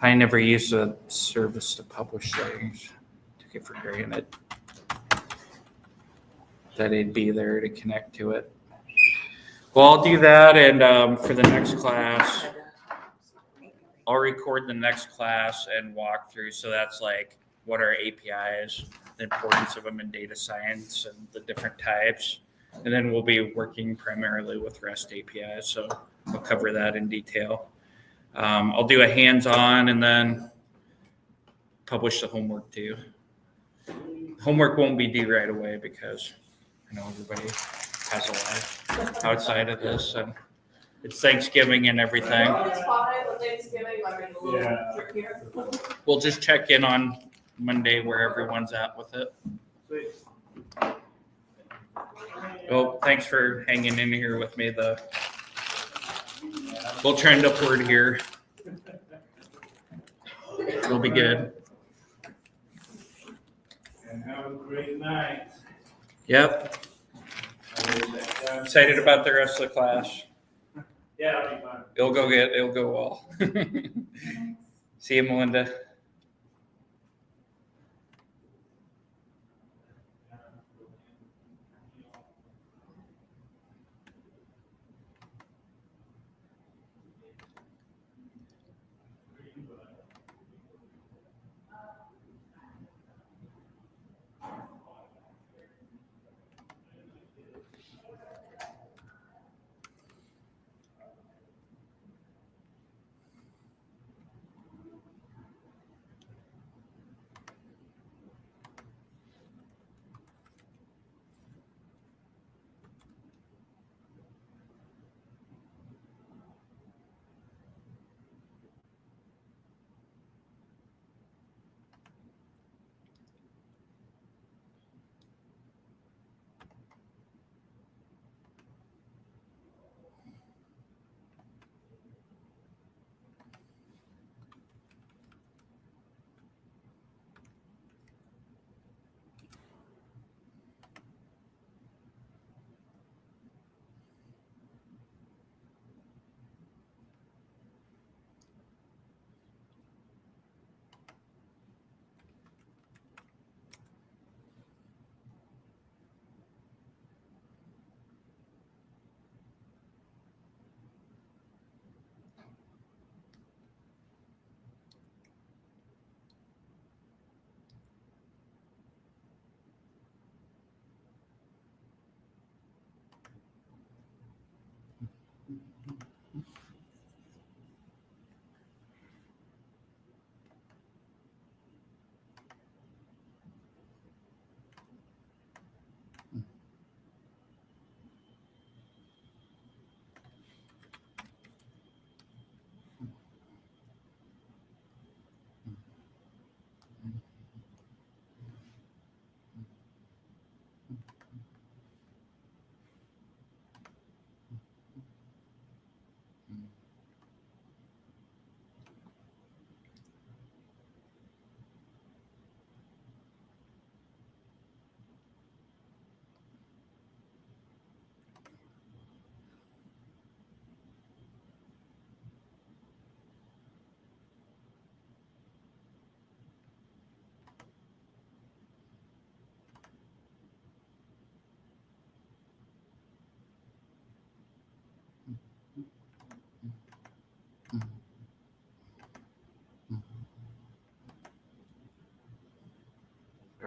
Speaker 1: I never used a service to publish things. Took it for granted that it'd be there to connect to it. Well, I'll do that, and for the next class, I'll record the next class and walk through. So that's like, what are APIs, the importance of them in data science and the different types. And then we'll be working primarily with REST APIs. So I'll cover that in detail. I'll do a hands-on and then publish the homework too. Homework won't be due right away because I know everybody has a life outside of this, and it's Thanksgiving and everything.
Speaker 3: No, it's fine, the Thanksgiving might be a little trickier.
Speaker 1: We'll just check in on Monday where everyone's at with it. Well, thanks for hanging in here with me. We'll trend upward here. It'll be good.
Speaker 4: And have a great night.
Speaker 1: Yep. Excited about the rest of the class.
Speaker 4: Yeah, it'll be fun.
Speaker 1: It'll go well. See you, Melinda.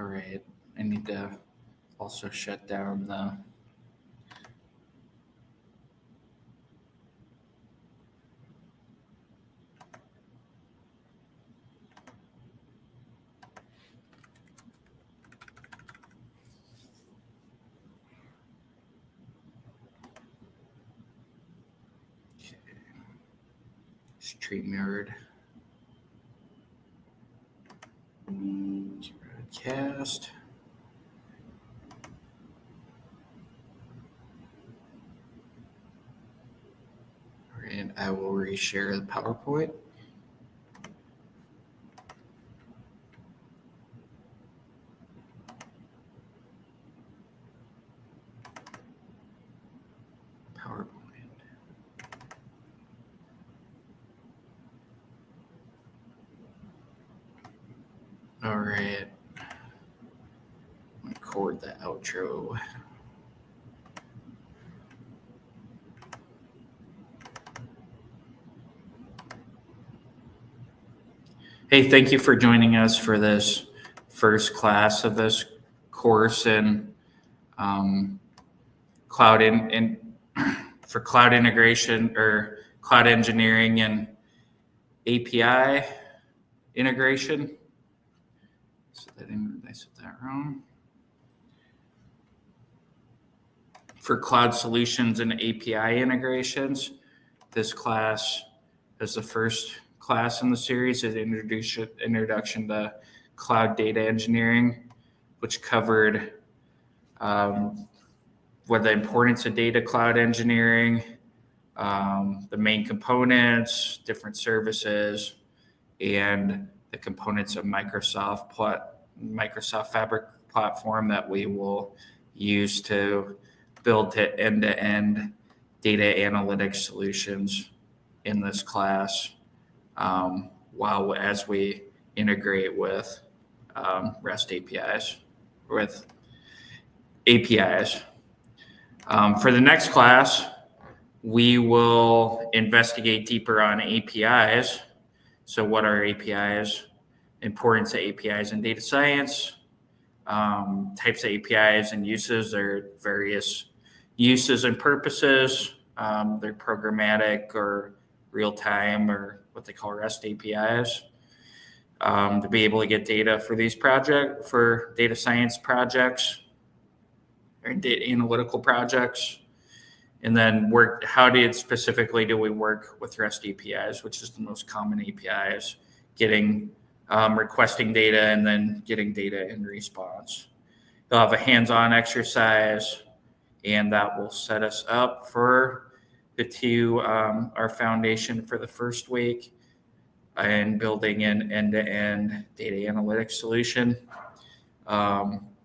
Speaker 1: right. I need to also shut down the. StreamYard. Broadcast. And I will reshare the PowerPoint. PowerPoint. All right. Record the outro. Hey, thank you for joining us for this first class of this course in cloud for cloud integration or cloud engineering and API integration. So I said that wrong. For cloud solutions and API integrations, this class is the first class in the series. Is introduction to cloud data engineering, which covered what the importance of data cloud engineering, the main components, different services, and the components of Microsoft Fabric platform that we will use to build to end-to-end data analytics solutions in this class, as we integrate with REST APIs, with APIs. For the next class, we will investigate deeper on APIs. So what are APIs? Importance of APIs in data science, types of APIs and uses. There are various uses and purposes. They're programmatic or real-time or what they call REST APIs. To be able to get data for for data science projects or data analytical projects. And then specifically do we work with REST APIs, which is the most common APIs, getting requesting data and then getting data in response. You'll have a hands-on exercise, and that will set us up for our foundation for the first week and building an end-to-end data analytics solution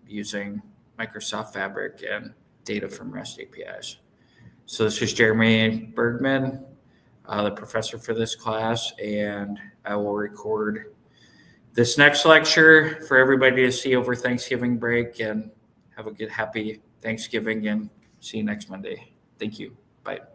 Speaker 1: using Microsoft Fabric and data from REST APIs. So this is Jeremy Bergman, the professor for this class, and I will record this next lecture for everybody to see over Thanksgiving break, and have a good, happy Thanksgiving, and see you next Monday. Thank you. Bye.